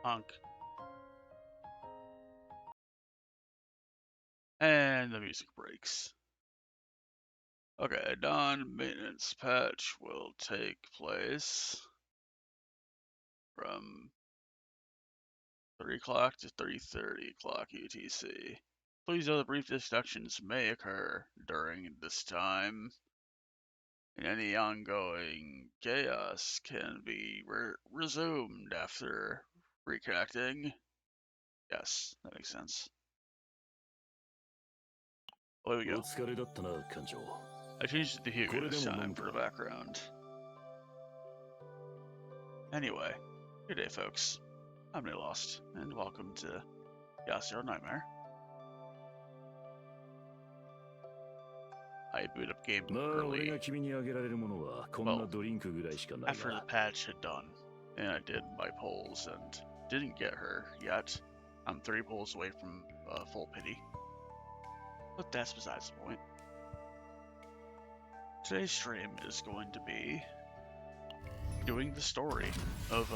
Honk. And the music breaks. Okay, non-maintenance patch will take place from 3 o'clock to 3:30 o'clock UTC. Please know that brief disconnections may occur during this time, and any ongoing chaos can be resumed after reconnecting. Yes, that makes sense. There we go. I changed it to Hugo this time for the background. Anyway, good day, folks. I'm Lost, and welcome to Yasuo Nightmare. I boot up game early. Well, after the patch had done, and I did my polls and didn't get her yet. I'm 3 polls away from full pity. But that's besides the point. Today's stream is going to be doing the story of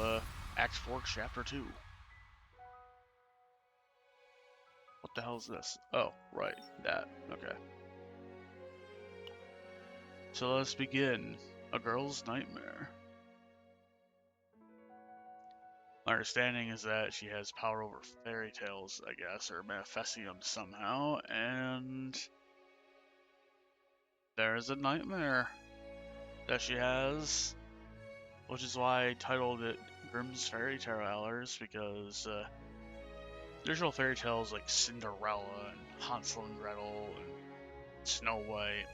Act 4, Chapter 2. What the hell is this? Oh, right, that. Okay. So let's begin. A girl's nightmare. My understanding is that she has power over fairy tales, I guess, or manifesting them somehow, and there's a nightmare that she has, which is why I titled it Grimm's Fairy Tale Hours, because the original fairy tales like Cinderella and Hansel and Gretel and Snow White,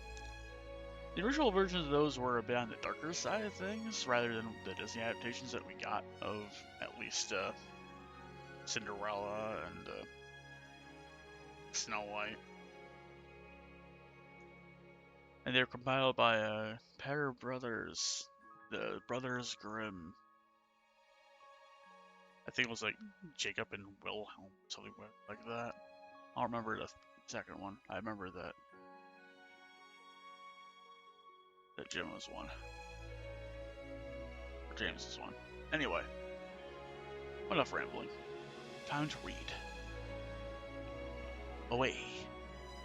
the original versions of those were a bit on the darker side of things, rather than the Disney adaptations that we got of at least Cinderella and Snow White. And they were compiled by a pair of brothers, the brothers Grimm. I think it was like Jacob and Wilhelm, something like that. I don't remember the second one. I remember that Jim was one. Or James is one. Anyway, enough rambling. Time to read. Away.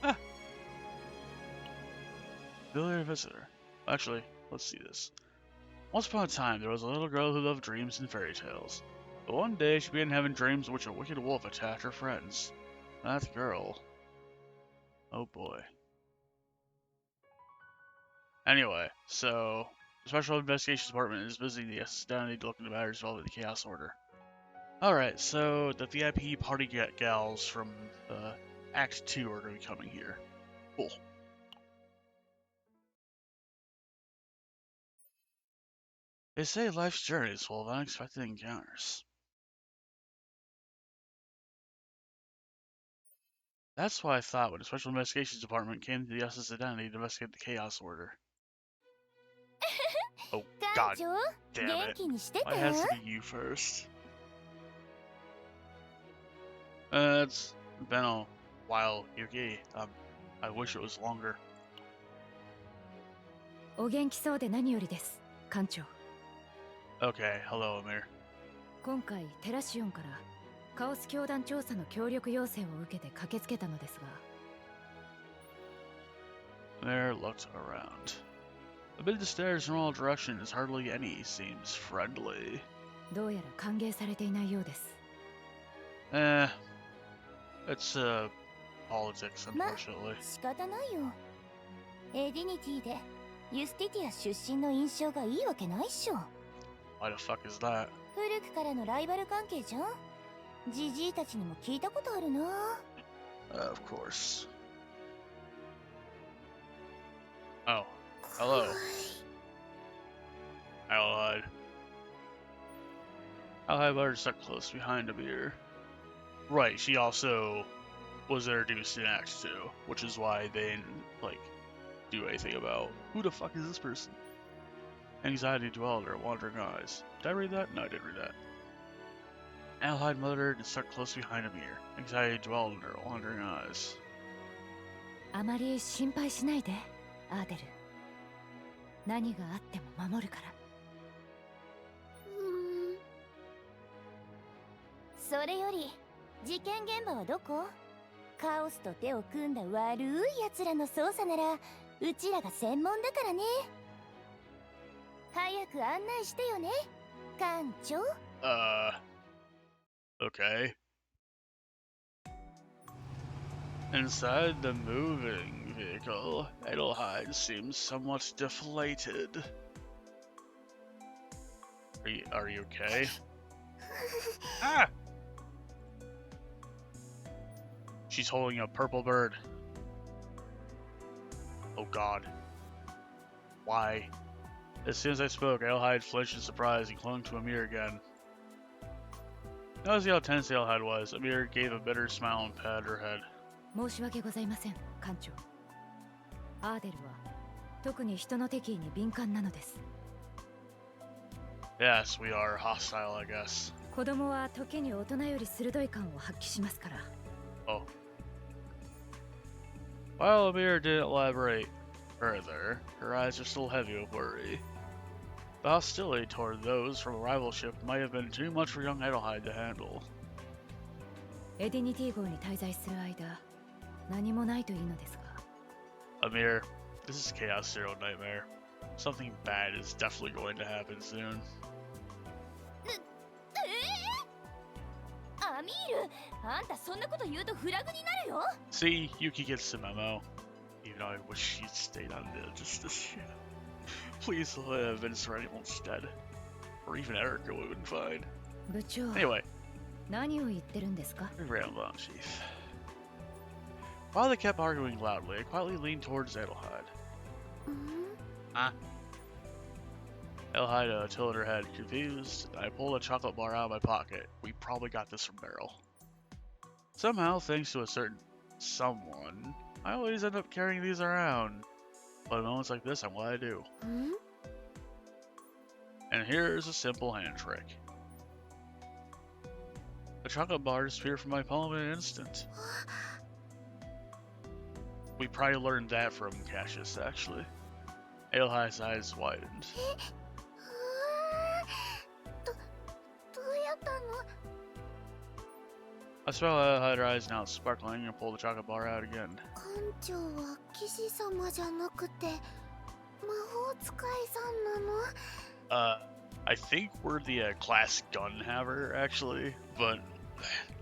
Ah! Familiar visitor. Actually, let's see this. Once upon a time, there was a little girl who loved dreams and fairy tales. But one day, she began having dreams in which a wicked wolf attacked her friends. That girl. Oh boy. Anyway, so the Special Investigations Department is visiting the SS Identity to look into matters involving the Chaos Order. Alright, so the VIP party gals from Act 2 are going to be coming here. Cool. They say life's journey is full of unexpected encounters. That's what I thought when the Special Investigations Department came to the SS Identity to investigate the Chaos Order. Oh, god damn it. Why has to be you first? It's been a while, Yuki. I wish it was longer. お元気そうで何よりです、艦長。Okay, hello, Amir. 今回テラシオンからカオス教団調査の協力要請を受けて駆けつけたのですが。Amir looked around. Amid the stares from all directions, hardly any seems friendly. どうやら歓迎されていないようです。It's politics, unfortunately. 仕方ないよ。エディニティでユスティティア出身の印象がいいわけないっしょ。Why the fuck is that? 古くからのライバル関係じゃん。ジジイたちにも聞いたことあるな。Of course. Oh, hello. Allied. Allied better stuck close behind Amir. Right, she also was introduced in Act 2, which is why they didn't, like, do anything about who the fuck is this person? Anxiety dwelled in her wandering eyes. Did I read that? No, I didn't read that. Allied muttered and stuck close behind Amir. Anxiety dwelled in her wandering eyes. あまり心配しないで、アーデル。何があっても守るから。それより事件現場はどこ？カオスと手を組んだ悪い奴らの捜査ならうちらが専門だからね。早く案内してよね、館長。Okay. Inside the moving vehicle, Edelheid seems somewhat deflated. Are you okay? Ah! She's holding a purple bird. Oh god. Why? As soon as I spoke, Edelheid flinched in surprise and clung to Amir again. Noticing how tense Edelheid was, Amir gave a bitter smile and patted her head. 申し訳ございません、館長。アーデルは特に人の敵意に敏感なのです。Yes, we are hostile, I guess. 子供は時に大人より鋭い感を発揮しますから。Oh. While Amir didn't elaborate further, her eyes are still heavy with worry. The hostility toward those from a rival ship might have been too much for young Edelheid to handle. エディニティ号に滞在する間、何もないといいのですが。Amir, this is Chaos Zero Nightmare. Something bad is definitely going to happen soon. アミール、あんたそんなこと言うとフラグになるよ。 See, Yuki gets the memo. Even though I wish she'd stayed on just this ship. Please let Vince or anyone instead. Or even Erica would have been fine. 部長、 Anyway, 何を言ってるんですか？ we rambled on, Chief. While they kept arguing loudly, I quietly leaned towards Edelheid. Edelheid tilted her head, confused, and I pulled a chocolate bar out of my pocket. We probably got this from Beryl. Somehow, thanks to a certain someone, I always end up carrying these around. But at moments like this, I'm glad I do. And here's a simple hand trick. The chocolate bar disappeared from my palm in an instant. We probably learned that from Cassius, actually. Edelheid's eyes widened. どうやったの？ I smelled Edelheid's eyes now sparkling and pulled the chocolate bar out again. 館長は騎士様じゃなくて魔法使いさんなの？ I think we're the class gun haver, actually, but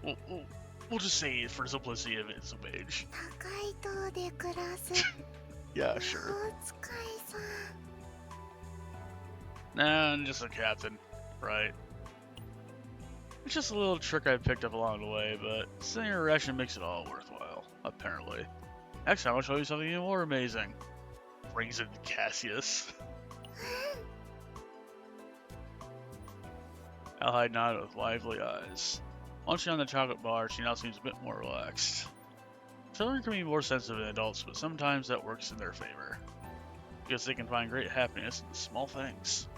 we'll just say for simplicity of it's a mage. 高い塔で暮らす Yeah, 魔 sure. 法使いさん。 Nah, I'm just a captain, right? It's just a little trick I picked up along the way, but sending a ration makes it all worthwhile, apparently. Next time I'll show you something even more amazing. Brings in Cassius. Edelheid nodded with lively eyes. Munching on the chocolate bar, she now seems a bit more relaxed. Children can be more sensitive than adults, but sometimes that works in their favor. Because they can find great happiness in small things.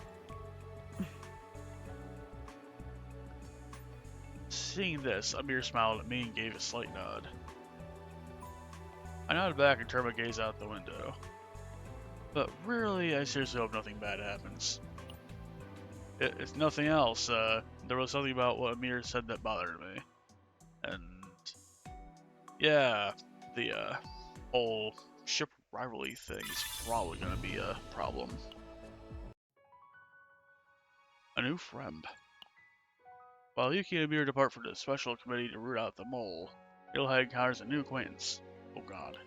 Seeing this, Amir smiled at me and gave a slight nod. I nodded back and turned my gaze out the window. But really, I seriously hope nothing bad happens. If nothing else, there was something about what Amir said that bothered me. And yeah, the whole ship rivalry thing is probably going to be a problem. A new friend. While Yuki and Amir depart for the special committee to root out the mole, Edelheid encounters a new acquaintance. Oh god.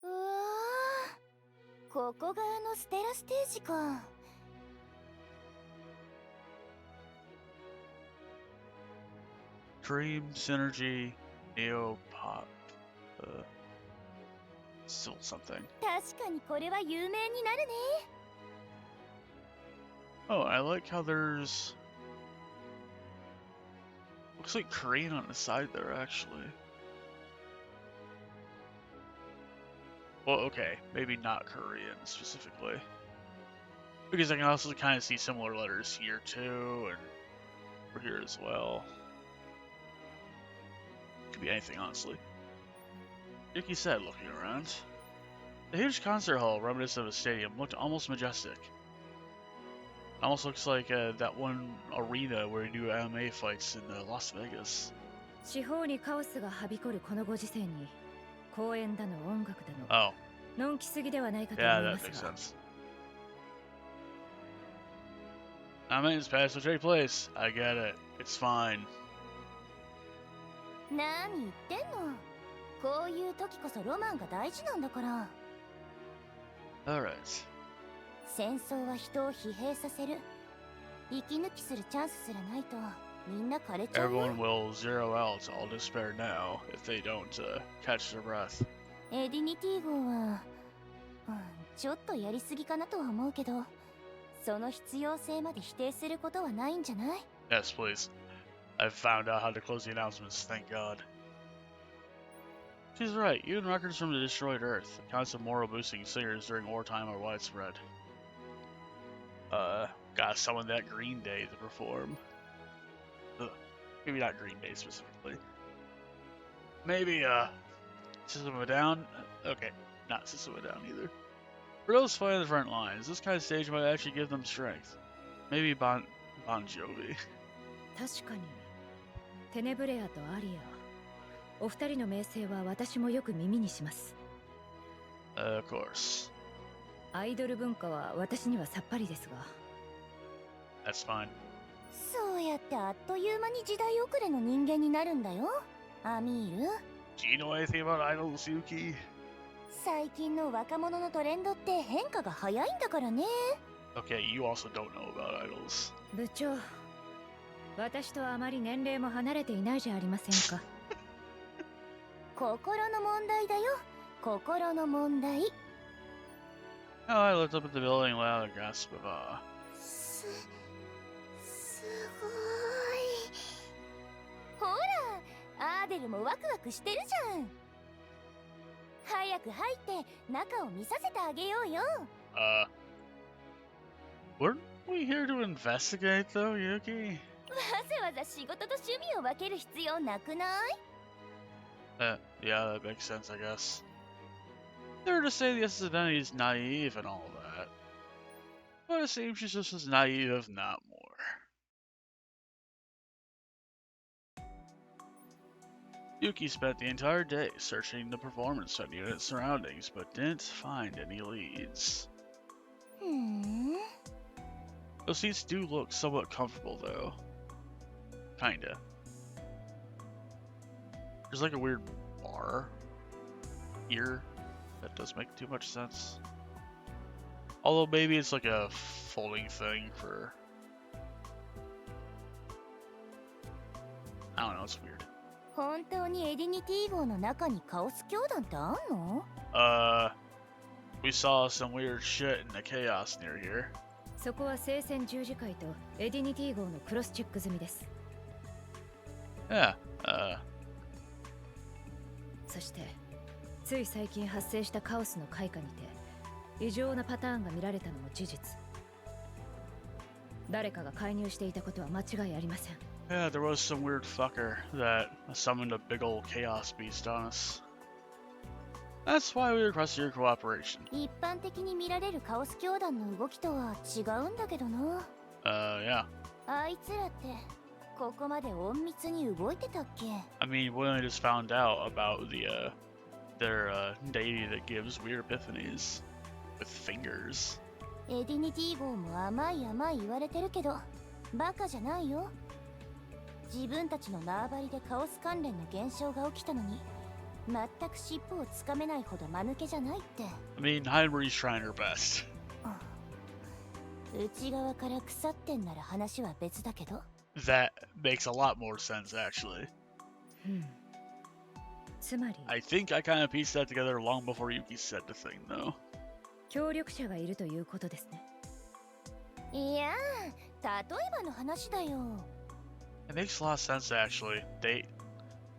うわー、ここがあのステラステージか。 Dream, Synergy, Neo, Pop, still something. 確かにこれは有名になるね。 Oh, I like how there's... Looks like Korean on the side there, actually. Well, okay, maybe not Korean specifically. Because I can also kind of see similar letters here too, and over here as well. Could be anything, honestly. Yuki said, looking around. The huge concert hall, reminiscent of a stadium, looked almost majestic. Almost looks like that one arena where you do MMA fights in Las Vegas. 四方にカオスがはびこるこのご時世に公園だの音楽だの Oh, のんきすぎではないかと yeah, 思いま that す makes が sense. Maintenance pass will take place. I get it. It's fine. 何言ってんの。こういう時こそロマンが大事なんだから。 Alright. 戦争は人を疲弊させる。息抜きするチャンスすらないとみんな枯れちゃうよ。 Everyone will zero out all despair now if they don't catch their breath. エディニティ号は、ちょっとやりすぎかなとは思うけど、その必要性まで否定することはないんじゃない？ Yes, please. I've found out how to close the announcements, thank God. She's right. Even records from the destroyed Earth, accounts of moral boosting singers during wartime are widespread. Gotta summon that Green Day to perform. Ugh. Maybe not Green Day specifically. Maybe, System of a Down? Okay, not System of a Down either. For those fighting the front lines, this kind of stage might actually give them strength. Maybe Bon Jovi. 確かにテネブレアとアリアお二人の名声は私もよく耳にします。 Of course. アイドル文化は私にはさっぱりですが That's fine. そうやってあっという間に時代遅れの人間になるんだよ、アミール。 Do you know anything about idols, Yuki? 最近の若者のトレンドって変化が早いんだからね。 Okay, you also don't know about idols. 部長私とあまり年齢も離れていないじゃありませんか。心の問題だよ、心の問題。 Oh, I looked up at the building and let out a gasp of awe. すごい。ほら、アーデルもワクワクしてるじゃん。早く入って中を見させてあげようよ。 Weren't we here to investigate though, Yuki? わざわざ仕事と趣味を分ける必要なくない？ Yeah, that makes sense, I guess. They're to say the SS identity is naive and all that. But it seems she's just as naive, if not more. Yuki spent the entire day searching the performance venue and its surroundings, but didn't find any leads. Those seats do look somewhat comfortable, though. Kinda. There's like a weird bar here. That does make too much sense. Although maybe it's like a folding thing for... I don't know, it's weird. 本当にエディニティ号の中にカオス教団ってあんの？ We saw some weird shit in the chaos near here. そこは聖戦十字会とエディニティ号のクロスチェック済みです。 Yeah, そしてつい最近発生したカオスの開花にて異常なパターンが見られたのも事実。誰かが介入していたことは間違いありません。 yeah, there was some weird fucker that summoned a big old chaos beast on us. That's why we requested your cooperation. 一般的に見られるカオス教団の動きとは違うんだけどな。Yeah. あいつらってここまで隠密に動いてたっけ？ I mean, we only just found out about their deity that gives weird epiphanies with fingers. エディニティ号も甘い甘い言われてるけどバカじゃないよ。自分たちの縄張りでカオス関連の現象が起きたのに全く尻尾をつかめないほど間抜けじゃないって。 I mean, Heimer's trying her best. 内側から腐ってんなら話は別だけど。 That makes a lot more sense, actually. つまり I think I kind of pieced that together long before Yuki said the thing, though. 協力者がいるということですね。いやー、例えばの話だよ。 It makes a lot of sense, actually.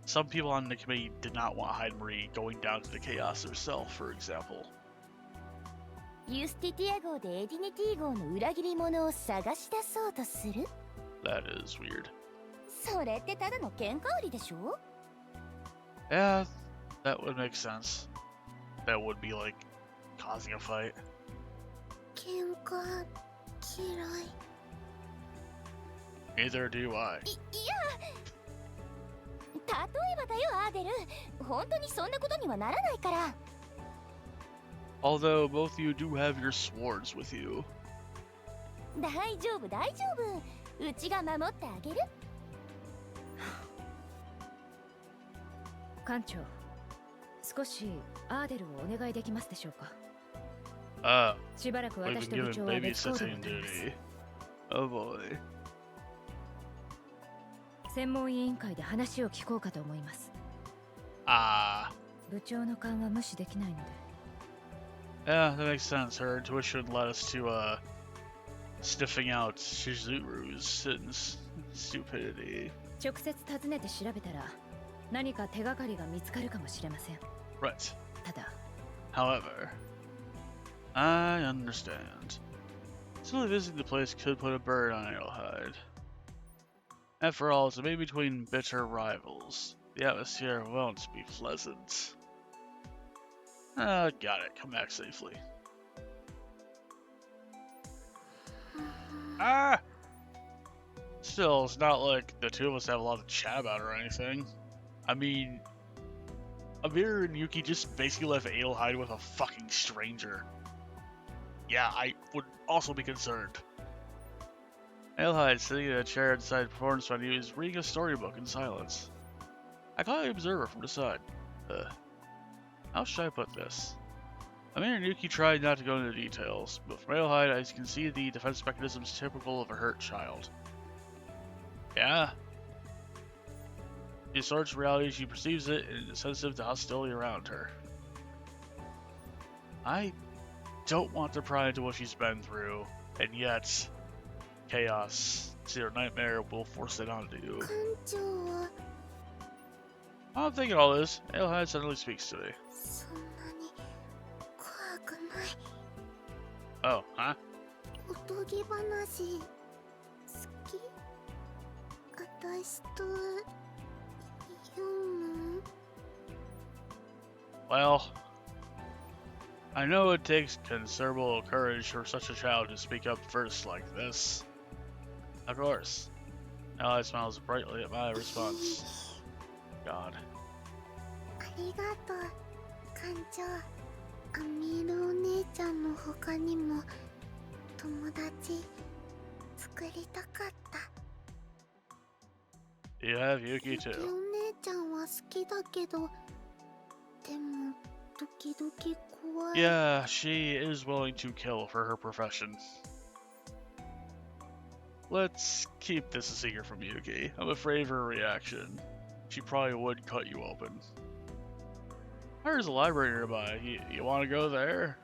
Some people on the committee did not want Heimer going down to the chaos herself, for example. ユスティティア号でエディニティ号の裏切り者を探し出そうとする？ That is weird. それってただの喧嘩売りでしょ？ Yeah, that would make sense. That would be like causing a fight. 喧嘩嫌い。Neither do I. いや例えばだよアーデル、本当にそんなことにはならないから。 Although both of you do have your swords with you. 大丈夫大丈夫、うちが守ってあげる。艦長、少しアーデルをお願いできますでしょうか。しばらく We've 私 been と部 given 長は別行動を babysitting とります。 duty. Oh boy. 専門委員会で話を聞こうかと思います。 Ah. 部長の勘は無視できないので。 Yeah, that makes sense. Her intuition led us to, sniffing out Shizuru's stupidity. 直接訪ねて調べたら何か手がかりが見つかるかもしれません。 Right. ただ、 However, I understand. Simply visiting the place could put a burden on Arrowhide. After all, it's a meeting between bitter rivals. The atmosphere won't be pleasant. Got it. Come back safely. Ah! Still, it's not like the two of us have a lot to chat about or anything. I mean, Amir and Yuki just basically left Adelheid with a fucking stranger. Yeah, I would also be concerned. Adelheid, sitting in a chair inside the performance venue, is reading a storybook in silence. I quietly observe her from the side. How should I put this? Amir and Yuki tried not to go into details, but from Adelheid I can see the defense mechanisms typical of a hurt child. Yeah. She distorts reality, she perceives it, and is sensitive to hostility around her. I don't want to pry into what she's been through, and yet, chaos, or nightmare will force it onto you. 艦長は While I'm thinking all this, Adelheid suddenly speaks to me. そんなに怖くない。 Oh, huh? おとぎ話好き？私と読む？ Well, I know it takes considerable courage for such a child to speak up first like this. Of course. Adelheid smiles brightly at my response. God. ありがとう、艦長。アミールお姉ちゃんの他にも友達作りたかった。 You have Yuki ユキ too. お姉ちゃんは好きだけど、でも時々怖い。 Yeah, she is willing to kill for her profession. Let's keep this a secret from Yuki. I'm afraid of her reaction. She probably would cut you open. There's a library nearby. You want to go there?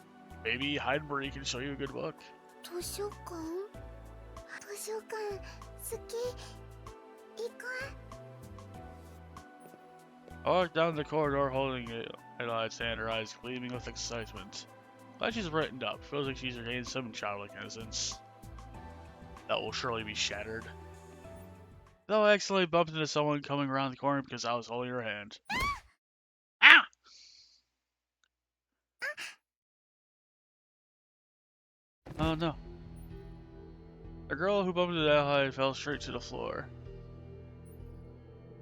Maybe Heidenberg can show you a good book. 図書館？図書館好き。行こう。 I walk down the corridor holding Adelheid's hand, her eyes gleaming with excitement. Glad she's brightened up. Feels like she's regained some childlike innocence. That will surely be shattered. Though I accidentally bumped into someone coming around the corner because I was holding her hand. Ah! Oh no. The girl who bumped into Adelheid fell straight to the floor.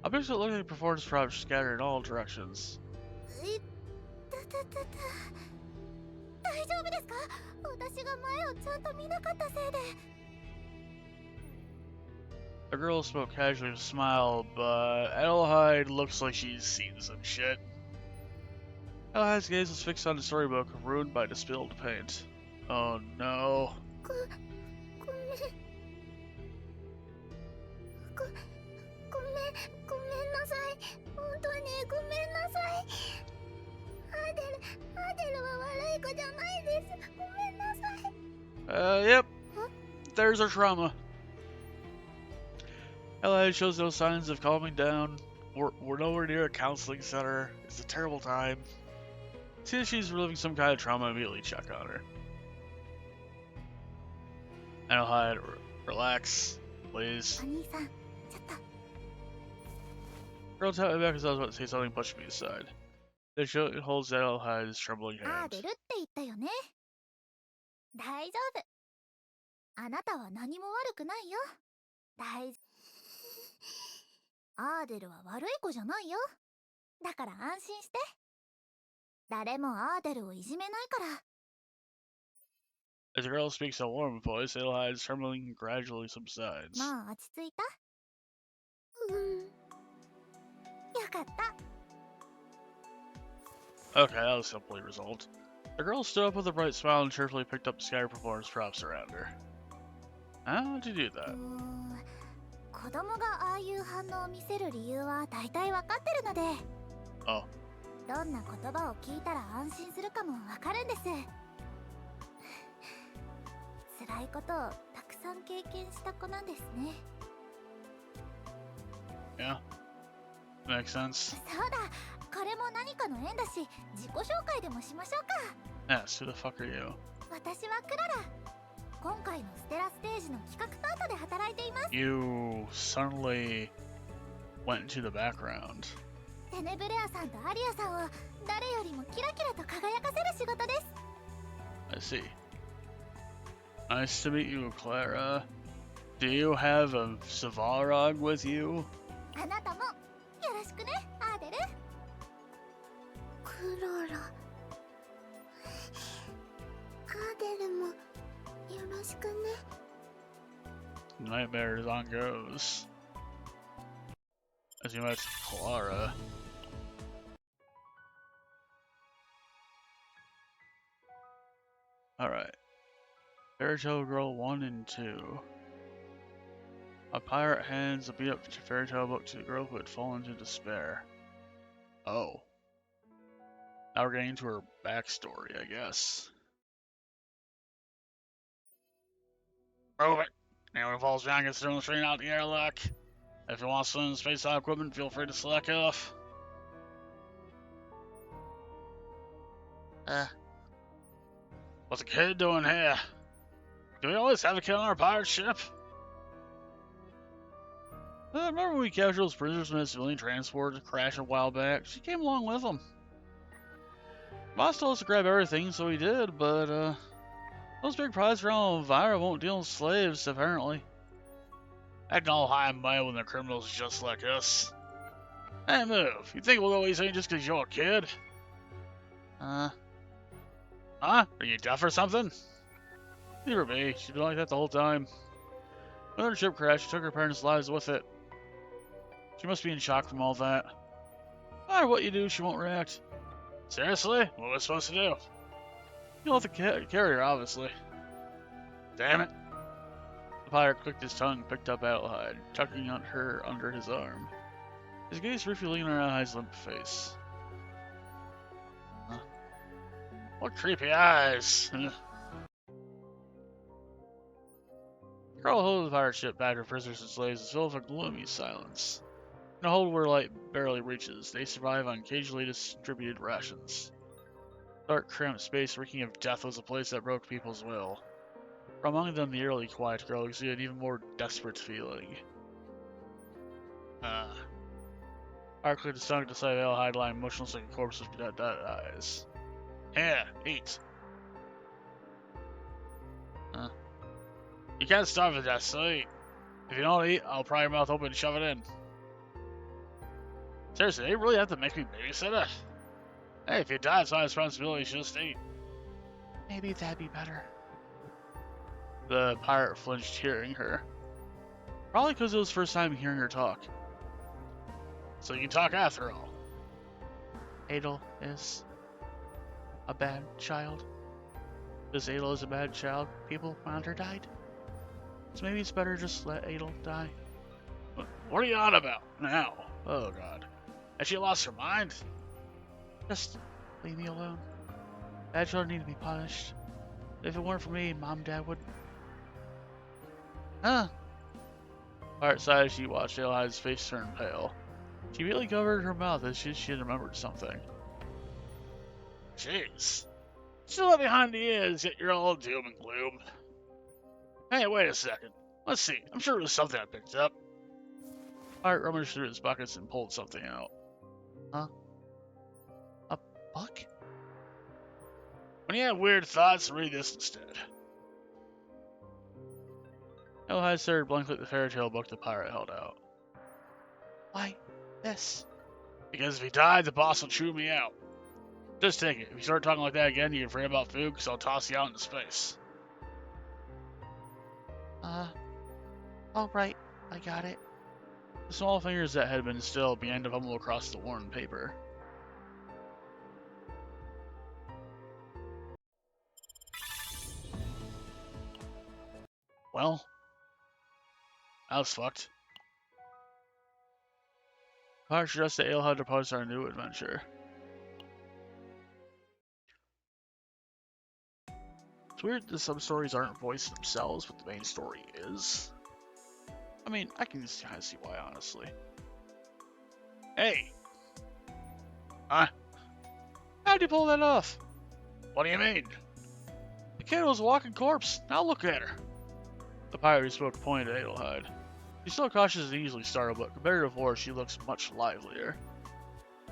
Objects that looked like performance props scattered in all directions. 大丈夫ですか？私が前をちゃんと見なかったせいで。 The girl spoke casually with a smile, but Adelheid looks like she's seen some shit. Adelheid's gaze was fixed on the storybook, ruined by the spilled paint. Oh no. ごめん。ごめんなさい。本当にごめんなさい。アデルは悪い子じゃないです。ごめんなさい。Yep. There's her trauma. Adelheid shows no signs of calming down. We're nowhere near a counseling center. It's a terrible time. See if she's reliving some kind of trauma, immediately check on her. Adelheid, relax, please. お兄さん、ちょっと。 Girl tapped me back as I was about to say something, pushed me aside. Then she holds Adelheid's trembling アー hand. デルって言ったよね。大丈夫。あなたは何も悪くないよ。大丈夫。アーデルは悪い子じゃないよ。だから安心して。誰もアーデルをいじめないから。 As the girl speaks in a warm voice, Adelaide's trembling gradually subsides. もう落ち着いた？よかった。 Okay, that was simply resolved. The girl stood up with a bright smile and cheerfully picked up scattered performance props around her. How'd you do that? 子供がああいう反応を見せる理由は大体わかってるので。Oh. どんな言葉を聞いたら安心するかもわかるんです。辛いことをたくさん経験した子なんですね。 Yeah. Makes sense. そうだ、これも何かの縁だし、自己紹介でもしましょうか。 Yes, who the fuck are you? 私はクララ。今回のステラステージの企画パートで働いています。 You suddenly went into the background. テネブレアさんとアリアさんを誰よりもキラキラと輝かせる仕事です。 I see. Nice to meet you, Clara. Do you have a Savarog with you? あなたもよろしくね、アーデル。クララ。アーデルもよろしくね。 Nightmares on goes. As you met Clara. Alright. Fairy Tale Girl 1 and 2. A pirate hands a beat up fairy tale book to the girl who had fallen into despair. Oh. Now we're getting into her backstory, I guess. Prove it! Anyone who falls down gets thrown straight out the airlock. If you want some space out equipment, feel free to select off. What's a kid doing here? Do we always have a kid on our pirate ship? Remember when we captured those prisoners in a civilian transport crash a while back? She came along with them. Boss told us to grab everything, so we did, but those big prize around Elvira won't deal with slaves, apparently. Acting all high and mighty when they're criminals just like us. Hey, move. You think we'll go easy just because you're a kid? Huh? Are you deaf or something? Leave her be. She's been like that the whole time. When her ship crashed, she took her parents' lives with it. She must be in shock from all that. No matter what you do, she won't react. Seriously? What was I supposed to do? You'll have to carry her, obviously. Damn it. The pirate clicked his tongue and picked up Adelheid, tucking on her under his arm. His gaze briefly lingered on Adelheid's limp face. Huh? What creepy eyes! The girl hold the pirate ship back to prisoners and slaves is filled with a gloomy silence. In a hold where light barely reaches, they survive on occasionally distributed rations. Dark, cramped space reeking of death was a place that broke people's will. For among them, the eerily quiet girl exuded an even more desperate feeling. Pirate clicked his tongue to the side of Adelheid lying motionless like a corpse with dead eyes. Here, eat. You can't starve to death, so eat. If you don't eat, I'll pry your mouth open and shove it in. Seriously, they really have to make me babysitter? Hey, if you die, it's my responsibility, you should just eat. Maybe that'd be better. The pirate flinched hearing her. Probably because it was the first time hearing her talk. So you can talk after all. Adel is a bad child. Because Adel is a bad child, people around her died. So maybe it's better just let Adel die. What are you on about now? Oh god. Has she lost her mind? Just leave me alone. Bad children need to be punished. If it weren't for me, Mom and Dad would... Huh? Pirate sighed as she watched Adelheid's face turn pale. She immediately covered her mouth as she had remembered something. Jeez. Still up behind the ears, yet you're all doom and gloom. Hey, wait a second. Let's see. I'm sure it was something I picked up. Pirate rummaged through his buckets and pulled something out. Huh? A book? When you have weird thoughts, read this instead. Adelheid stared blankly at the fairy tale book the pirate held out. Why, this? Because if he died, the boss will chew me out. Just take it. If you start talking like that again, you can forget about food, because I'll toss you out into space. All right, I got it. The small fingers that had been still began to fumble across the worn paper. Well, I was fucked. Pirates suggests that Alehead departs our new adventure. It's weird the sub-stories aren't voiced themselves, but the main story is. I mean, I can kind of see why, honestly. Hey! Huh? How'd you pull that off? What do you mean? The kid was a walking corpse. Now look at her. The pirate who spoke pointed at Adelheid. She's still cautious and easily startled, but compared to before, she looks much livelier.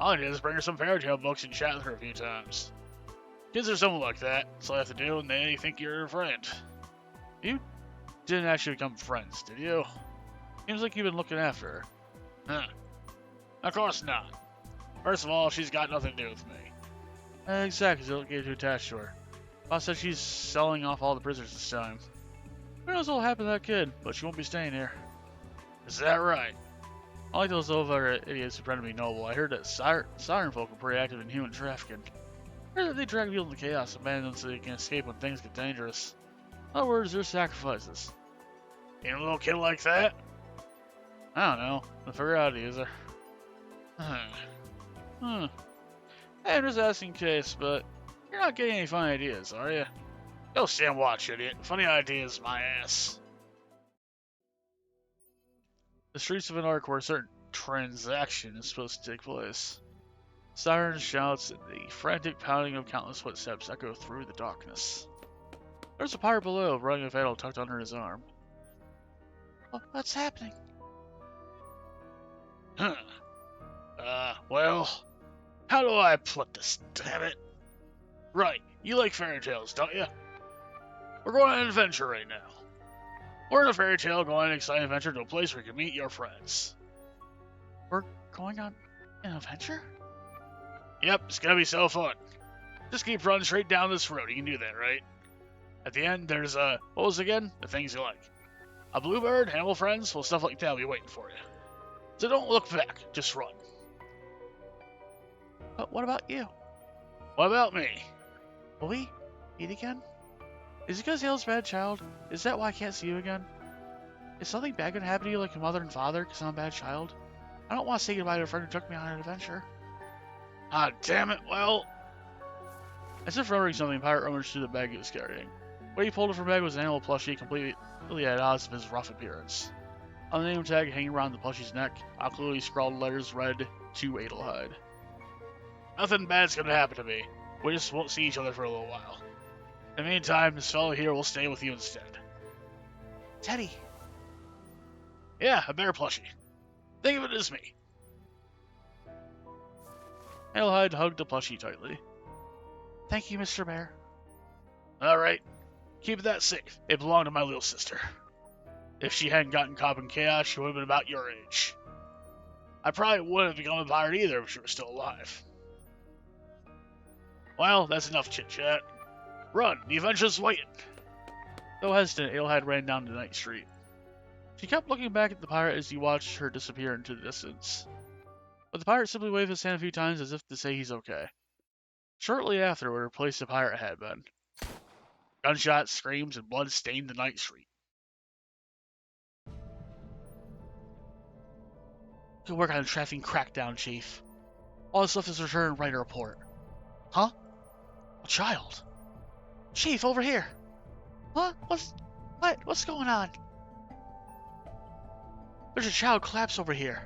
All I did is bring her some fairy tale books and chat with her a few times. Kids are something like that. That's all I have to do, and they think you're a friend. You didn't actually become friends, did you? Seems like you've been looking after her. Huh. Of course not. First of all, she's got nothing to do with me. Exactly, so don't get too attached to her. Boss said she's selling off all the prisoners this time. Who knows what'll happen to that kid, but she won't be staying here. Is that right? I like those over idiots who pretend to be noble. I heard that Siren folk are pretty active in human trafficking. I heard that they drag people into chaos and abandon them so they can escape when things get dangerous. In other words, they're sacrifices. Ain't a little kid like that? I don't know. I figure out he is there. Hey, I'm just asking in case, but you're not getting any funny ideas, are you? Go stand watch, idiot. Funny ideas, my ass. The streets of an arc where a certain transaction is supposed to take place. Sirens, shouts, and the frantic pounding of countless footsteps echo through the darkness. There's a pirate below, running a fatal tucked under his arm. What's happening? Well, how do I put this, damn it? Right, you like fairy tales, don't you? We're going on an adventure right now. We're in a fairy tale going on an exciting adventure to a place where you can meet your friends. We're going on an adventure? Yep, it's gonna be so fun. Just keep running straight down this road, you can do that, right? At the end, there's, what was it again? The things you like. A bluebird, animal friends, well, stuff like that will be waiting for you. So don't look back, just run. But what about you? What about me? Will we meet again? Is it because Hale's a bad child? Is that why I can't see you again? Is something bad gonna happen to you like your mother and father because I'm a bad child? I don't want to say goodbye to a friend who took me on an adventure. Ah, damn it, well... As if remembering something, Pirate rummaged through the bag he was carrying. What he pulled from the bag was an animal plushie completely at odds with his rough appearance. On the name tag hanging around the plushie's neck, awkwardly scrawled letters read, "To Adelheid." Nothing bad's gonna happen to me. We just won't see each other for a little while. In the meantime, this fellow here will stay with you instead. Teddy. Yeah, a bear plushie. Think of it as me. Adelheid hugged the plushie tightly. Thank you, Mr. Bear. Alright. Keep that safe. It belonged to my little sister. If she hadn't gotten caught in chaos, she would have been about your age. I probably wouldn't have become a pirate either if she were still alive. Well, that's enough chit-chat. Run, the adventure's waiting. Though hesitant, Adelheid ran down the night street. She kept looking back at the pirate as he watched her disappear into the distance. But the pirate simply waved his hand a few times as if to say he's okay. Shortly afterward, her place the pirate had been. Gunshots, screams, and blood stained the night street. Good work on the trafficking crackdown, Chief. All that's left is return and write a report. Huh? A child? Chief, over here! What? What's going on? There's a child collapsed over here.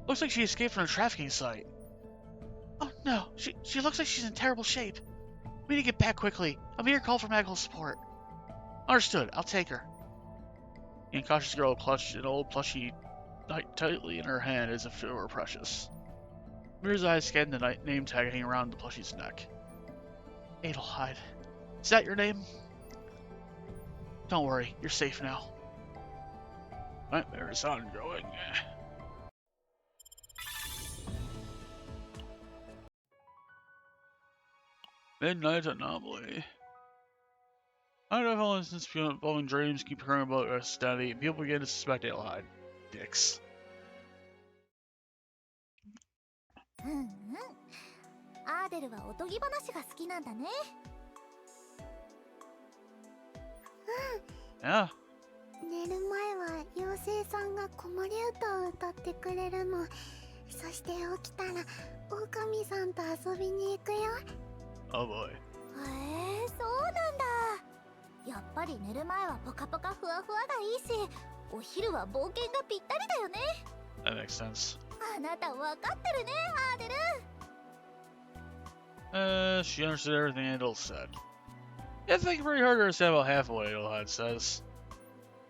Looks like she escaped from the trafficking site. Oh no, she looks like she's in terrible shape. We need to get back quickly. I'm here to call for medical support. Understood, I'll take her. The incautious girl clutched an old plushie tightly in her hand as if it were precious. Mirror's eyes scanned the name tag hanging around the plushie's neck. Adelheid. Is that your name? Don't worry, you're safe now. Nightmares ongoing. Midnight Anomaly. I don't know, since following dreams keep occurring about our steady, and people begin to suspect Alehide. Dicks. うんうん。アーデルはおとぎ話が好きなんだね。Yeah. 寝る前は妖精さんが子守歌を歌ってくれるの。そして起きたら狼さんと遊びに行くよ。 Oh boy. へえ、そうなんだ。やっぱり寝る前はポカポカふわふわがいいし、お昼は冒険がぴったりだよね。 That makes sense. あなたわかってるね、アーデル。 She understood everything Adel said. Yeah, I think very hard to understand about half of what Adelheid says.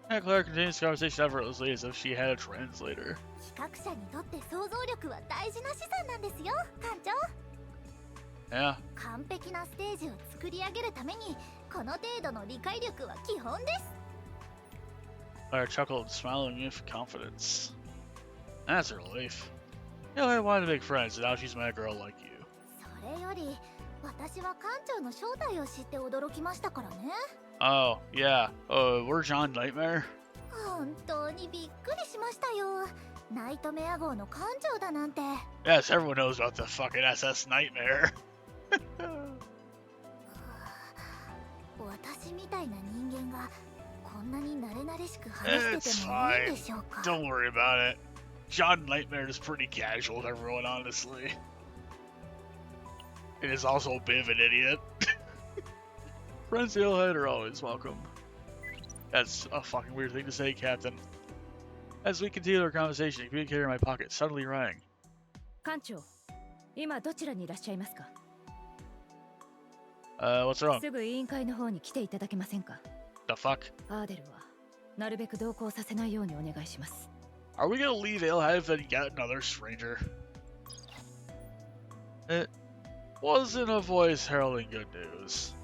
And Claire continues the conversation effortlessly as if she had a translator. 企画者にとって想像力は大事な資産なんですよ、館長。 Yeah. 完璧なステージを作り上げるためにこの程度の理解力は基本です。 Claire chuckled, smiling with confidence. That's a relief. Adelheid wanted to make friends, and now she's met a girl like you. それより私は館長の正体を知って驚きましたからね。 Oh, yeah. We're John Nightmare? 本当にびっくりしましたよ。ナイトメア号の館長だなんて。 Yes, everyone knows about the fucking SS Nightmare. 私みたいな人間がこんなに慣れ慣れしく話しててもいいんでしょうか。 Don't worry about it. John Nightmare is pretty casual with everyone, honestly. And is also a bit of an idiot. Friends Adelheid are always welcome. That's a fucking weird thing to say, Captain. As we continued our conversation, a communicator in my pocket suddenly rang. 館長、今どちらにいらっしゃいますか？ What's wrong? すぐ委員会の方に来ていただけませんか？ The fuck? アーデルはなるべく同行させないようにお願いします。 Are we gonna leave Adelheid if then get another stranger? It wasn't a voice heralding good news.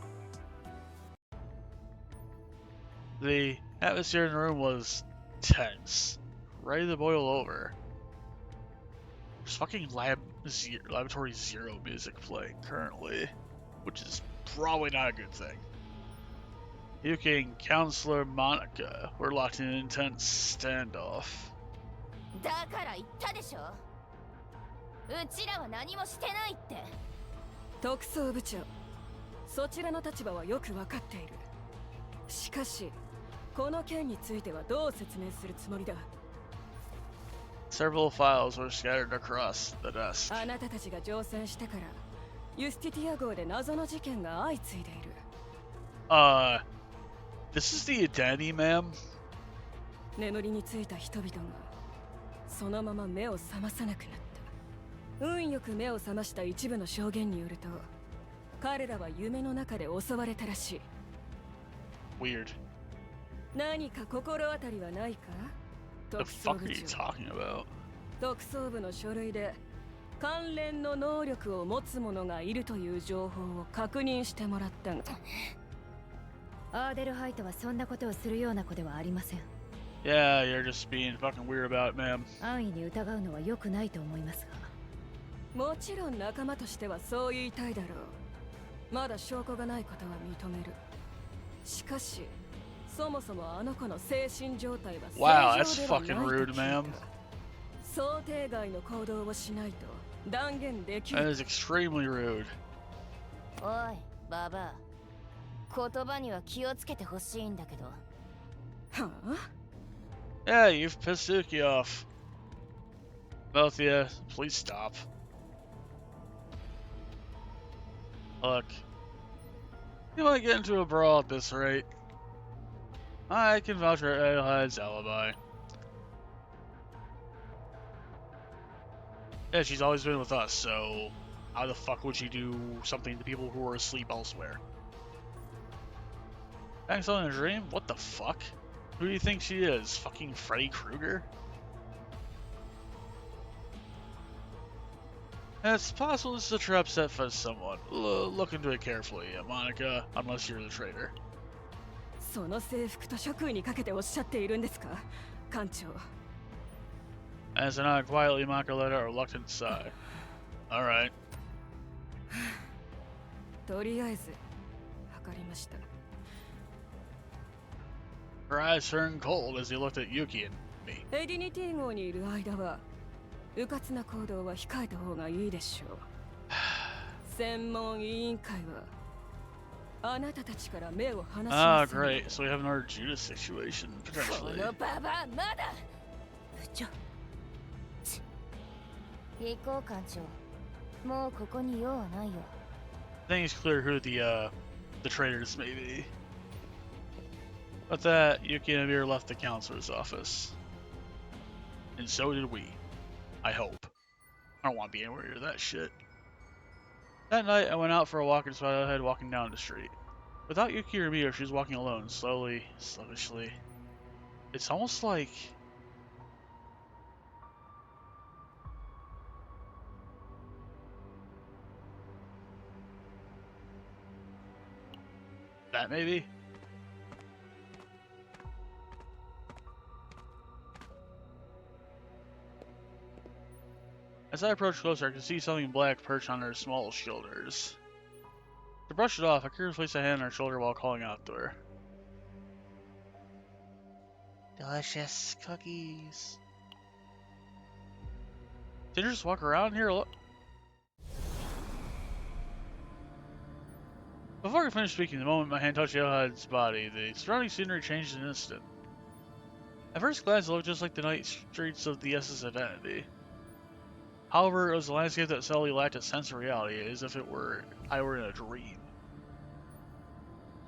The atmosphere in the room was tense, ready to boil over. There's fucking Laboratory Zero music playing currently, which is probably not a good thing. Yuki and Counselor Monica were locked in an intense standoff. だから言ったでしょ。うちらは何もしてないって。特捜部長、そちらの立場はよくわかっている。しかし、この件についてはどう説明するつもりだ。 Several files were scattered across the desk. あなたたちが乗船してからユスティティア号で謎の事件が相次いでいる。This is the identity, ma'am? 眠りについた人々がそのまま目を覚まさなくなった。運よく目を覚ました一部の証言によると、彼らは夢の中で襲われたらしい。 Weird. 何か心当たりはないか？ The fuck are you talking about? 特捜部の書類で関連の能力を持つ者がいるという情報を確認してもらったが。アーデルハイトはそんなことをするような子ではありません。 Yeah, you're just being fucking weird about it, ma'am. 安易に疑うのは良くないと思いますが。もちろん仲間としてはそう言いたいだろう。まだ証拠がないことは認める。しかし、そもそもあの子の精神状態は Wow, 正 that's 常では fucking ないと rude, 聞いた。 ma'am. 想定外の行動をしないと断言でき That る。 is extremely rude. おい、ババア。言葉には気をつけてほしいんだけど。はあ？ Yeah, you've pissed Suki off. Melthea, please stop. Look, you might get into a brawl at this rate. I can vouch for Adelheid's alibi. Yeah, she's always been with us, so how the fuck would she do something to people who are asleep elsewhere? Thanks on a dream? What the fuck? Who do you think she is? Fucking Freddy Krueger? It's possible this is a trap set for someone. Look into it carefully, Monica, unless you're the traitor. その制服と職位にかけておっしゃっているんですか、艦長。 As Anna quietly Monica let out a reluctant sigh. Alright. とりあえずわかりました。 Her eyes turned cold as he looked at Yuki and me. エディニティ号にいる間は迂闊な行動は控えた方がいいでしょう。専門委員会はあなたたちから目を離しま Ah, せん。 great. So we have another Judas situation, こ potentially. のババアまだ。部長行こう館長。もうここに用はないよ。 I think it's clear who the traitors may be. With that, Yuki and Amir left the counselor's office. And so did we. I hope. I don't want to be anywhere near that shit. That night, I went out for a walk and saw Head walking down the street. Without Yuki or Amir, she was walking alone, slowly, sluggishly. It's almost like... that maybe? As I approached closer, I could see something black perched on her small shoulders. To brush it off, I carefully placed a hand on her shoulder while calling out to her. Delicious cookies. Did you just walk around here? Look. Before I could finish speaking, the moment my hand touched Yohad's body, the surrounding scenery changed in an instant. At first glance, it looked just like the night streets of the SS Identity. However, it was a landscape that subtly lacked a sense of reality, as if I were in a dream.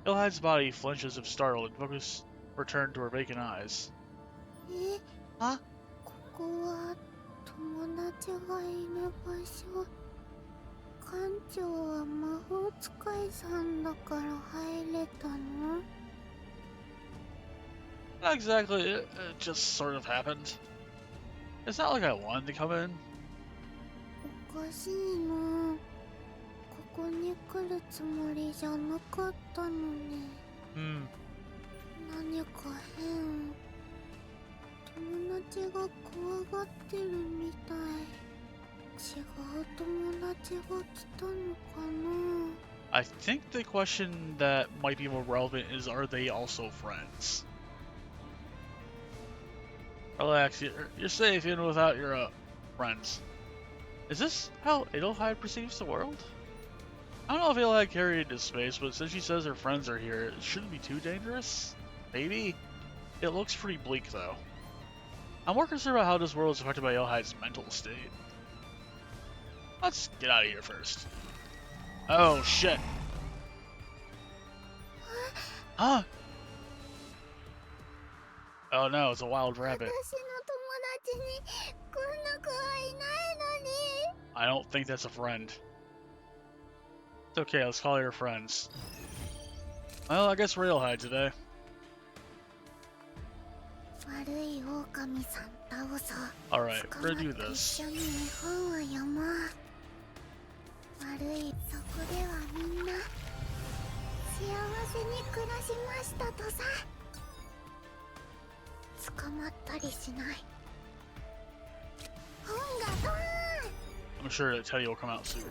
Yohad's body flinched as if startled, and focus returned to her vacant eyes. え、 Huh? ここは友達がいる場所。館長は魔法使いさんだから入れたの？ Not exactly, it just sort of happened. It's not like I wanted to come in. おかしいな。ここに来るつもりじゃなかったのに。何か変。友達が怖がってるみたい。違う友達が来たのかな。 I think the question that might be more relevant is, are they also friends? Relax, you're safe even without your friends. Is this how Adelheid perceives the world? I don't know if Adelheid carried into space, but since she says her friends are here, it shouldn't be too dangerous? Maybe? It looks pretty bleak though. I'm more concerned about how this world is affected by Adelheid's mental state. Let's get out of here first. Oh shit. Huh? Oh no, it's a wild rabbit. 私の友達にこんな子はいないのに。 I don't think that's a friend. It's okay, let's call her friends. Well, I guess Railhide today. 悪い狼さん倒そう。 Alright, we're gonna do 捕まって this. 一緒に日本は山。悪いそこではみんな幸せに暮らしましたとさ。捕まったりしない。本がドーン。 I'm sure that Teddy will come out soon.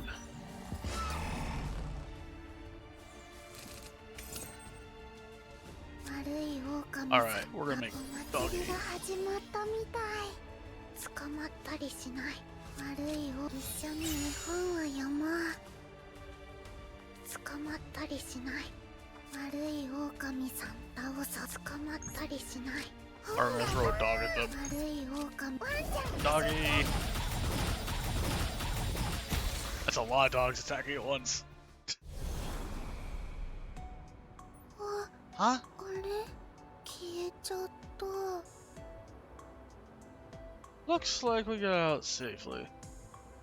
悪い狼 Alright, we're gonna make お doggy. 祭りが始まったみたい。捕まったりしない。悪い一緒に日本は山。捕まったりしない。悪い狼さん倒そう。捕まったりしない。 Or I'm gonna throw a dog at them. 悪い狼。 Doggy! That's a lot of dogs attacking at once. あ、 Huh? あれ消えちゃった。 Looks like we got out safely.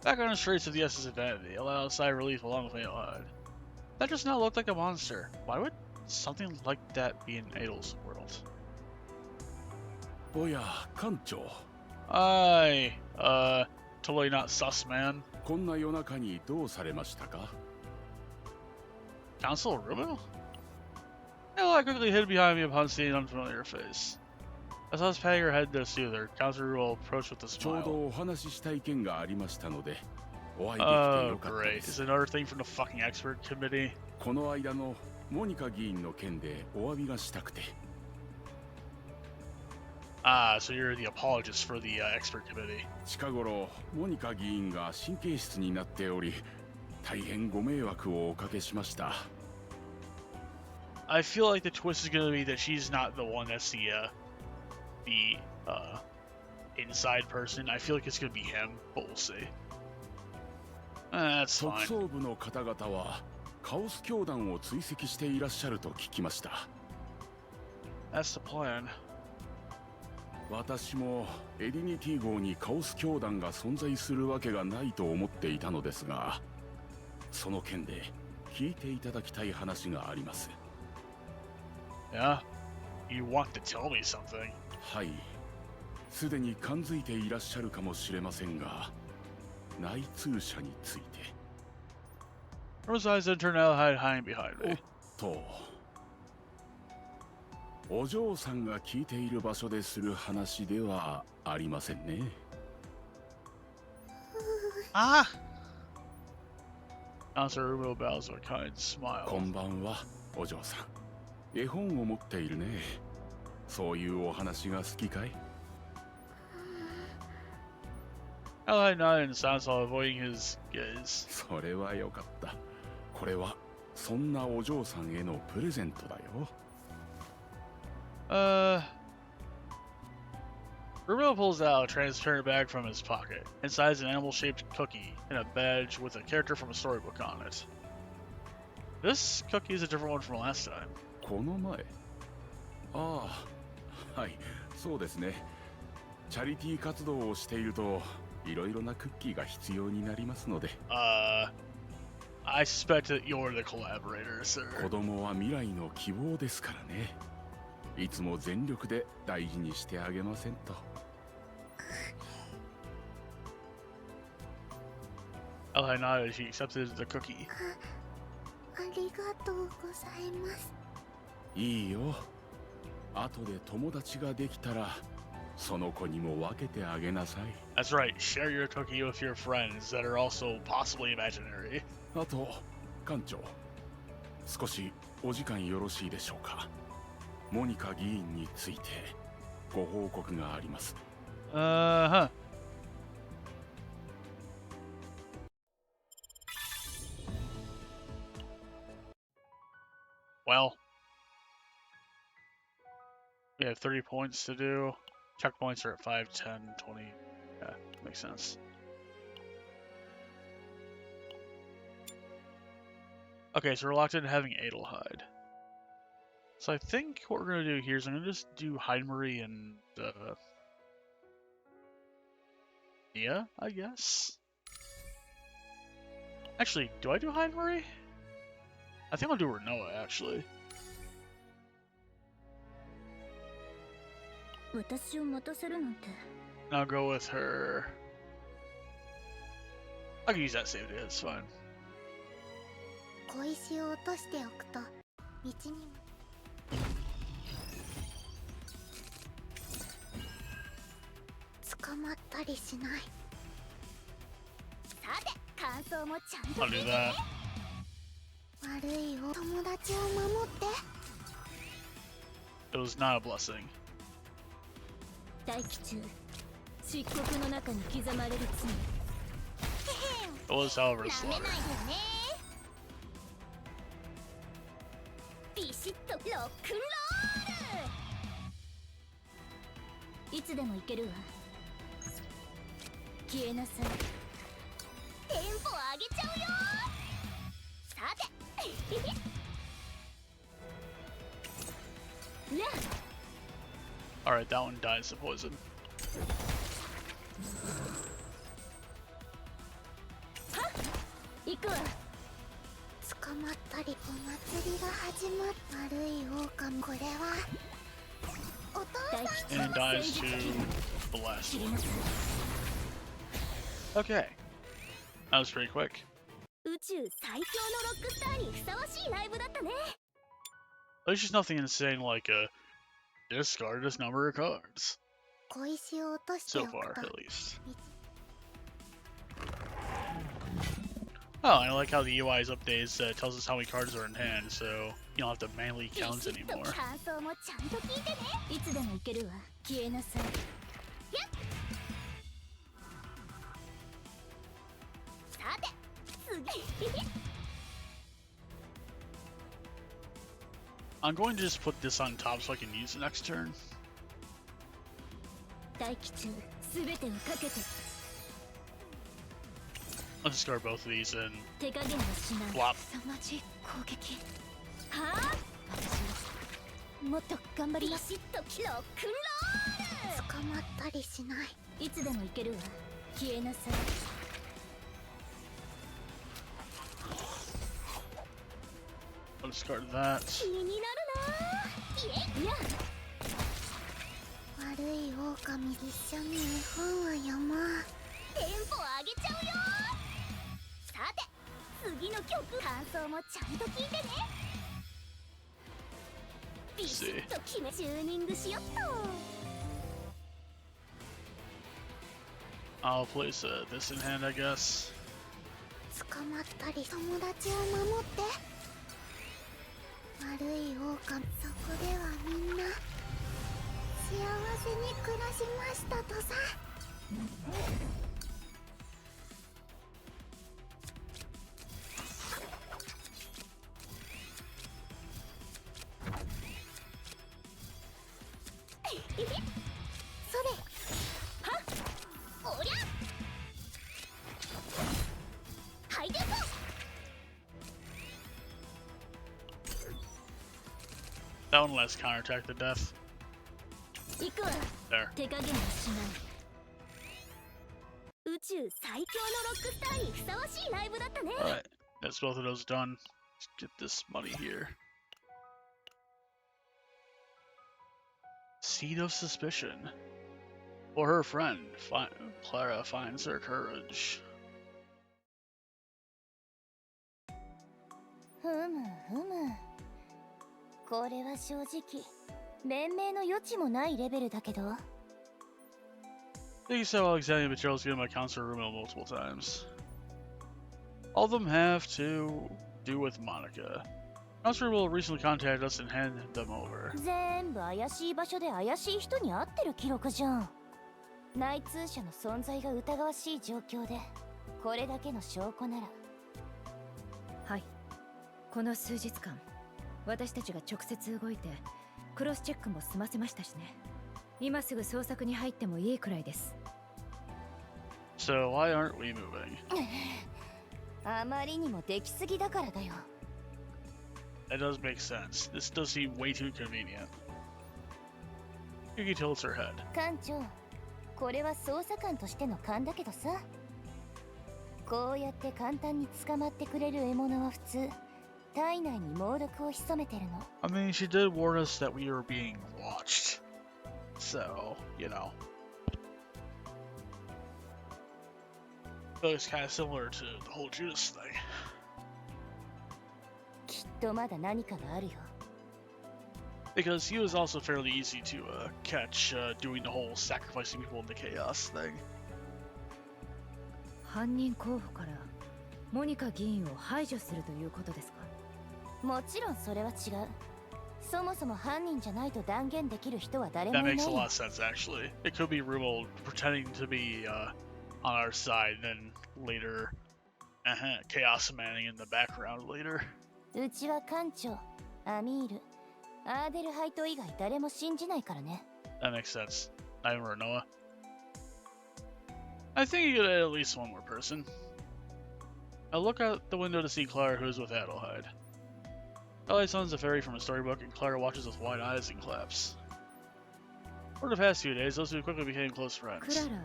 Back on the streets of the SS Identity, allowed a sigh of relief along with Adelheid. That does not look like a monster. Why would something like that be in Adel's world? おや、館長。 Totally not sus, man. こんな夜中にどうされましたか？ Council Rubo? Adelheid quickly hid behind me upon seeing an unfamiliar face. As I was patting her head to soothe her, Council Rubo approached with a ちょう smile. どお話ししたい件がありましたので、お会いできて Oh, よかったで great. Is す。 another thing from the fucking expert committee? この間のモニカ議員の件でお詫びがしたくて。 Ah, so you're the apologist for the expert committee. 近頃モニカ議員が神経質になっており、大変ご迷惑をおかけしました。 I feel like the twist is gonna be that she's not the one that's the inside person. I feel like it's gonna be him, but we'll see. That's 特 fine. 捜部の方々はカオス教団を追跡していらっしゃると聞きました。 That's the plan. 私もエディニティ号にカオス教団が存在するわけがないと思っていたのですが、その件で聞いていただきたい話があります。 Yeah? You want to tell me something? はい、すでに感づいていらっしゃるかもしれませんが、内通者について。 Resides internal hiding behind おっ me. と、お嬢さんが聞いている場所でする話ではありませんね。 Ah! Counselor Rubo bows with a kind smile. こんばんは、お嬢さん。絵本を持っているね。そういうお話が好きかい？ Ally nodded in silence while avoiding his gaze. それはよかった。これはそんなお嬢さんへのプレゼントだよ。 Rubo pulls out a transparent bag from his pocket. Inside is an animal-shaped cookie and a badge with a character from a storybook on it. This cookie is a different one from last time. この前。ああ、はい、そうですね。チャリティー活動をしていると、いろいろなクッキーが必要になりますので。 I suspect that you're the collaborator, sir. 子供は未来の希望ですからね。いつも全力で大事にしてあげませんと。 Ally nodded as she accepted the cookie. ありがとうございます。いいよ。後で友達ができたら、その子にも分けてあげなさい。 That's right, share your cookie with your friends that are also possibly imaginary. あと、館長、少しお時間よろしいでしょうか。モニカ議員についてご報告があります。 Uh-huh. Well, we have 30 points to do. Checkpoints are at 5, 10, 20. Yeah, makes sense. Okay, so we're locked into having Adelheid. So I think what we're going to do here is I'm going to just do Heidemery and Nia, I guess? Actually, do I do Heidemery? I think I'll do Renoa, actually. 私を待たせるなんて。 I'll go with her. I can use that save data, it's fine. 小石を落としておくと道にも。捕まったりしない。さて、感想もちゃんと I'll do that. 悪いお友達を守って。 It was not a blessing. 待機中、漆黒の中に刻まれる罪。 It was, however, a なめない slaughter. でよね。ビシッとロックンロール。いつでも行けるわ。消えなさい。テンポ上げちゃうよ。さて。Alright, that one dies of poison. 行くわ。捕まったりお祭りが始まった。悪い狼、これはお父さん。 And dies to blast. Okay. That was pretty quick. 宇宙最強のロックスターにふさわしいライブだったね。 At least there's nothing insane like discard this number of cards. 小石を落としてお So く far, と at least. Oh, I like how the UI's updates tells us how many cards are in hand, so you don't have to manually ビ count シッと anymore. 感想もちゃんと聞いてね。いつでも行けるわ。消えなさい。やっ。さて、次。I'm going to just put this on top so I can use it next turn. 待機中、すべてをかけて。 I'll discard both of these and 手加減はしない。 flop. 凄まじい攻撃。はあ。私はもっと頑張ります。ビシッとロックンロール。捕まったりしない。いつでも行けるわ。消えなさい。 I'll discard that. 気になるな。いや。悪い狼一緒に絵本は読もう。テンポ上げちゃうよ。さて、次の曲感想もちゃんと聞いてね。ビシッと決めチューニングしよっと。 I'll place this in hand, I guess. 捕まったり友達を守って。悪い狼、そこではみんな幸せに暮らしましたとさ。それはっおりゃはいでこ That one lets counterattack the death. 行くわ。 There. 手加減はしない。宇宙最強のロックスターにふさわしいライブだったね。 Alright, that's both of those done. Let's get this money here. Seed of Suspicion. For her friend, Clara finds her courage. ふむふむ。これは正直弁明の余地もないレベルだけど。 Thank you so while examining materials given by Counselor Rumel multiple times. All of them have to do with Monica. Counselor Rumel recently contacted us and handed them over. 全部怪しい場所で怪しい人に会ってる記録じゃん。内通者の存在が疑わしい状況で、これだけの証拠なら。はい。この数日間、私たちが直接動いてクロスチェックも済ませましたしね。今すぐ捜索に入ってもいいくらいです。 So why aren't we moving? あまりにもできすぎだからだよ。 That does make sense. This does seem way too convenient. Yuki tilts her head. 艦長、これは捜査官としての勘だけどさ。こうやって簡単に捕まってくれる獲物は普通体内に猛毒を潜めてるの。 I mean, she did warn us that we were being watched. So, you know. But it's kind of similar to the whole Judas thing. きっとまだ何かがあるよ。 Because he was also fairly easy to catch doing the whole sacrificing people into chaos thing. 犯人候補からモニカ議員を排除するということですか？もちろんそれは違う。そもそも犯人じゃないと断言できる人は誰も That いない makes a よ。 lot of sense, actually. It could be Rummel pretending to be on our side, then later, Chaos Manning in the background later. うちは艦長、アミール、アーデルハイト以外誰も信じないからね。 That makes sense. Not even Renoa. I think you could add at least one more person. I look out the window to see Clara, who's with Adelheid. Adelheid summons a fairy from a storybook, and Clara watches with wide eyes and claps. For the past few days, those two quickly became close クラ friends. ラ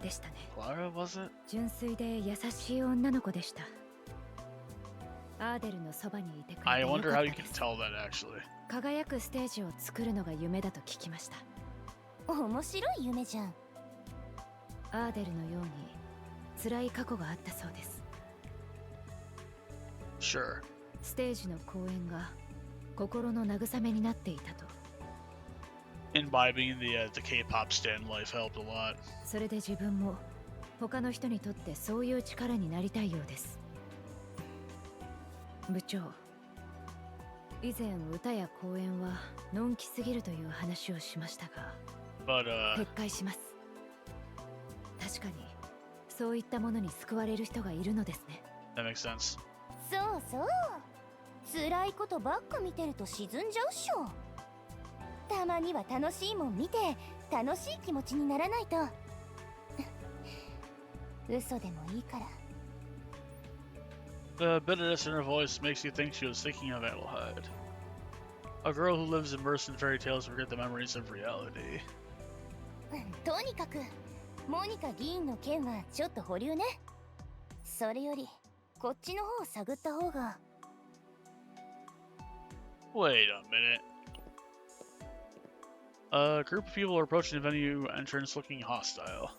でしたね。 Clara, was it? 純粋で優しい女の子でした。アーデルのそばにいてくれて I よかっ wonder た how で you can す。 tell that, actually. 輝くステージを作るのが夢だと聞きました。面白い夢じゃん。アーデルのように辛い過去があったそうです。 Sure. ステージの公演が心の慰めになっていたと。 Imbibing the K-pop stand life helped a lot. それで自分も他の人にとってそういう力になりたいようです。部長、以前歌や公演はのんきすぎるという話をしましたが、 But 撤回します。確かにそういったものに救われる人がいるのですね。 that makes sense. そうそう、辛いことばっか見てると沈んじゃうっしょ。たまには楽しいもん見て楽しい気持ちにならないと。嘘でもいいから。 The bitterness in her voice makes you think she was thinking of Adelheid, a girl who lives immersed in fairy tales to forget the memories of reality. とにかくモニカ議員の件はちょっと保留ね。それよりこっちの方を探った方が。 Wait a minute. A group of people are approaching the venue entrance looking hostile.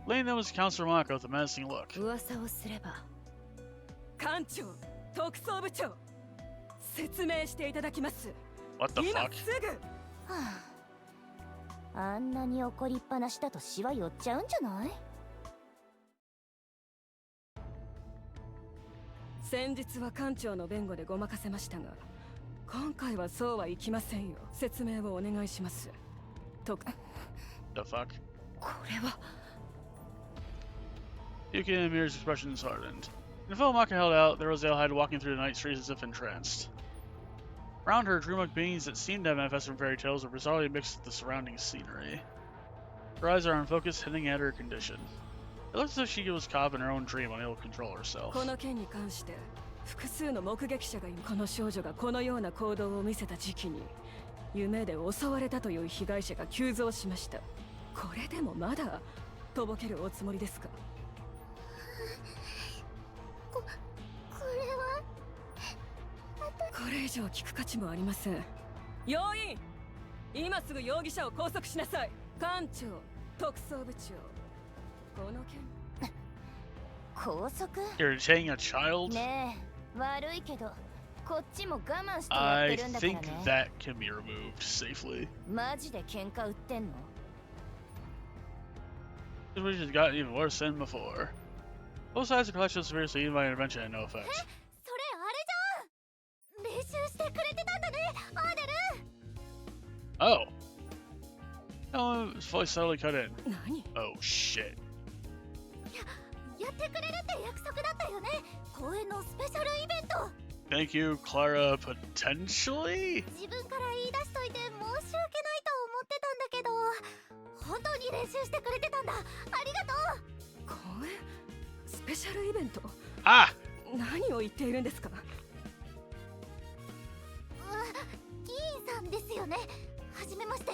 Leading them was Counselor Mako with a menacing look. 噂をすれば、艦長、特捜部長、説明していただきます。 What the 今 fuck? すぐ。はあ、あんなに怒りっぱなしだとシワ寄っちゃうんじゃない？先日は艦長の弁護でごまかせましたが、今回はそうはいきませんよ。説明をお願いします。The fuck? これは。 Yuki and Amir's expressions hardened. In the film Maka held out, there was Adelheid walking through the night streets as if entranced. Around her, dreamlike beings that seemed to have manifested from fairy tales were bizarrely mixed with the surrounding scenery. Her eyes are unfocused, hinting at her condition. It looks as if she was caught in her own dream, unable to control herself. この件に関して複数の目撃者がいる。この少女がこのような行動を見せた時期に夢で襲われたという被害者が急増しました。これでもまだとぼけるおつもりですか？これ以上聞く価値もありません。要員、今すぐ容疑者を拘束しなさい。艦長、特捜部長、この件。拘束？ You're detaining a child? ねえ、悪いけどこっちも我慢してやっ I てるんだから think ね。 that can be removed safely. マジで喧嘩売ってんの？ The situation has gotten even worse than before. Both sides of the collection seriously, even my intervention had no effect. それあれじゃん。練習してくれてたんだね、アーデル。 Oh. Ellen's voice suddenly cut in. 何？ Oh shit. やってくれるって約束だったよね。公演のスペシャルイベント。 Thank you, Clara. Potentially? 自分から言い出しといて申し訳ないと思ってたんだけど、本当に練習してくれてたんだ。ありがとう。公演？スペシャルイベント？ Ah! 何を言っているんですか？議員さんですよね。はじめまして。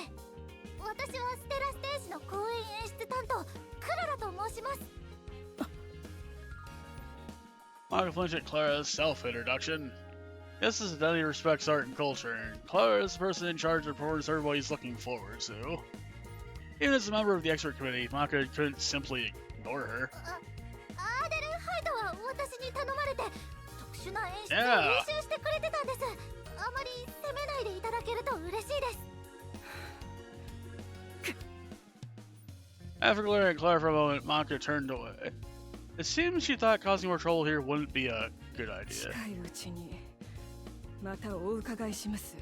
私はステラステージの公演演出担当、クララと申します。 Maka flinched at Clara's self-introduction. This is Denny respects art and culture, and Clara is the person in charge of the performance everybody's looking forward to. Even as a member of the expert committee, Maka couldn't simply ignore her. アーデルハイドは私に頼まれて特殊な演出を Yeah. 練習してくれてたんです。あまり責めないでいただけると嬉しいです。 After glaring at Clara for a moment, Maka turned away. It seems she thought causing more trouble here wouldn't be a good idea. 近いうちにまたお伺いします。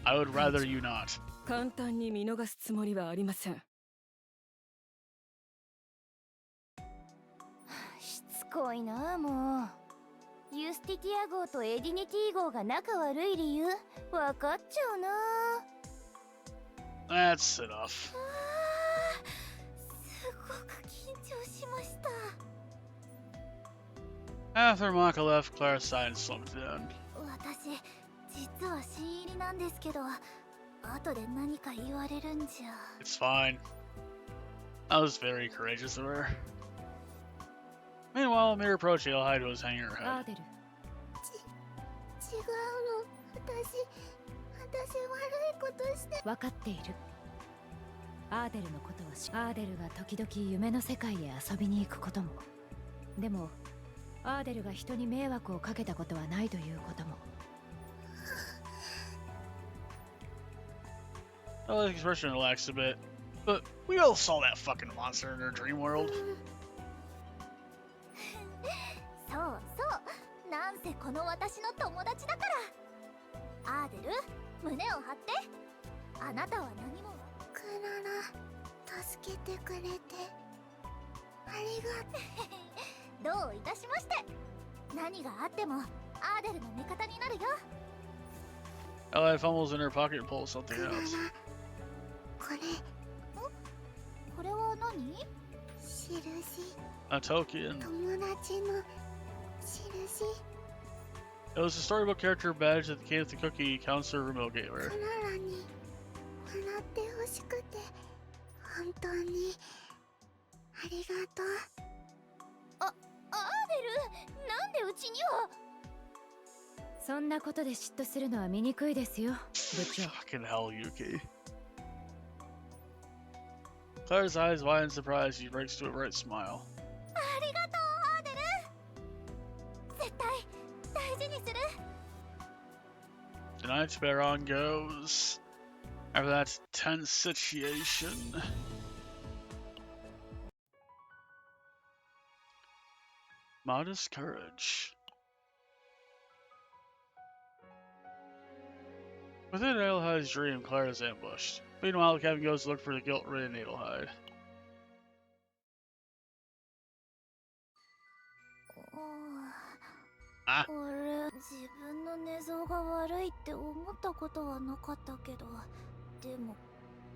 I would rather you not. 簡単に見逃すつもりはありません。しつこいなあ、もう。ユスティティア号とエディニティ号が仲悪い理由分かっちゃうな。 That's enough. すごく緊張しました。 After Maka left, Clara's sigh and slumped down. 私実は新入りなんですけど、後で何か言われるんじゃ。 It's fine. That was very courageous of her. Meanwhile, Amir approached Adelheid, who was hanging her アー head. デル、違うの。私悪いことして。分かっている。アーデルのことはアーデルが時々夢の世界へ遊びに行くことも、でもアーデルが人に迷惑をかけたことはないということも。 Well, the expression relaxed a bit, but we all saw that fucking monster in our dream world. そうそう、何なんせこの私の友達だから。アーデル、胸を張って。あなたは何も。クララ、助けてくれてありがとう。どういたしまして。何があってもアーデルの味方になるよ。Ally fumbles in her pocket and pulls something out. これ。これは何？印。A token. 友達の印。It was a storybook character badge that came with the cookie counselor remote gamer. クララに笑ってほしくて本当にありがとう。アーデル、なんでうちには。そんなことで嫉妬するのは醜いですよ、部長。Fucking hell, Yuki. Claire's eyes wide in surprise. She breaks to a bright smile. ありがとう、アーデル。絶対大事にする。The night's bear on goes. After that tense situation. Modest courage. Within Adelhide's dream, Clara is ambushed. Meanwhile, the captain goes to look for the guilt-ridden Adelhide. あ俺、自分の寝相が悪いって思ったことはなかったけど、でも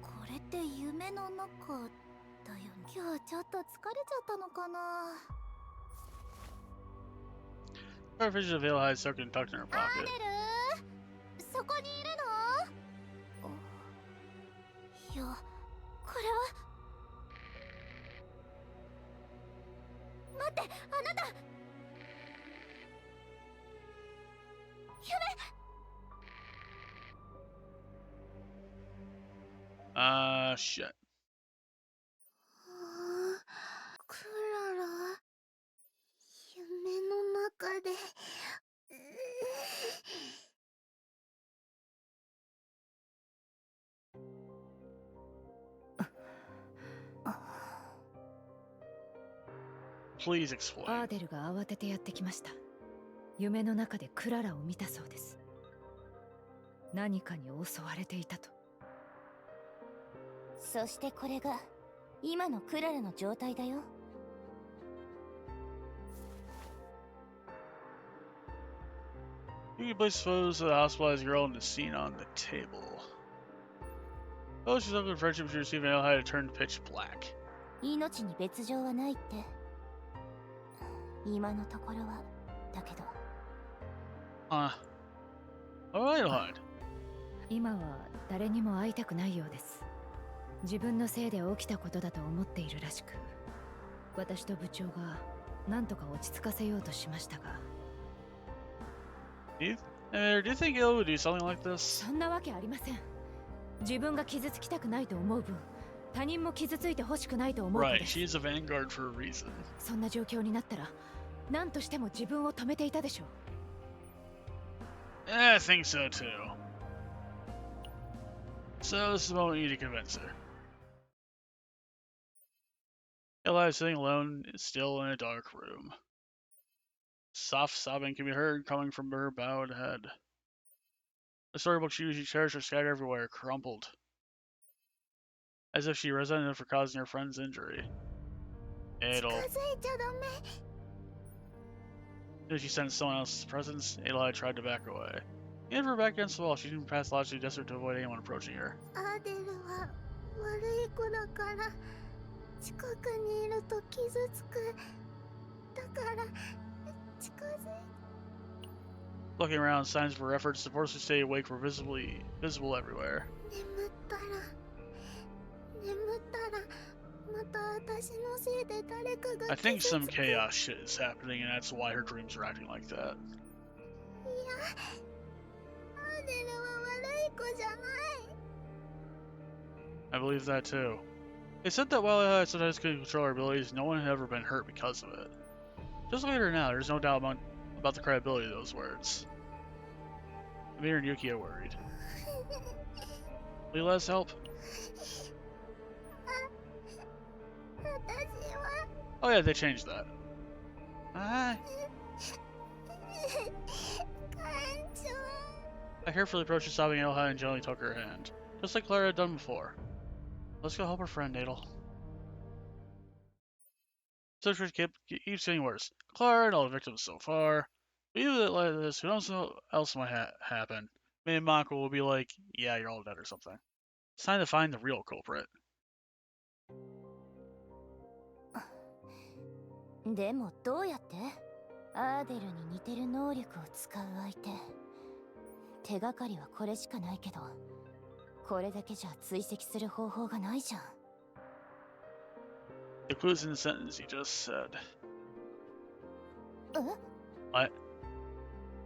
これって夢の中だよ。今日ちょっと疲れちゃったのかな。Clara vision of Adelhide soaked and tucked in her アー pocket. デル、そこにいるの？いや、これは。待って、あなた。Shit. クララ、夢の中で。Please explain. アーデルが慌ててやってきました。夢の中でクララを見たそうです。何かに襲われていたと。そしてこれが今のクララの状態だよ。You can place photos of the hospitalized girl in the scene on the table. Oh, she's looking for friendship. She received an Adelhide to turn pitch black. 命に別状はないって。今のところはだけど。Adelhide. 今は誰にも会いたくないようです。自分のせいで起きたことだと思っているらしく、私と部長が何とか落ち着かせようとしましたが。Do you think Il would do something like this? そんなわけありません。自分が傷つきたくないと思う分、他人も傷ついてほしくないと思うの Right, です。 she's a vanguard for a reason. そんな状況になったら、何としても自分を止めていたでしょう。I think so too. So this is the moment you need to convince her. Eli is sitting alone, still in a dark room. Soft sobbing can be heard coming from her bowed head. The storybooks she usually cherished are scattered everywhere, crumpled, as if she resented him for causing her friend's injury. Adel. If she sensed someone else's presence, Adelhide tried to back away. He had her back against the wall. She didn't pass logically desperate to avoid anyone approaching her. アーデルは悪い子だから近くにいると傷つく。だから近づい。 Looking around, signs of her efforts to forcibly stay awake were visible everywhere. 眠ったらまた私のせいで誰かが。 I think some chaos shit is happening, and that's why her dreams are acting like that. いや、アーデルは悪い子じゃない。 I believe that too. They said that while I sometimes could control her abilities, no one had ever been hurt because of it. Just look at her now, there's no doubt about the credibility of those words. Amir and Yuki are worried. Will you let us help? Oh yeah, they changed that. I carefully approached the sobbing Elhide and gently took her hand, just like Clara had done before. Let's go help her friend, Adel. The situation keeps getting worse. Clara and all the victims so far. But even like this, who knows what else might happen? Me and Mako will be like, yeah, you're all dead or something. It's time to find the real culprit. でもどうやってアーデルに似てる能力を使う相手。手がかりはこれしかないけど、これだけじゃ追跡する方法がないじゃん。The clues in the sentence you just said. え？ What?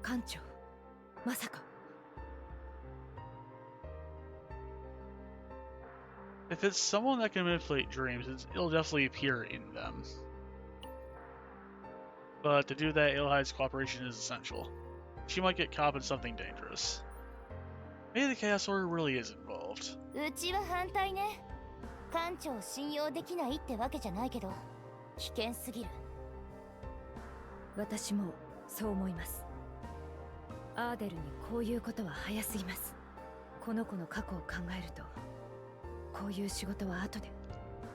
艦長、まさか。If it's someone that can manipulate dreams, it'll definitely appear in them. But to do that, Elhide's cooperation is essential. She might get caught in something dangerous. Maybe the Chaos Order really is involved. うちは反対ね。艦長を信用できないってわけじゃないけど、危険すぎる。私もそう思います。アーデルにこういうことは早すぎます。この子の過去を考えると、こういう仕事は後で。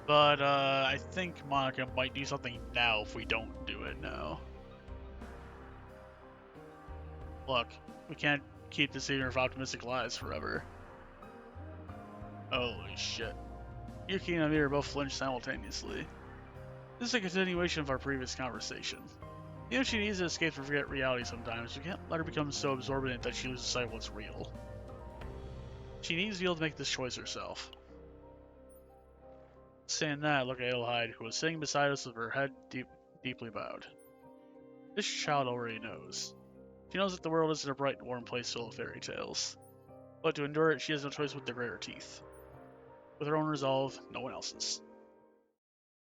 But I think Monica might do something now if we don't do it now. Look, we can't keep deceiving her of optimistic lies forever. Holy shit. Yuki and Amir both flinched simultaneously. This is a continuation of our previous conversation. Even if she needs to escape and forget reality sometimes, we can't let her become so absorbent that she loses sight of what's real. She needs to be able to make this choice herself. Saying that, look at Elhide, who was sitting beside us with her head deeply bowed. This child already knows. She knows that the world isn't a bright, warm place full of fairy tales. But to endure it, she has no choice but to grit her teeth. With her own resolve, no one else's.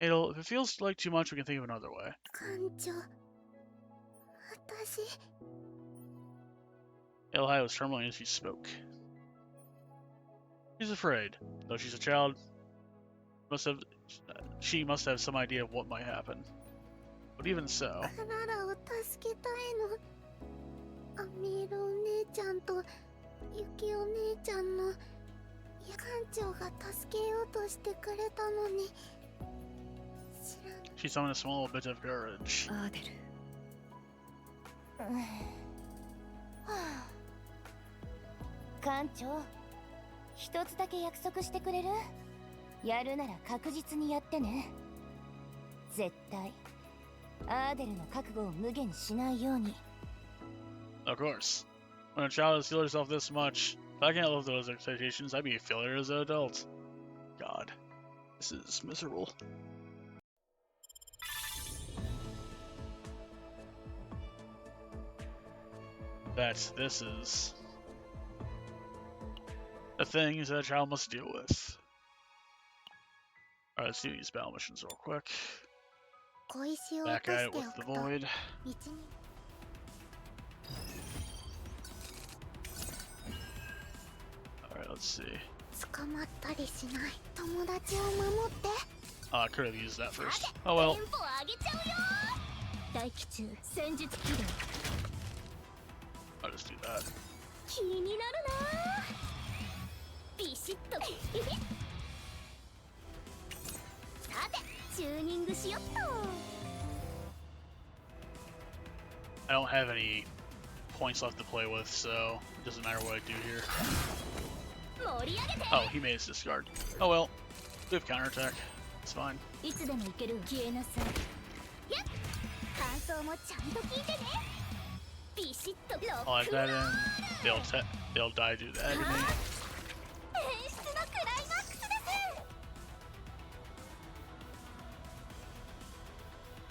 Adel, if it feels like too much, we can think of another way. 艦長、私。Elhide was trembling as she spoke. She's afraid. Though she's a child, she must have some idea of what might happen. But even so... クララを助けたいの。アミールお姉ちゃんとユキお姉ちゃんの艦長が助けようとしてくれたのに。 She summoned a small bit of courage. アーデル。艦長、一つだけ約束してくれる？やるなら確実にやってね。絶対アーデルの覚悟を無限にしないように。 Of course. When a child has feel herself this much, if I can't live those expectations, I'd be a failure as an adult. God, this is miserable. This is the things that a child must deal with. Alright, let's do these battle missions real quick. Back at it with the void. Alright, let's see. I could have used that first. Oh well. I'll just do that. I don't have any points left to play with, so it doesn't matter what I do here. Oh, he made his discard. Oh well. We have counterattack. It's fine. I'll add that in. They'll die due to agony.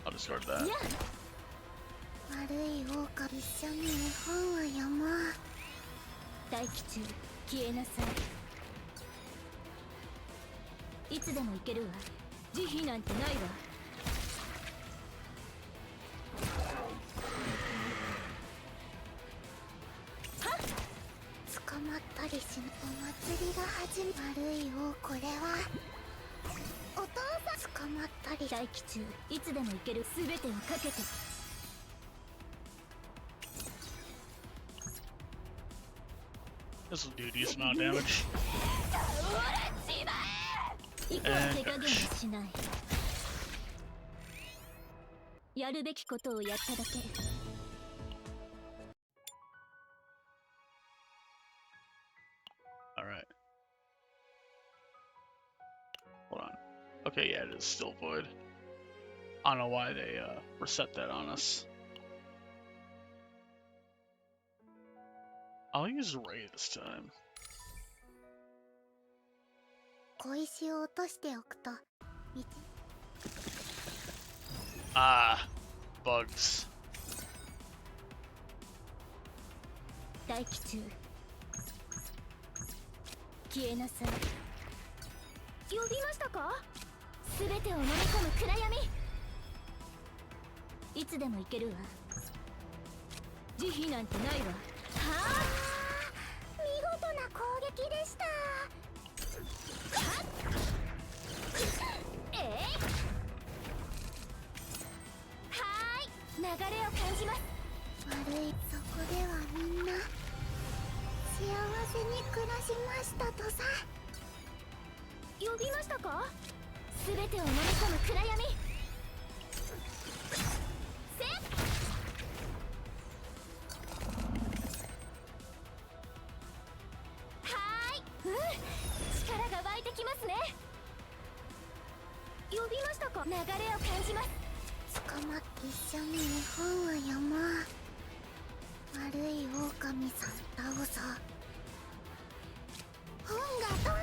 I'll discard that. 悪い狼一緒に日本は山。大気中消えなさい。いつでも行けるわ。慈悲なんてないわ。はっ。捕まったりしない。お祭りが始まる。悪いよこれは。お父さん捕まったり。大気中いつでも行ける。すべてをかけて。This will do a decent amount of damage. いくら手加減もしない。やるべきことをやっただけ。Alright. Hold on. Okay, yeah, it is still void. I don't know why they reset that on us. I'll use Ray this time. 小石を落としておくと見て。 Ah, bugs. 大気中消えなさい。呼びましたか？すべてを飲み込む暗闇。いつでも行けるわ。慈悲なんてないわ。はあ、見事な攻撃でした。はっ、えい、はーい、流れを感じます。悪い、そこではみんな幸せに暮らしましたとさ。呼びましたか？すべてを飲み込む暗闇。せっ、はーい、力が湧いてきますね。呼びましたか？流れを感じます。捕まって一緒に日本は山。悪い狼さん倒そう。本がドーン。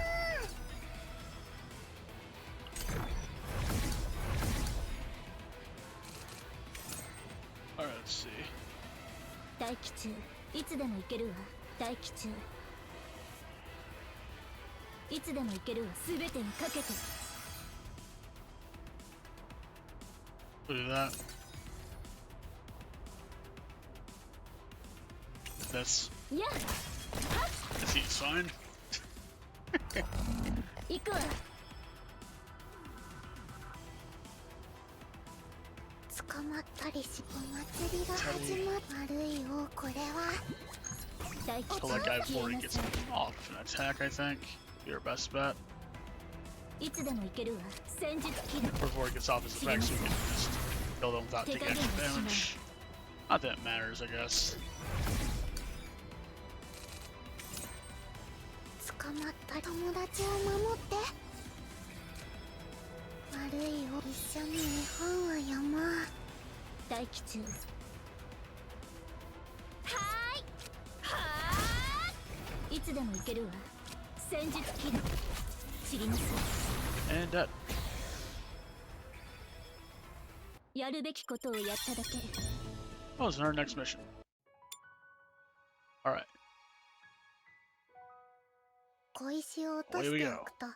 Alright, let's see. 大気中、いつでも行けるわ。大気中、いつでも行けるわ。すべてにかけて。 Look at that. This. いや、 This heat's fine. 行くわ。捕まったりし、お祭りが始まる。悪い王、これは。大気 So 中、 that guy 消 before え he な gets さ off an attack, I think. Your best bet. い。いつでも行けるわ。戦術切る。 Before he gets off his effects, we can just kill them without taking extra damage. Not that it matters, I guess. 捕まった友達を守って。悪い王、一緒に日本は山。大気中。はーい。はーい。いつでも行けるわ。戦術切る。散りなさ And dead. い。やるべきことをやっただけ。 Oh, it's in our next mission. Alright. 小石を落としておくと。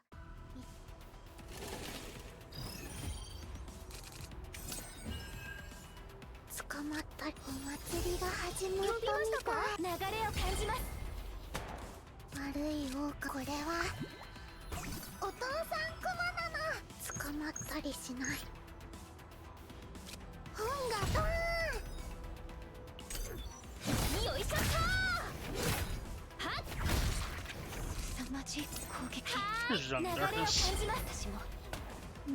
捕まったり、お祭りが始まったみたい。流れを感じます。悪い王か、これはお父さんクマなの。捕まったりしない。本がドーン。よいしょっと。はっ、凄まじい攻撃。は Here's ーい、 Young 流れを感 Darkness. じます。私も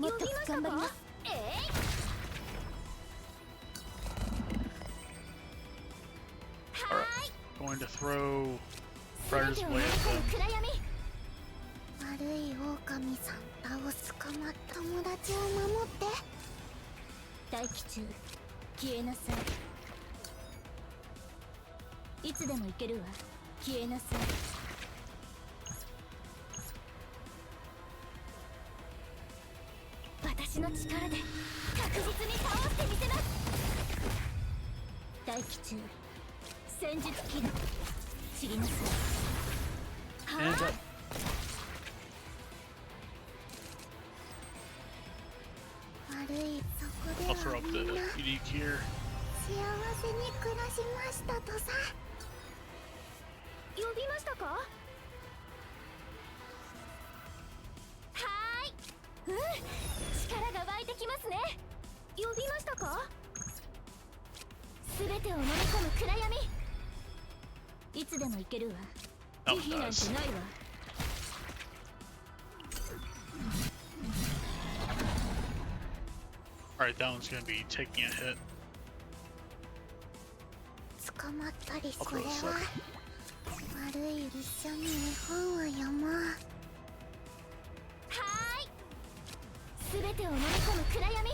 もっと頑張ります。えい、 Going to throw Briar's Blade at them. 暗闇。悪い狼さん倒す。捕まった友達を守って。大気中、消えなさい。いつでも行けるわ。消えなさい。私の力で確実に倒してみせます。大気中、戦術起動。散りなさい。 And dead. 悪い、そこで I'll throw は up み the んな unique here. 幸せに暮らしましたとさ。呼びましたか？はーい。力が湧いてきますね。呼びましたか？すべてを飲み込む暗闇。いつでも行けるわ。That one does. Alright, that one's gonna be taking a hit. 捕まったり I'll それ throw は this up. 悪い一緒に絵本は読もう。はーい。すべてを飲み込む暗闇。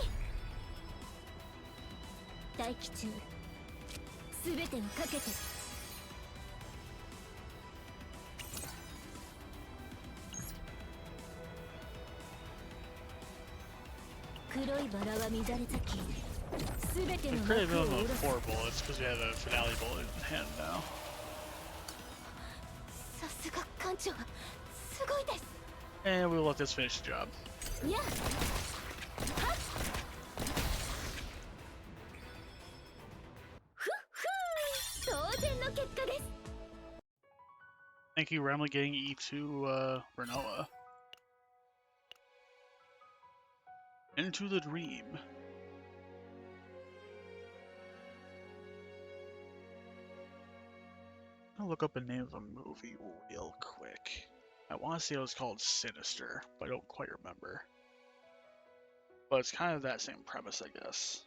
大気中。すべてをかけて。黒いバラは乱れ咲き。すべて We の created a 幕を minimum 下 of ろす。 4 bullets because we have a finale bullet in hand now. さすが艦長。すごいです。 And we'll let this finish the job. いや。はっ。ふっふー。当然の結果です。 Thank you, Ramley, getting E to Renoa. Into the Dream. I'll look up the name of a movie real quick. I want to say it was called Sinister, but I don't quite remember. But it's kind of that same premise, I guess.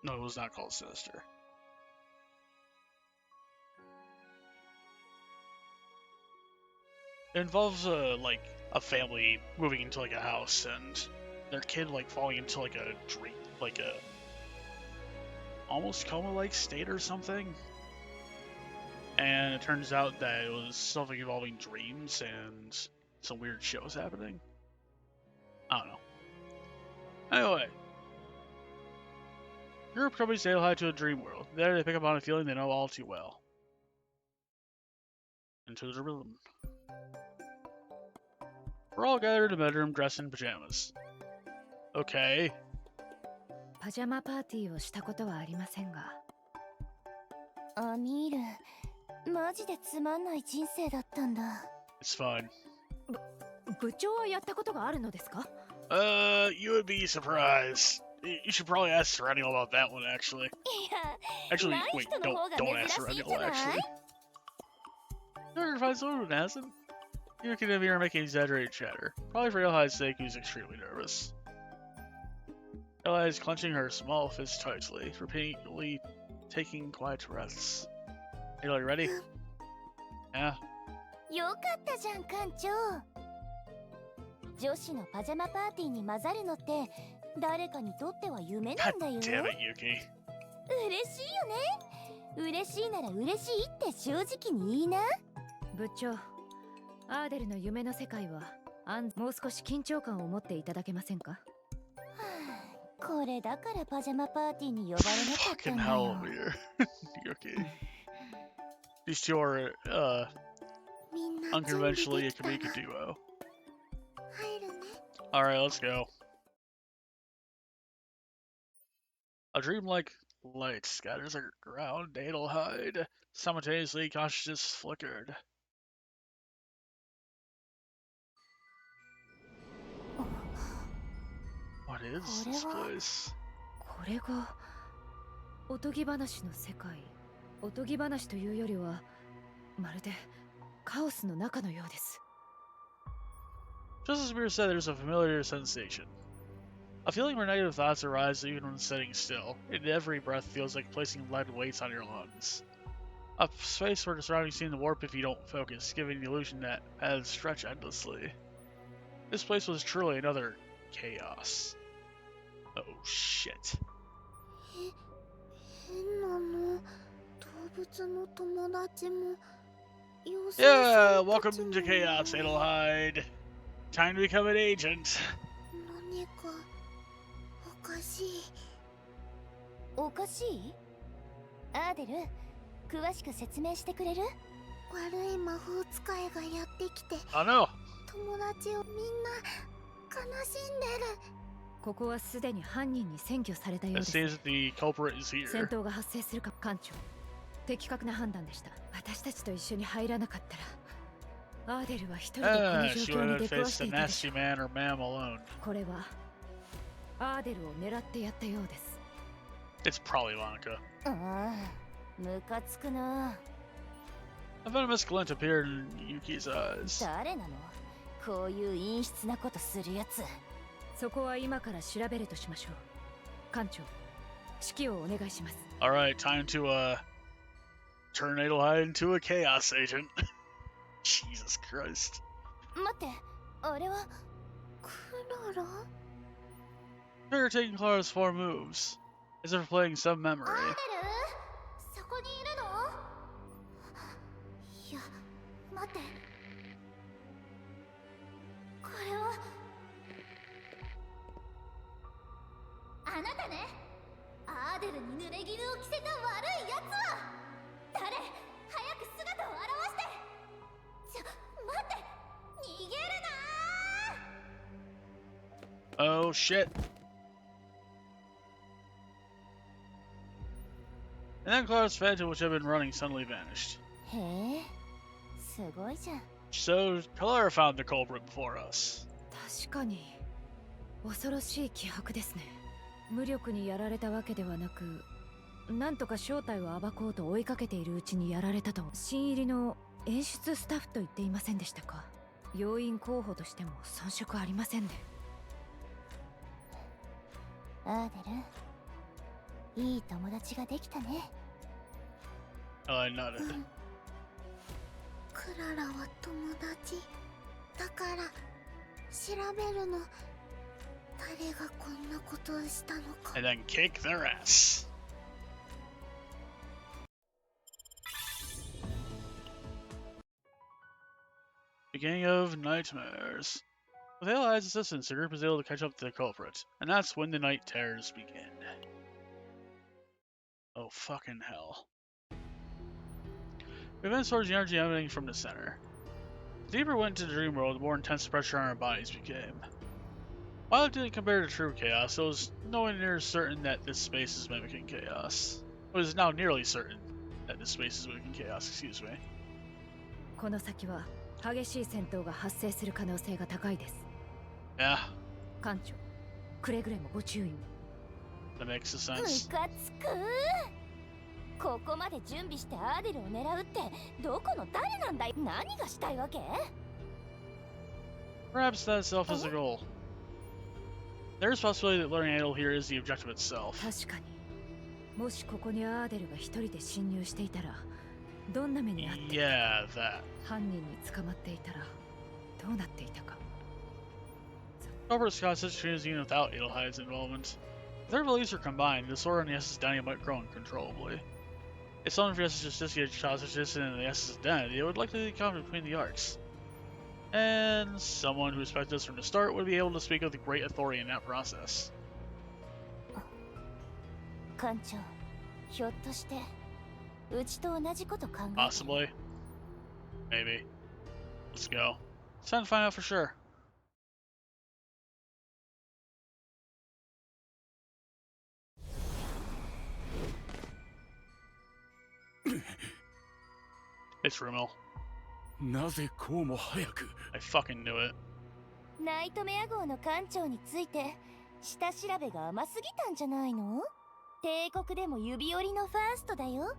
No, it was not called Sinister. It involves like a family moving into like a house and their kid like falling into like a dream, like a almost coma-like state or something. And it turns out that it was something involving dreams and some weird shit was happening. I don't know. Anyway. Group companies say hi to a dream world. There they pick up on a feeling they know all too well. Into the rhythm. We're all gathered in a bedroom dressed in pajamas. Okay. パジャマパーティーをしたことはありませんが。アミール、マジでつまんない人生だったんだ。It's fun. 部長はやったことがあるのですか？ You would be surprised. You should probably ask Serenial about that one, actually. いや、 Actually, ない wait, 人の方が don't ask 珍しい Serenial, じゃない？ actually. You're gonna find someone who hasn't? You can have here making exaggerated chatter. Probably for Elhi's sake, who's extremely nervous. Eli is clenching her small fist tightly, repeatedly taking quiet breaths. Eli, ready? Yeah. よかったじゃん、艦長。女子のパジャマパーティーに混ざるのって誰かにとっては夢な God んだよ。 damn it, Yuki. 嬉しいよね。嬉しいなら嬉しいって正直に言いな。部長、アーデルの夢の世界はもう少し緊張感を持っていただけませんか？これだからパジャマパーティーに呼ばれなかったん Fucking だ hell よ。 over here. Yuki. These two are, みんな準備 unconventionally で a きたな。 comedic duo. 入るね。 Alright, let's go. A dreamlike light scatters around Adelheid. Simultaneously, consciousness flickered. What is this place? これがおとぎ話の世界。おとぎ話というよりはまるでカオスの中のようです。 Just as Mir said, there's a familiar sensation. A feeling where negative thoughts arise even when sitting still, and every breath feels like placing lead weights on your lungs. A space where the surroundings seem to warp if you don't focus, giving the illusion that paths stretch endlessly. This place was truly another chaos. Oh shit. 変なの。動物の友達も。Yeah, welcome to Chaos, Adelheid. Time to become an agent. 何何かおかしい。おかしい？アーデル、詳しく説明してくれる？悪い魔法使いがやってきて Oh no! 友達をみんな悲しんでる。ここはすでに犯人に占拠されたよう It です。 seems that the culprit is 戦 here. 闘が発生するか艦長。的確な判断でした。私たちと一緒に入らなかったら、アーデルは一人でこの She 状況 would に have 出くわし faced て a いたでしょ nasty man or ma'am alone. う。これはアーデルを狙ってやったようです。 It's probably Monica. ああ、ムカつくな。 A venomous glint appeared in Yuki's eyes. 誰なの？こういう陰湿なことするやつ。そこは今から調べるとしましょう。艦長、指揮をお願いします。 Alright, time to, turn Adelheid into a chaos agent. Jesus Christ. 待って、あれはクララ？ Trigger taking Clara's 4 moves, as if playing some memory. アーデル？そこにいるの？いや、待って。これはあなたね。アーデルに濡れ衣を着せた悪いやつは誰？早く姿を現して。待って、逃げるな。 Oh shit. And then Clara's phantom, which had been running, suddenly vanished. へえ、すごいじゃん。 So, Clara found the culprit before us. 確かに恐ろしい気迫ですね。無力にやられたわけではなく、なんとか正体を暴こうと追いかけているうちにやられたと。新入りの演出スタッフと言っていませんでしたか？要員候補としても遜色ありませんね。アーデル、いい友達ができたね。 I nodded. クララは友達だから調べるの。誰がこんなことをしたのか。 And then kick their ass. Beginning of nightmares. With Adelheid's assistance, the group is able to catch up to the culprit, and that's when the night terrors begin. Oh fucking hell. We advance towards the energy emanating from the center. The deeper we went into the dream world, the more intense the pressure on our bodies became. While it didn't compare to true chaos, it was nowhere near certain that this space is mimicking chaos. It was now nearly certain that this space is mimicking chaos, excuse me. この先は激しい戦闘が発生する可能性が高いです。 Yeah, 艦長、くれぐれもご注意を。 that makes ム sense. カつく。ここまで準備してアーデルを狙うってどこの誰なんだい？何がしたいわけ？ Perhaps that itself is the goal. There is a possibility that learning Adel here is the objective itself. 確かに、もしここにアーデルが一人で侵入していたら、どんな目にあって、 Yeah, that. 犯人に捕まっていたらどうなっていたか。 Robert Scott's situation is even without Adelheid's involvement. If their beliefs are combined, the disorder in the S's identity might grow uncontrollably. If someone for S's Justicia chose existed in the S's identity, it would likely come between the arcs. And someone who respected us from the start would be able to speak with great authority in that process. 艦長、ひょっとしてうちと同じこと考えてる？ Possibly. Maybe. Let's go. It's time to find out for sure. It's Rimmel. なぜこうも早く。 I fucking knew it. ナイトメア号の艦長について下調べが甘すぎたんじゃないの？帝国でも指折りのファーストだよ。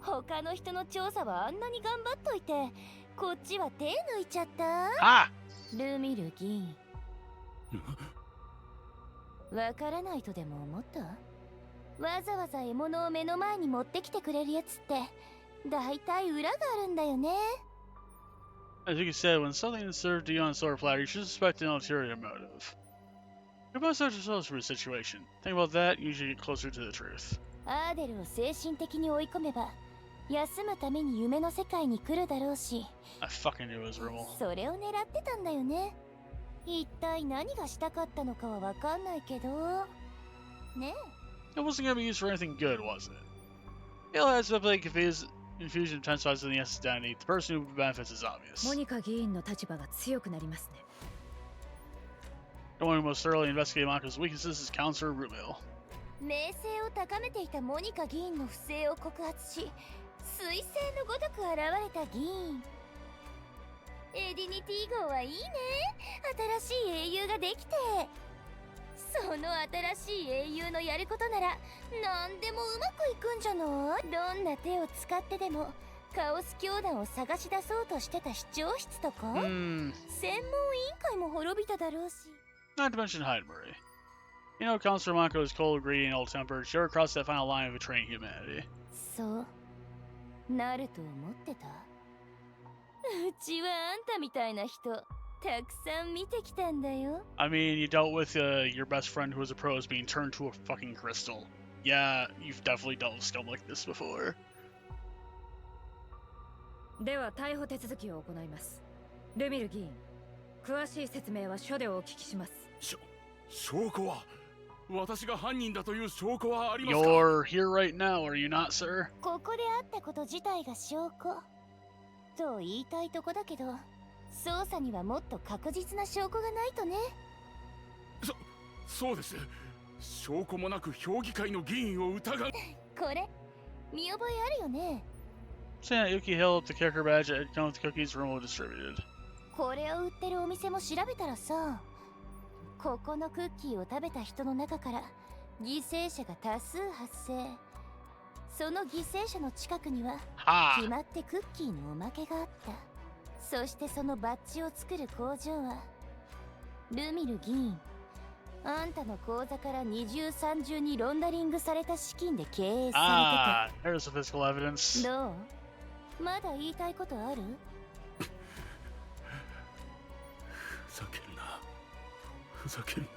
他の人の調査はあんなに頑張っといて、こっちは手抜いちゃった。 Ah! ルミル議員。わからないとでも思った？わざわざ獲物を目の前に持ってきてくれるやつってだいたい裏があるんだよね。 As you said, when something is served to you on a silver platter, you should suspect an ulterior motive. You must search yourselves for a situation. Think about that, you usually get closer to the truth. アーデルを精神的に追い込めば休むために夢の世界に来るだろうし、 I fucking knew it was Rimmel. それを狙ってたんだよね。一体何がしたかったのかはわかんないけどね It wasn't going to be used for anything good, was it? It has to play infusion intensifies in the essence identity. The person who benefits is obvious. モニカ議員の立場が強くなりますね。The one who most thoroughly investigated Monika's weaknesses is Counselor Rumil. 名声を高めていたモニカ議員の不正を告発し、彗星のごとく現れた議員。エディニティ号はいいね。新しい英雄ができて。その新しい英雄のやることなら何でもうまくいくんじゃない？どんな手を使ってでもカオス教団を探し出そうとしてた市長室とか、専門委員会も滅びただろうし。Not to mention Heidenbury. You know, Counselor Monaco is cold, greedy, and ill-tempered. She ever crossed that final line of betraying humanity. そうなると思ってた。うちはあんたみたいな人たくさん見てきたんだよ。I mean, you dealt with your best friend who was a pro as being turned to a fucking crystal. Yeah, you've definitely dealt with scum like this before. では逮捕手続きを行います。ルミル議員、詳しい説明は署でお聞きします。証拠は私が犯人だという証拠はありますか？ You're here right now, are you not, sir? ここであったこと自体が証拠と言いたいとこだけど、捜査にはもっと確実な証拠がないとね。そうです。証拠もなく評議会の議員を疑う。これ見覚えあるよね。Saying that Yuki held up the character badge that had come with the cookies Rumble distributed. これを売ってるお店も調べたらさ、ここのクッキーを食べた人の中から犠牲者が多数発生。その犠牲者の近くには決まってクッキーのおまけがあった。そしてそのバッジを作る工場はルミル議員、あんたの口座から二重三重にロンダリングされた資金で経営されてた。There's the physical evidence. どう？まだ言いたいことある？ふざけるな。ふざけるな。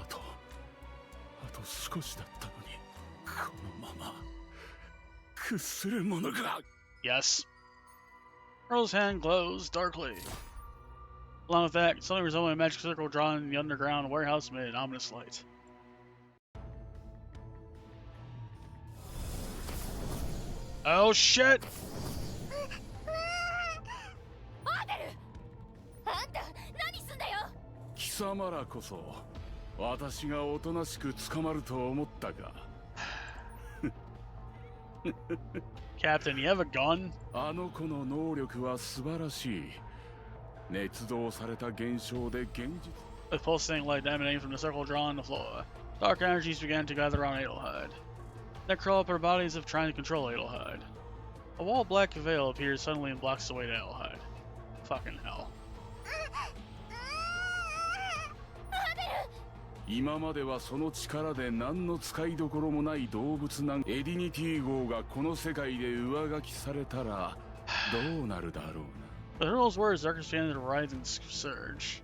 あと少しだったのに、このまま屈するものが。 Yes. Earl's hand glows darkly. Along with that, something resembling a magic circle drawn in the underground warehouse made an ominous light. Oh shit! アーデル！あんた何すんだよ！貴様らこそ私がおとなしく捕まると思ったか。Captain, you have a gun? あの子の能力は素晴らしい。捏造された現象で現実。 With pulsating light emanating from the circle drawn on the floor, dark energies began to gather around Adelheid. They curl up her bodies as if trying to control Adelheid. A wall of black veil appears suddenly and blocks the way to Adelheid. Fucking hell. 今まではその力で何の使いどころもない動物なんエディニティ号がこの世界で上書きされたらどうなるだろうな。 With Earl's words, darkness began to rise and surge.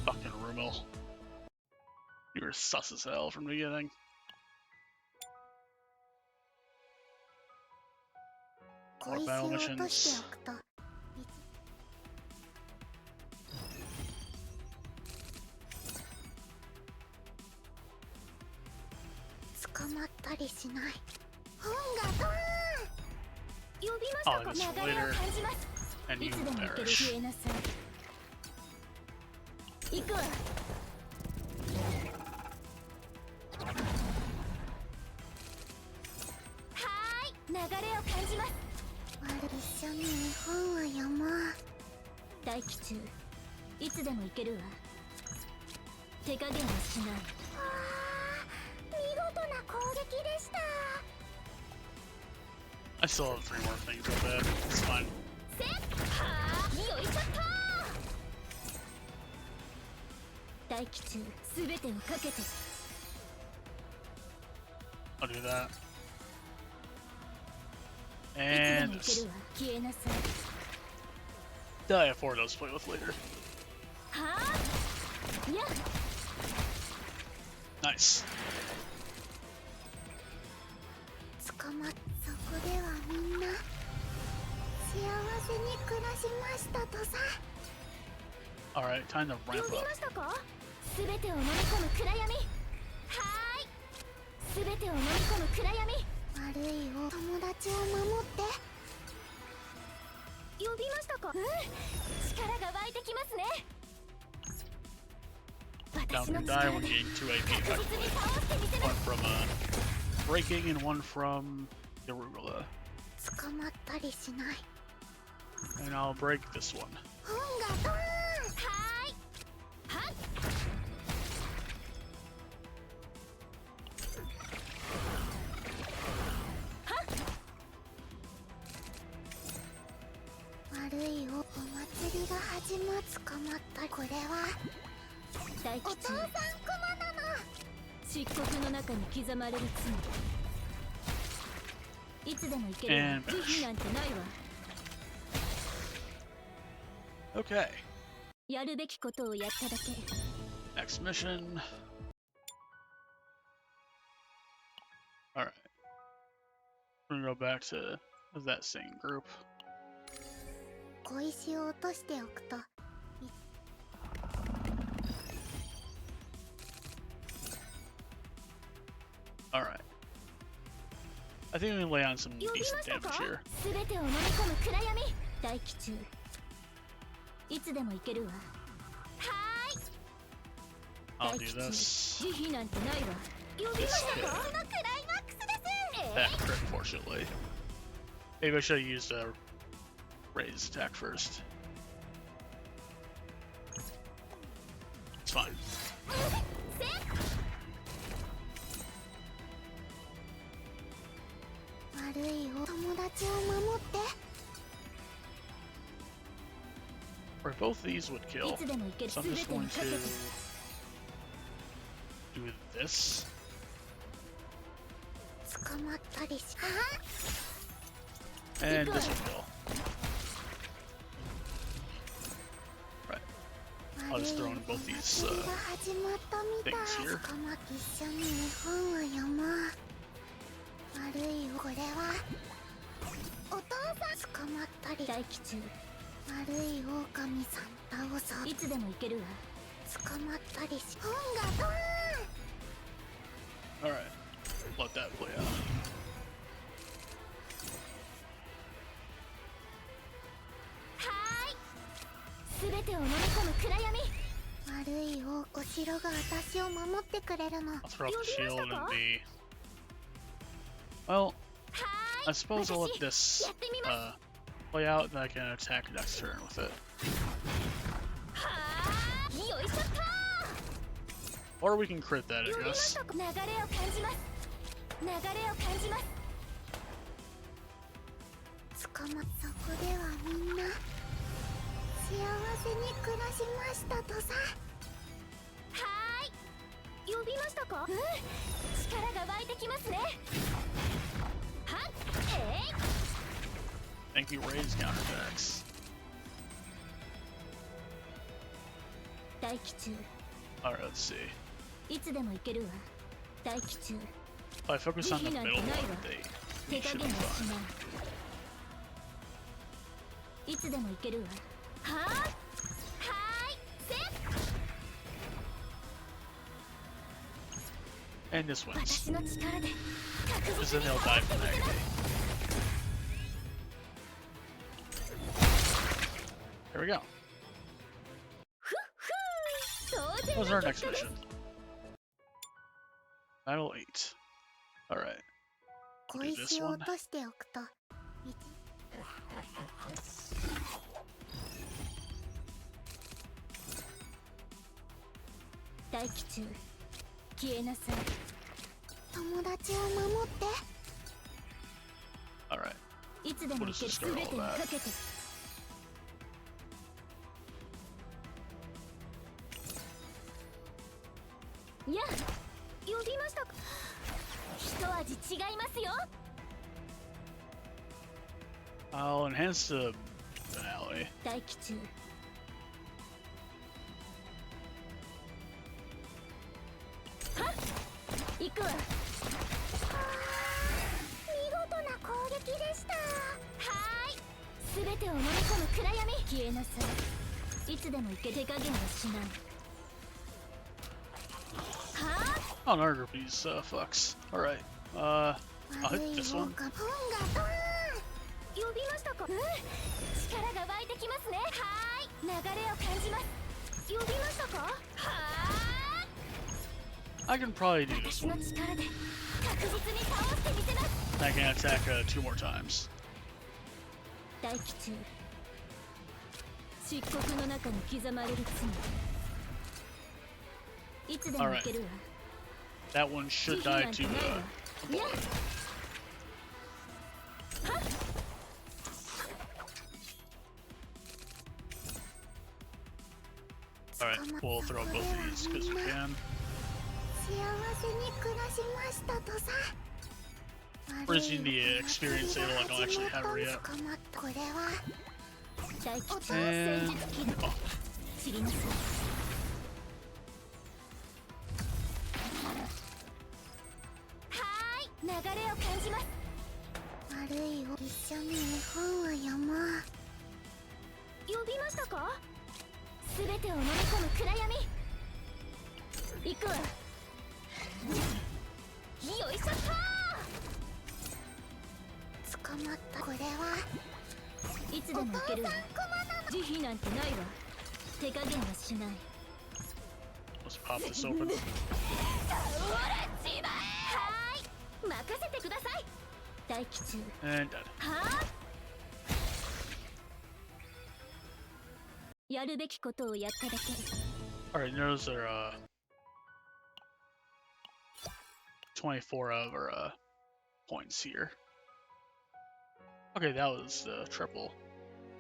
Fucking Rumel. You were sus as hell from the beginning. 小石を落としておくと捕まったりしない。本がドーン！呼びましたか？流れを感じます。 And い you つでも行ける perish. 消えなさい。行くわ。流れを感じます。一緒に本を読もう。待機中、いつでも行けるわ。手加減はしない。見事な攻撃でした。 I still have 3 more things with that. It's fine. よいしょっと。待機中、すべてをかけて。I'll do that. And I have 4 of those to play with later. Nice. 捕まっそこではみんな幸せに暮らしましたとさ。 Alright, time to 呼 ramp び up. ましたか？すべてを飲み込む暗闇。はーい、すべてを飲み込む暗闇。悪いお友達を守って。呼びましたか？うん、力が湧いてきますね。 Down 私の can 力 die when で getting 2 AP 確実に effectively. 倒してみせま One す。 from breaking and one from the arugula. 捕まったりしない。 And I'll break this one. 本がドーン。はーい、はっ。悪いお祭りが始まっ捕まった。これは大吉。お父さんクマなの。漆黒の中に刻まれる罪。いつでも行けるわ。 And 慈悲なんてないわ。 Okay. やるべきことをやっただけ。 Next mission. Alright. We're gonna go back to that same group. 小石を落としておくと。 Alright. I think we can lay on some decent damage here. すべてを飲み込む暗闇。大気中。いつでも行けるわ。はーい。 I'll do this. 慈悲なんてないわ。呼びましたか？このクライマックスです。 That crit, fortunately. Maybe I should have used a raise attack first. It's fine. 悪いお友達を守って。 Or both these would い kill. つでも行ける。 So す I'm べ just てに going かけて。 to do this. 捕まったりし。 And this would kill. Right. I'll just throw in both these 始まったみたい。 things here. 捕ま一緒に絵本を読もう。悪いこれはお父さん。捕まったり。大吉中。悪い狼さん倒そう。いつでも行けるわ。捕まったりし。本がドーン。 Alright. Let that play out. はーい。すべてを飲み込む暗闇。悪いお城が私を守ってくれるの。 I'll throw out the shield and the. Well, I suppose I'll let this play out, and I can attack next turn with it. はーい。よいしょっと。 Or we can crit that, I 呼びまし guess. たか？流れを感じます。流れを感じます。捕まっそこではみんな幸せに暮らしましたとさ。はーい。呼びましたか？うん、力が湧いてきますね。はっ、Thank you, Ray's counterattacks. 大気中。 Alright, let's see. いつでも行けるわ。大気中。 If I focus on the middle one, they 手加 should 減 be はし fine. ない。いつでも行けるわ。はーい。はーい。せっ。 And this wins. 私の力で Because then they'll die from that. There we go. What was our next mission? Battle 8. Alright. 小 Do this 石を one. 落としておくと。大気中。消えなさい。友達を守って。 Alright. いつでも We'll 行け just る。 discard すべ all てにか that. けて。いや、呼びましたか？一味違いますよ。 I'll enhance the finale. 大気中。はっ、行くわ。見敵でした。はーい。すべてを飲み込む暗闇。消えなさい。いつでもいけ手加減はしない。はあ。 On our group, these fucks. Alright. I'll hit this one. 本がドーン。呼びましたか。うん。力が湧いてきますね。はーい。流れを感じます。呼びましたか。はー。 I can probably do this 私の one. 力で確実に倒してみせます。 I can attack 2 more times. 待機中。漆黒の中に刻まれる罪。いつでもいけるわ。That one should die to a bullet. Alright, we'll throw both of these because we can. 幸せに暮らしましたとさ。 We're just need the experience so I don't actually have her yet. これは大吉 And 戦術起動。知りなさい。はーい、流れを感じます。悪いよ、一緒に絵本を読もう。呼びましたか。すべてを飲み込む暗闇。行くわ。よいしょっと。捕まった。これはいつでもいけるわ。慈悲なんてないわ。手加減はしない。 Let's pop this open. はーい、任せてください。待機中。 And dead. はー。やるべきことをやっただけ。 Alright, those are 24 of our points here. Okay, that was triple.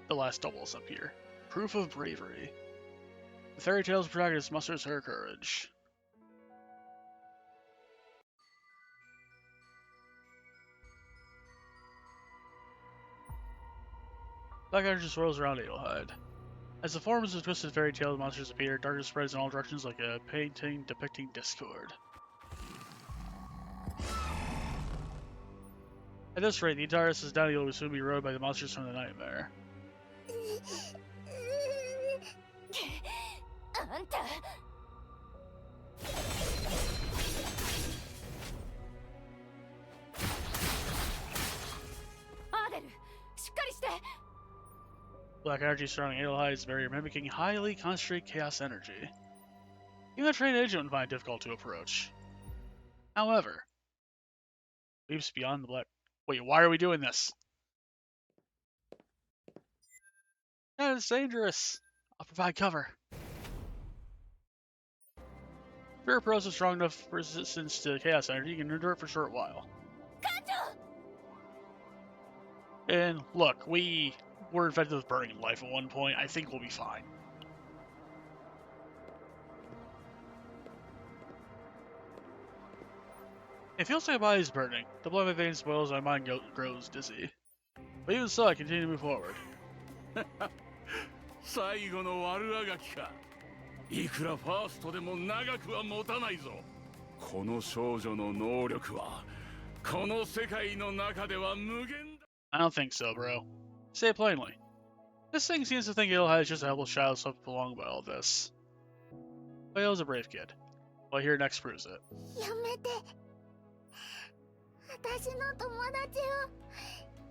The last double is up here. Proof of bravery. The fairy tale's protagonist musters her courage. Blackguard just rolls around Adelheid. As the forms of twisted fairy tale monsters appear, darkness spreads in all directions like a painting depicting discord. At this rate, the entire Cisdaniel will soon be rode by the monsters from the nightmare. あんた。アーデル、しっかりして。 Black energy surrounding Adelheid's barrier mimicking highly concentrated chaos energy. Even a trained agent would find it difficult to approach. However, leaps beyond the black. Wait, why are we doing this? That is dangerous. I'll provide cover. If your approach is strong enough resistance to chaos energy, you can endure it for a short while. And look, we were infected with burning life at one point. I think we'll be fine. It feels like my body's burning. The blood in my veins boils and my mind grows dizzy. But even so, I continue to move forward. 最後の悪あがきか。いくらファーストでも長くは持たないぞ。この少女の能力はこの世界の中では無限だ。 I don't think so, bro. Say it plainly. This thing seems to think Adelheid is just a helpless child swept along by all this. Whale's a brave kid. Well, here next proves it. やめて。私の友達を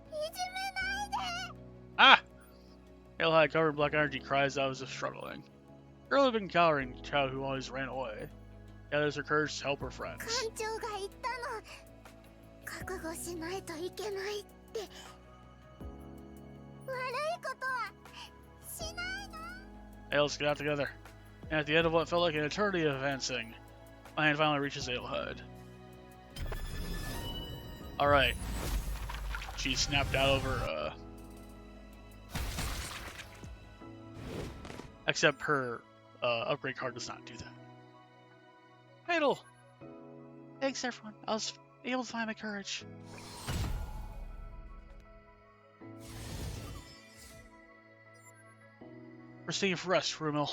いじめないで。 Ah! Adelheid, covered in black energy, cries out as if struggling. Girl had been cowering child who always ran away. Gathers her courage to help her friends. 館長が言ったの。覚悟しないといけないって。悪いことはしないの。 Hey, let's get out together. And at the end of what felt like an eternity of advancing, my hand finally reaches Adelheid. Alright. She snapped out of her, except her upgrade card does not do that. Idle! Thanks everyone. I was able to find my courage. We're staying for rest, Rumil.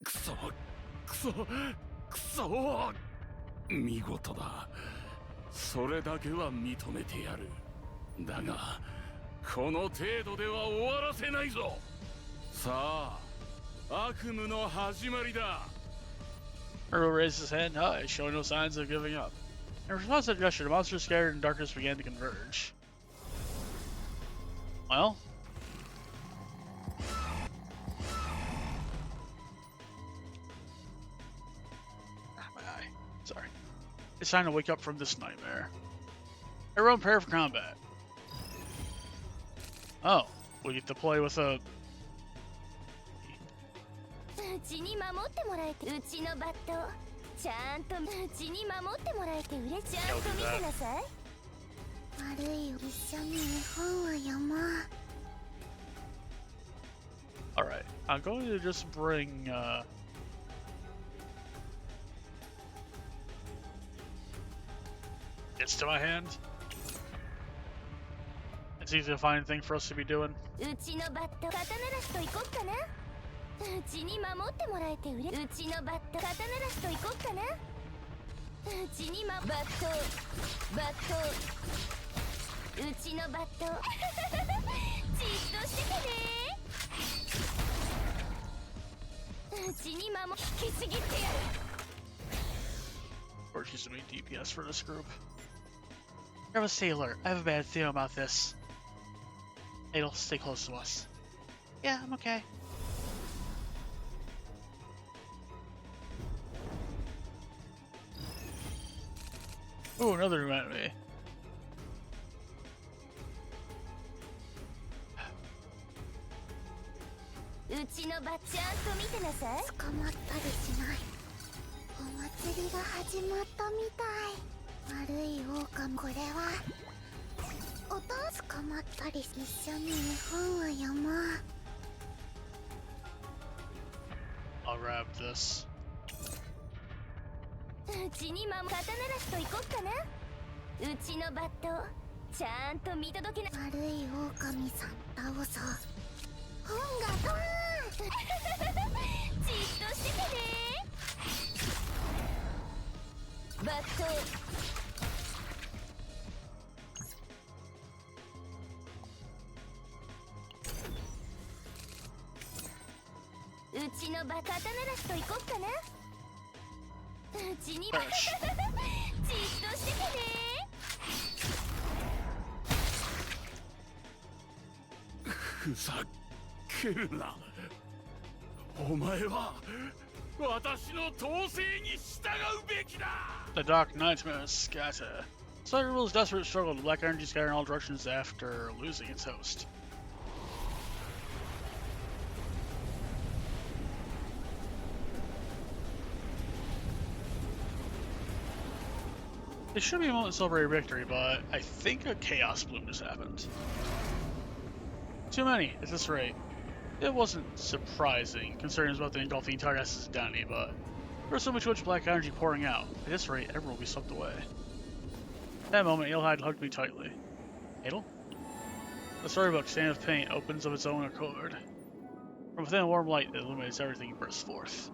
くそくそくそ見事だ。それだけは認めてやる。だがこの程度では終わらせないぞ。さあ悪夢の始まりだ。 Earl raised his hand high, showing no signs of giving up. In response to that gesture, the monsters scattered and darkness began to converge. Well, my eye. Sorry. It's time to wake up from this nightmare. Everyone prepare for combat. Oh, we get to play with a... うちに守ってもらえて、うちのバットちゃんとうちに守ってもらえてうれちゃんと見てなさい。悪いよ、一緒に絵本を読もう。 Alright, I'm going to just bring, It's to my hand. It's easy to find a thing for us to be doing. うちのバット、肩鳴らしと行こっかな。うちに守ってもらえてうれ、うちのバット、肩鳴らしと行こっかな。うちにバット、バット、うちのバット。じっとしててね。うちに引きちぎってやる。 Or she's the main DPS for this group. Grab a sailor. I have a bad feeling about this. Adel, stay close to us. Yeah, I'm okay. Ooh, another new enemy. うちのバッちゃんと見てなさい。捕まったりしない。お祭りが始まったみたい。悪い狼、これはおとん捕まったり、一緒に絵本を読もう。 I'll grab this. うちに肩鳴らしと行こっかな。うちのバットちゃんと見届けな。悪い狼さん倒そう。本がドーン。じっとしててね。バット。うちのバカタ鳴らしと行こっかな。うちにじっとしててね。ふざけるな。お前は私の統制に従うべきだ。 The Dark Nightmares scatter. Slayer rules desperate struggle to black energy scatter in all directions after losing its host. It should be a moment to celebrate a victory, but I think a Chaos Bloom just happened. Too many at this rate. It wasn't surprising, considering it was about to engulf the entire essence of Downy, but there was so much black energy pouring out. At this rate, everyone will be swept away. At that moment, Adelheid hugged me tightly. Adel? The storybook, Stand of Paint, opens of its own accord. From within a warm light that illuminates everything bursts forth.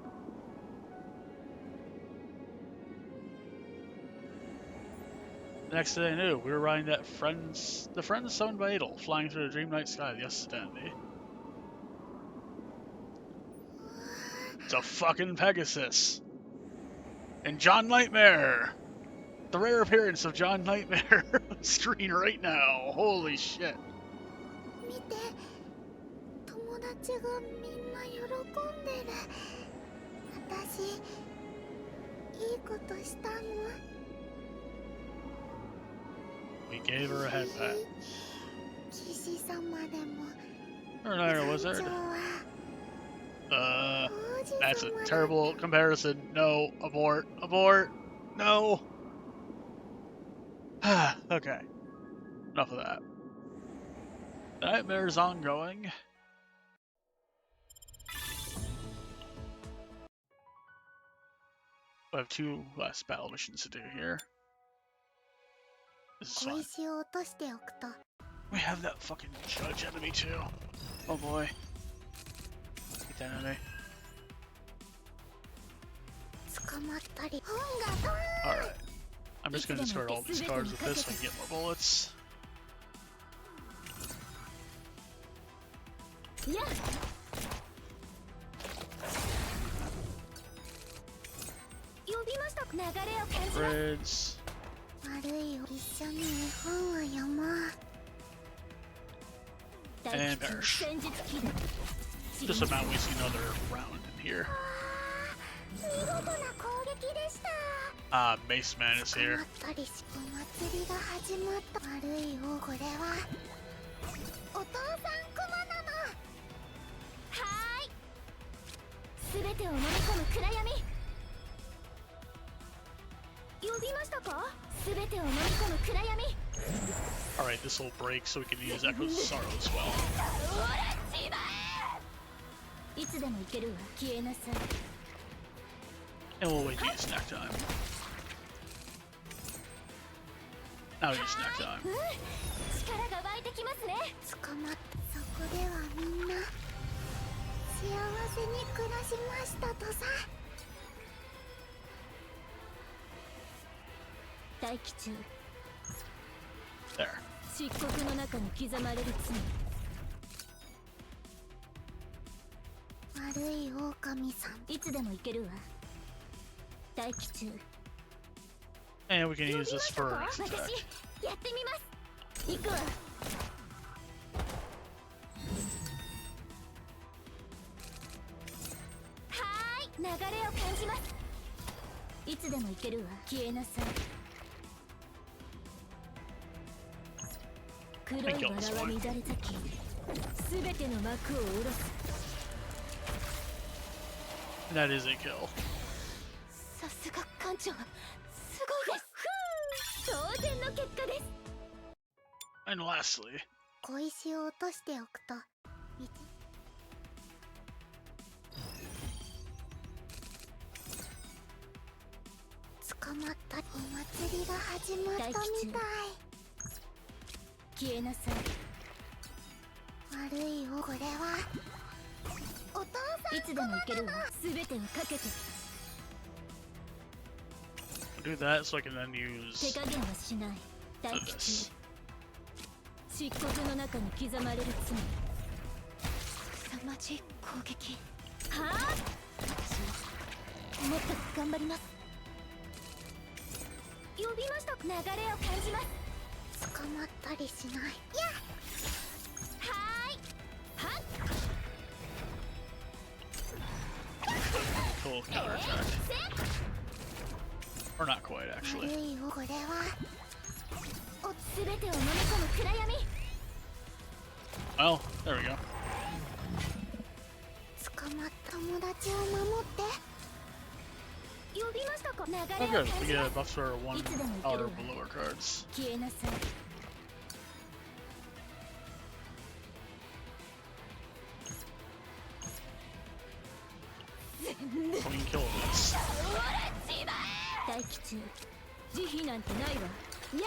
The next day I knew, we were riding the friends summoned by Adel, flying through the dream night sky of the essence of Dandy. It's a fucking Pegasus! And John Nightmare! The rare appearance of John Nightmare on screen right now. Holy shit. 見て、友達がみんな喜んでる。私、いいことしたの？ We gave her a head pat. 騎士様でも、 Or not a wizard. 王子 That's a 様だ。 terrible comparison. No, abort, abort, no. Okay, enough of that. The nightmare is ongoing. I have 2 last battle missions to do here. This is 小 fun. 石を落としておくと、 We have that fucking judge enemy too. Oh boy. Get that enemy. 捕まったり、本がドーン。 Alright. I'm just gonna discard all these cards with this so I can get more bullets. やっ呼びました。流れを感じます。 Reds. 悪いよ、一緒に絵本を読もう。 And perish. Just about wasting another round in here. 見事な攻撃でした。 Ah, Mace Man is here. お祭りが始まった。悪いよ、これはお父さんクマなの。はーい。すべてを飲み込む暗闇。呼びましたか。すべてを飲み込む暗闇。 Alright, this will break so we can use Echo's Sorrow as well. いつでも行けるわ。消えなさい。 And we'll wait to use snack time. Now we use snack time. 力が湧いてきますね。捕まった。そこではみんな幸せに暮らしましたとさ。待機中。 There. 漆黒の中に刻まれる罪。悪い狼さん。いつでも行けるわ。待機中。 And we can use this for an 私 attack. やってみます。行くわ。はーい、流れを感じます。いつでも行けるわ。消えなさい。黒いバラは乱れ咲き、すべての幕を下ろす。 And that is a kill. さすが艦長、すごいです。当然の結果です。 And lastly, 小石を落としておくと捕まった。お祭りが始まったみたい。消えなさい。悪いよ、これはお父さん。いつでも行けるわ。すべてをかけて。 we'll do that so I can then 手 use 加減はしない。待機 this. 中。漆黒の中に刻まれる罪。凄まじい攻撃。はあ。私ももっと頑張ります。呼びました。流れを感じます。捕まったりしない。やっ。はーい。はっ。 Full counterattack. Or not quite, 悪 actually. いよ、これはすべてを飲み込む暗闇。 Well, there we go. 捕まった友達を守って。呼びましたか。流れを Oh 感 good, じ we ま get す。 buffs for 1 いつでも行け or るわ。 below our cards. 消えなさい。 Clean kill of this. 待機中。慈悲なんてないわ。いや。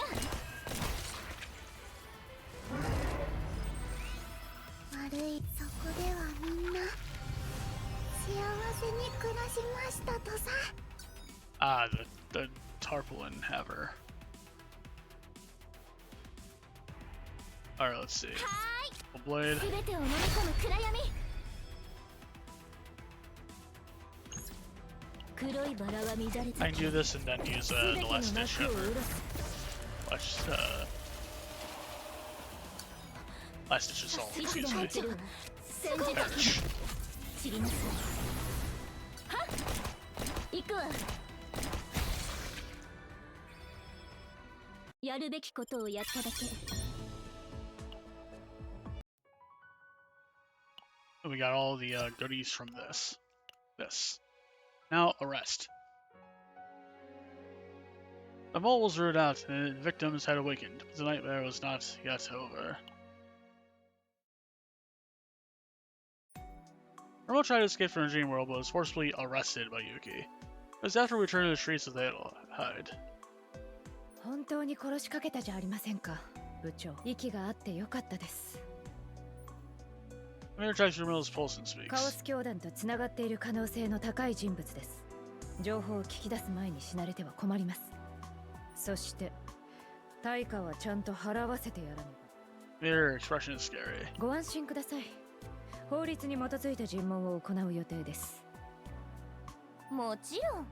悪い。そこではみんな幸せに暮らしましたとさ。 Ah, the Tarpaulin Haver. Alright, let's see. は Blade. ーい。すべてを飲み込む暗闇。黒いバラは乱れ I 咲 can き。 do this and then use すべ the ての last 幕 dish を ever. 下ろす。 Last dish is all, いつで excuse も me. 行けるわ。戦時 Perish. 知りなさい。はっ。行くわ。やるべきことをやっただけ。 And we got all the goodies from this. Now, arrest. The mole was rooted out, and the victims had awakened, but the nightmare was not yet over. Remote tried to escape from the dream world, but was forcibly arrested by Yuki. It was after we returned to the streets that they had to hide. 本当に殺しかけたじゃありませんか。部長、息があってよかったです。 Mayor tries to remove his pulse and カオ speaks. ス教団とつながっている可能性の高い人物です。情報を聞き出す前に死なれては困ります。そして対価はちゃんと払わせてやらねば。 Their expression is scary. ご安心ください。法律に基づいた尋問を行う予定です。もちろん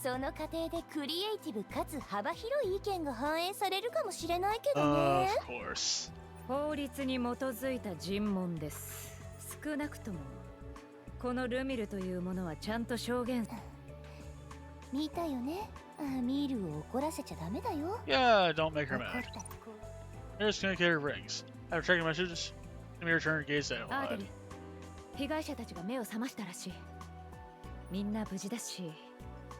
その過程でクリエイティブかつ幅広い意見が反映されるかもしれないけどね。 Of course. 法律に基づいた尋問です。少なくともこのルミルというものはちゃんと証言。見たよね。アミールを怒らせちゃダメだよ。 Yeah, don't make her 怒っ mad. たらこう Here's communicator rings. After checking messages, let me return to gaze at アーデル it. 被害者たちが目を覚ましたらしい。みんな無事だし、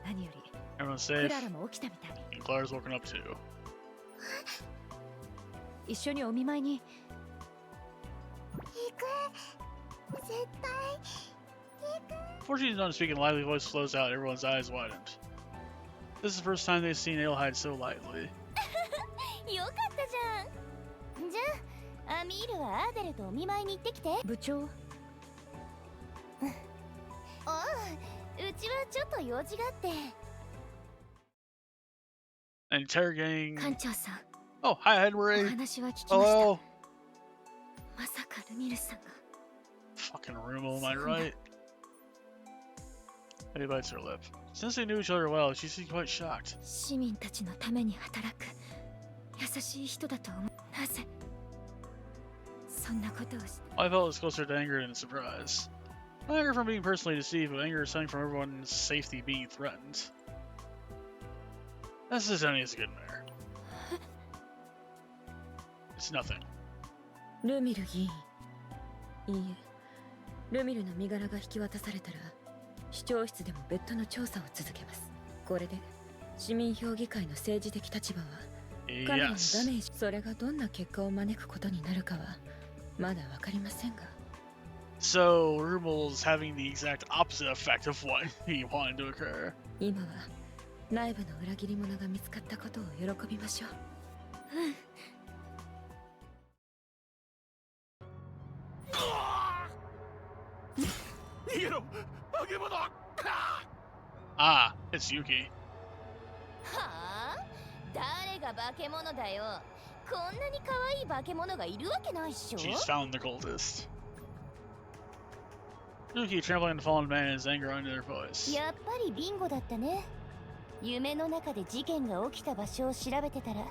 何より Everyone's ク safe, ララも起きたみたい。 and Clara's woken up too. 一緒にお見舞いに。行く。絶対 Before she's done speaking, a lively voice flows out. Everyone's eyes widened. This is the first time they've seen Alehide so lightly. よかったじゃん。じゃあアミールはアーデルとお見舞いに行ってきて。部長、ああ、うちはちょっと用事があって。 Interrogating. 館長さん、 Oh, hi, お Henry. 話は聞きました。 Hello. まさかルミルさんが。 Fucking Rumo, am I right? Eddie bites her lip. Since they knew each other well, she seemed quite shocked. 市民たちのために働く優しい人だと思う。なぜそんなことをし I felt it was closer to anger than surprise. Not anger from being personally deceived, but anger stemming from everyone's safety being threatened. This is only as a good mare. It's nothing. ルミル議員。いいえ、ルミルの身柄が引き渡されたら市長室でも別途の調査を続けます。これで市民評議会の政治的立場はかなりのダメ Yes. ージ。それがどんな結果を招くことになるかはまだわかりませんが。 So, Rumel's having the exact opposite effect of what he wanted to occur. 今は内部の裏切り者が見つかったことを喜びましょう。逃げろ化け物。 Ah, it's Yuki. はあ、誰が化け物だよ。こんなに可愛い化け物がいるわけないっしょ。 She's found the cultist. Yuki trampling the fallen man in his anger under their voice. やっぱりビンゴだったね。夢の中で事件が起きた場所を調べてたら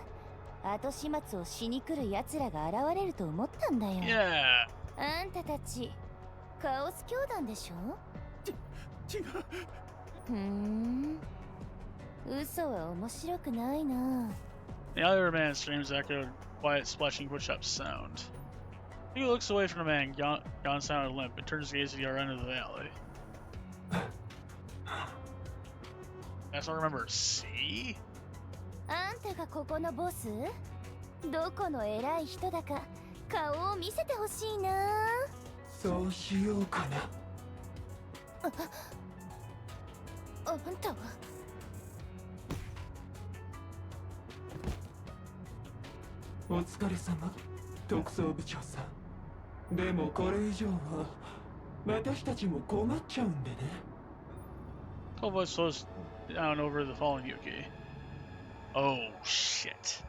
後始末をしに来る奴らが現れると思ったんだよ。 Yeah. あんたたちカオス教団でしょ。違う。嘘は面白くないな。 The other man's screams echoed quiet splashing footsteps sound. He looks away from the man, gone sound limp, and turns his gaze to the other end of the alley. That's what I remember. See? あんたがここのボス？どこの偉い人だか顔を見せてほしいな。そうしようかな。あんたはお疲れ様、特捜部長さん。でもこれ以上は私たちも困っちゃうんでね。 Cowboy slows down over the fallen Yuki. Oh shit.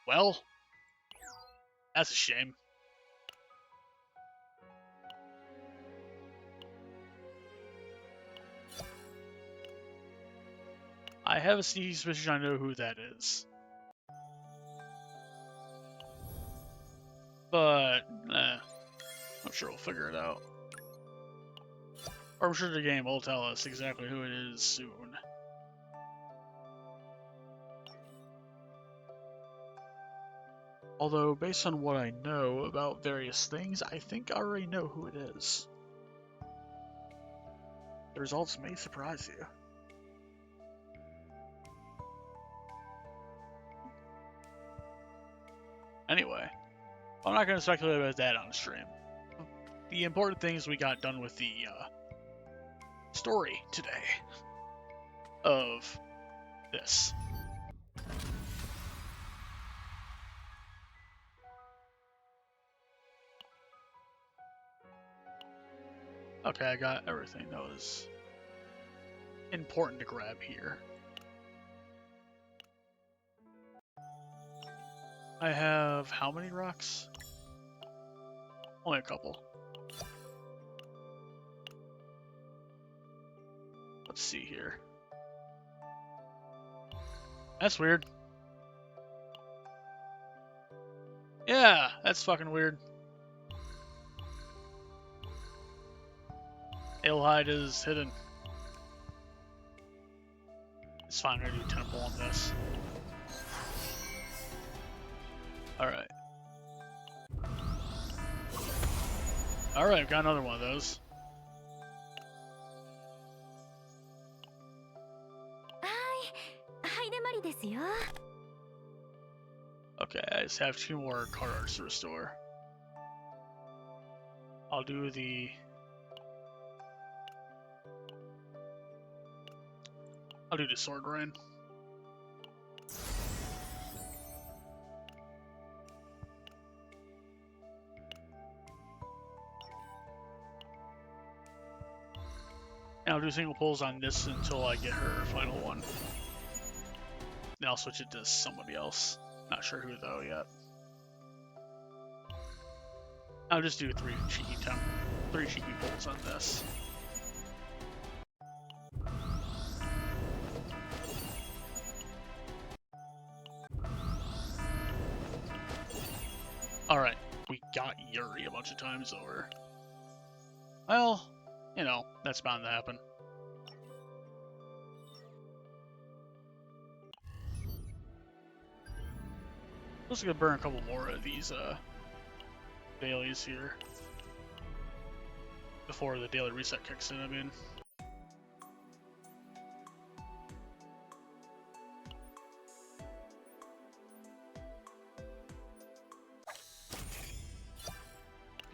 Well, that's a shame. I have a sneaky suspicion I know who that is. But, I'm sure we'll figure it out. Or I'm sure the game will tell us exactly who it is soon. Although, based on what I know about various things, I think I already know who it is. The results may surprise you. Anyway, I'm not going to speculate about that on stream. The important thing is we got done with the story today of this. Okay, I got everything that was important to grab here. I have how many rocks? Only a couple. Let's see here. That's weird. Yeah, that's fucking weird. Alehide is hidden. It's fine, I'm gonna do temple on this. Alright. Alright, got another one of those. Okay, I just have 2 more card arts to restore. I'll do the... sword rain. And I'll do single pulls on this until I get her final one. Then I'll switch it to somebody else. Not sure who though yet. I'll just do 3 cheeky pulls on this. Alright, we got Yuri a bunch of times over. Well, you know, that's bound to happen. Just gonna burn a couple more of these dailies here before the daily reset kicks in, I mean.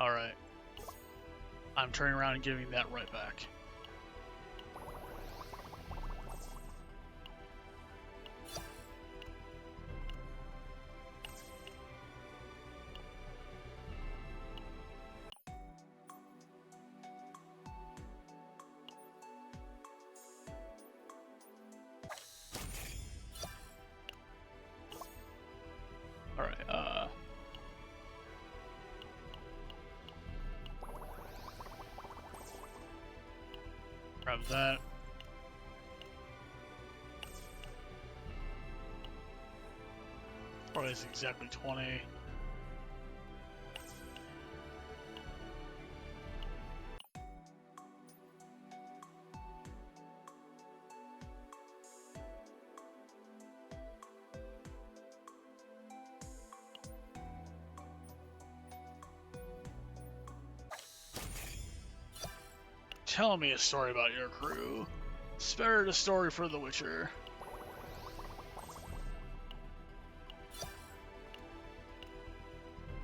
Alright. I'm turning around and giving that right back. Grab that. Or is exactly 20. Tell me a story about your crew. Spare the story for The Witcher.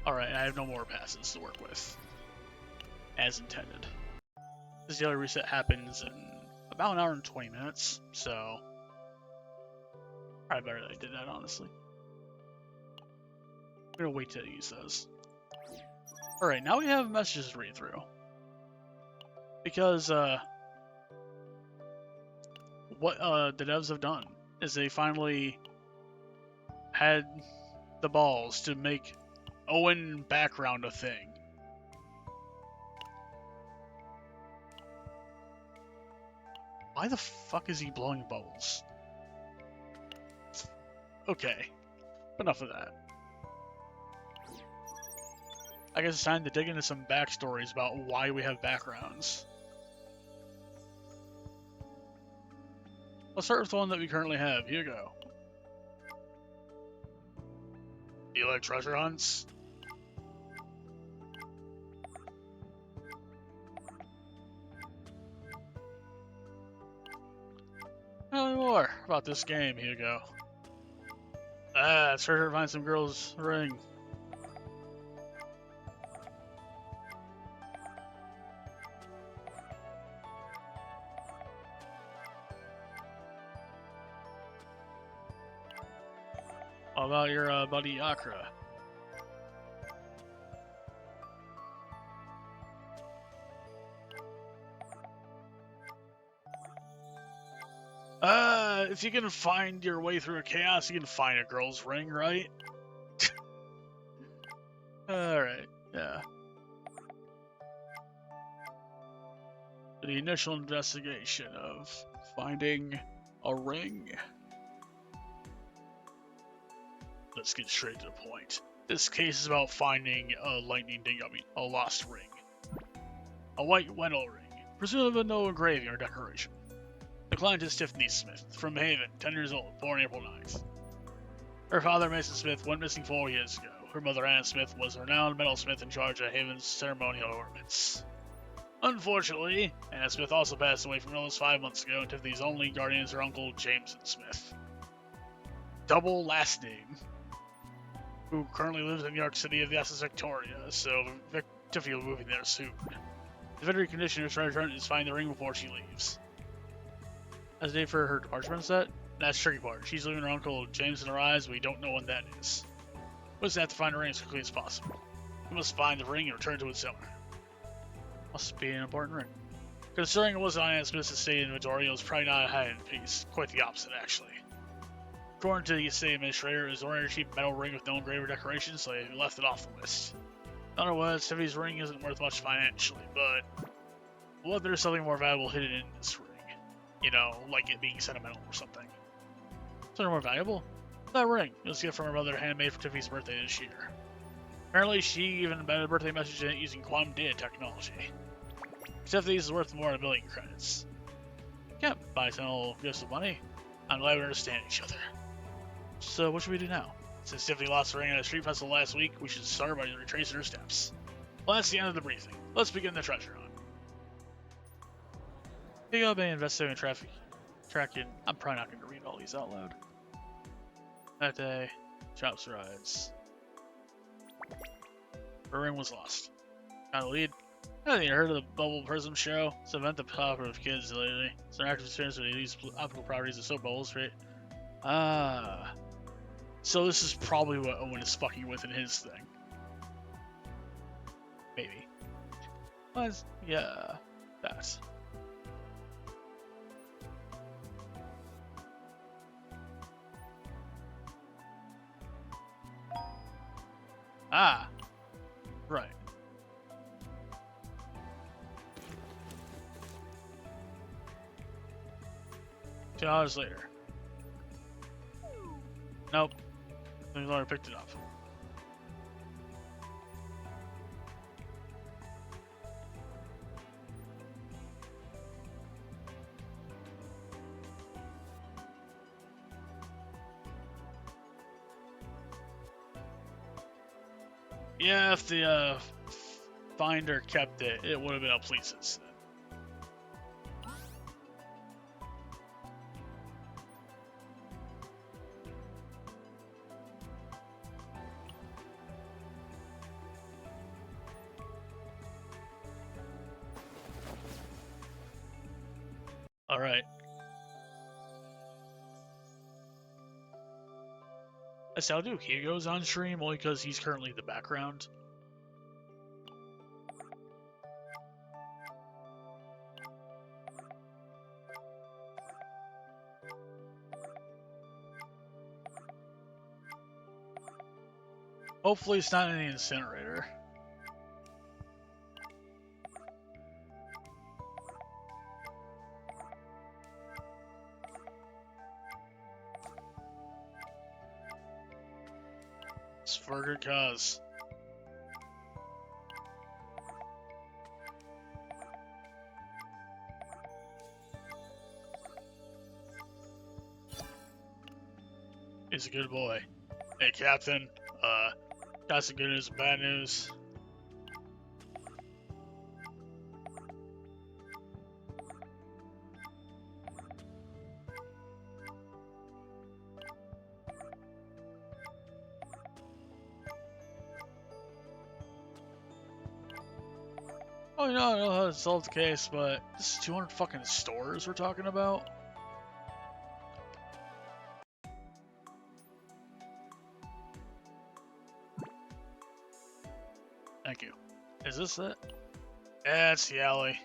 Alright, I have no more passes to work with. As intended. This daily reset happens in about an hour and 20 minutes, so... Probably better that I did that, honestly. I'm gonna wait till I use those. Alright, now we have messages to read through. Because, what the devs have done is they finally had the balls to make Owen background a thing. Why the fuck is he blowing bubbles? Okay, enough of that. I guess it's time to dig into some backstories about why we have backgrounds. Let's start with the one that we currently have. Here you go. Do you like treasure hunts? Tell me more about this game. Here you go. Ah, treasure find some girl's ring. How about your buddy Akra? if you can find your way through a chaos, you can find a girl's ring, right? Alright, yeah. The initial investigation of finding a ring. Let's get straight to the point. This case is about finding a a lost ring. A white Wendell ring, presumably with no engraving or decoration. The client is Tiffany Smith, from Haven, 10 years old, born April 9th. Her father, Mason Smith, went missing 4 years ago. Her mother, Anna Smith, was a renowned metalsmith in charge of Haven's ceremonial ornaments. Unfortunately, Anna Smith also passed away from illness 5 months ago, and Tiffany's only guardian is her uncle, Jameson Smith. Double last name. Who currently lives in New York City of the Essex Victoria, so Tiffany will be moving there soon. The veterinary conditioner trying to find the ring before she leaves. As a date for her departure set? That's the tricky part. She's leaving her uncle Jameson arrives, but we don't know when that is. We just have to find the ring as quickly as possible. We must find the ring and return to its owner. Must be an important ring. Considering it wasn't on Anna Smith's estate inventory, it was probably not a hiding piece. Quite the opposite, actually. According to the estate administrator, it was an ordinary cheap metal ring with no engraved decoration, so they left it off the list. In other words, Tiffany's ring isn't worth much financially, but what if there's something more valuable hidden in this ring? You know, like it being sentimental or something. Something more valuable? That ring. It was a gift from her mother, handmade for Tiffany's birthday this year. Apparently, she even embedded a birthday message in it using quantum data technology. Tiffany's is worth more than 1 million credits. Can't buy little gifts of money. I'm glad we understand each other. So, what should we do now? Since Tiffany lost the ring at a street festival last week, we should start by retracing her steps. Well, that's the end of the briefing. Let's begin the treasure hunt. Pick up and investigating tracking. I'm probably not going to read all these out loud. That day, shops rides. Her ring was lost. Got a lead. Have you heard of the Bubble Prism show? It's an event that's popular with kids lately. It's an active experience where they use optical properties of soap bubbles, right? Ah. So this is probably what Owen is fucking with in his thing. Maybe. But, yeah. That. Ah. Right. $2 later. Nope. He's already picked it up. Yeah, if the finder kept it, it would have been a police incident. Alright. That's how I do. Hugo's on stream only because he's currently in the background. Hopefully it's not in the incinerator. It's for a good cause. He's a good boy. Hey, Captain. Got some good news and bad news. Oh, you know, I don't know how to solve the case, but this is 200 fucking stores we're talking about. Thank you. Is this it? Yeah, it's the alley.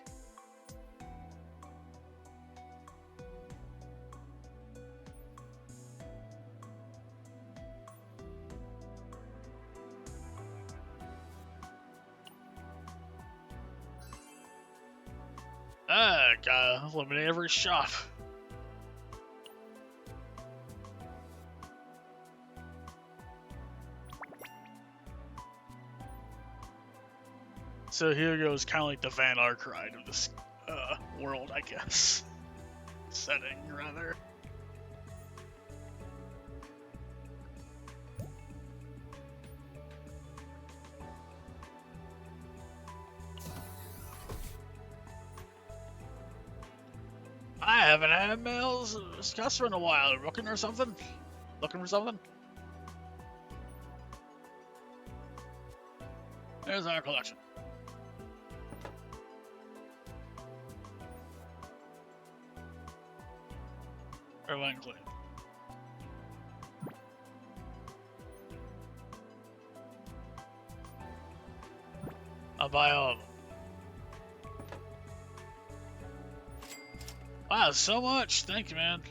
Ah, gotta eliminate every shop. So here goes kind of like the Van Ark ride of this world, I guess. Setting, rather. I haven't had Mel's customer in a while. Looking or something? Looking for something? There's our collection. Everyone clean. I'll buy all of them. Wow, so much! Thank you, man.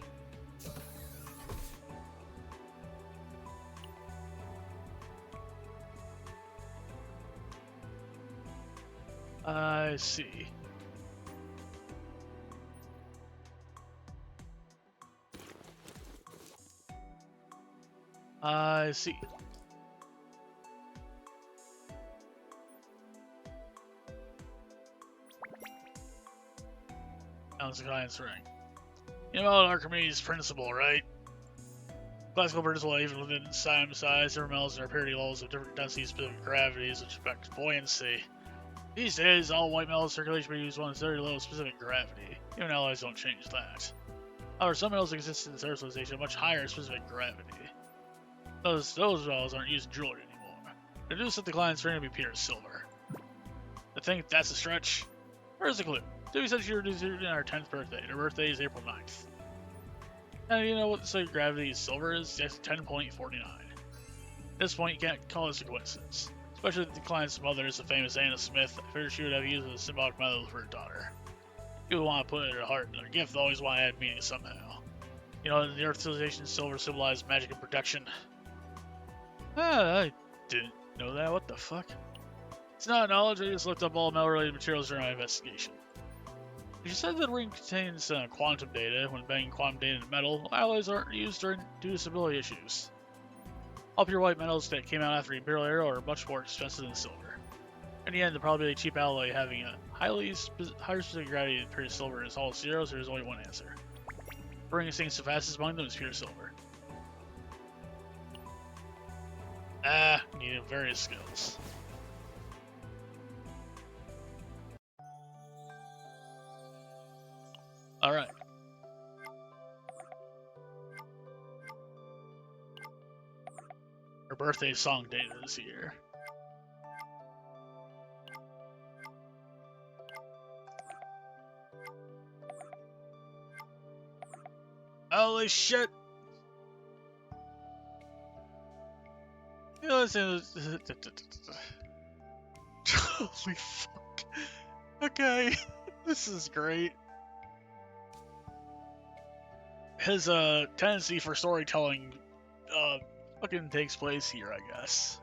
I see. I see. Sounds like client's ring. You know Archimedes' principle, right? Classical principle, even within time size, there are metals and their purity levels of different densities, specific gravities, which affect buoyancy. These days, all white metal circulation use one very low specific gravity. Even alloys don't change that. However, some metals exist in Earth civilization at much higher specific gravity. Those metals aren't used in jewelry anymore. They do set the client's ring to be pure silver. To think that's a stretch? Where's the clue? Debbie said she reduced it in our 10th birthday. Her birthday is April 9th. And you know what the specific gravity of silver is? It's 10.49. At this point, you can't call this a coincidence. Especially if the client's mother is the famous Anna Smith. I figured she would have used it as a symbolic medal for her daughter. People want to put it in her heart, and their gift always want to add meaning somehow. You know, in the Earth civilization, silver symbolized magic and protection. I didn't know that. What the fuck? It's not knowledge. I just looked up all metal-related materials during my investigation. She said that the ring contains quantum data. When banging quantum data into metal, alloys aren't used due to stability issues. All pure white metals that came out after the Imperial era are much more expensive than silver. In the end, the probability of a cheap alloy having a higher specific gravity than pure silver is all zeros. There is only one answer. The ring things the fastest among them is pure silver. Needed various skills. Alright. Her birthday song data this year. Holy shit! Holy fuck. Okay. This is great. His tendency for storytelling fucking takes place here, I guess.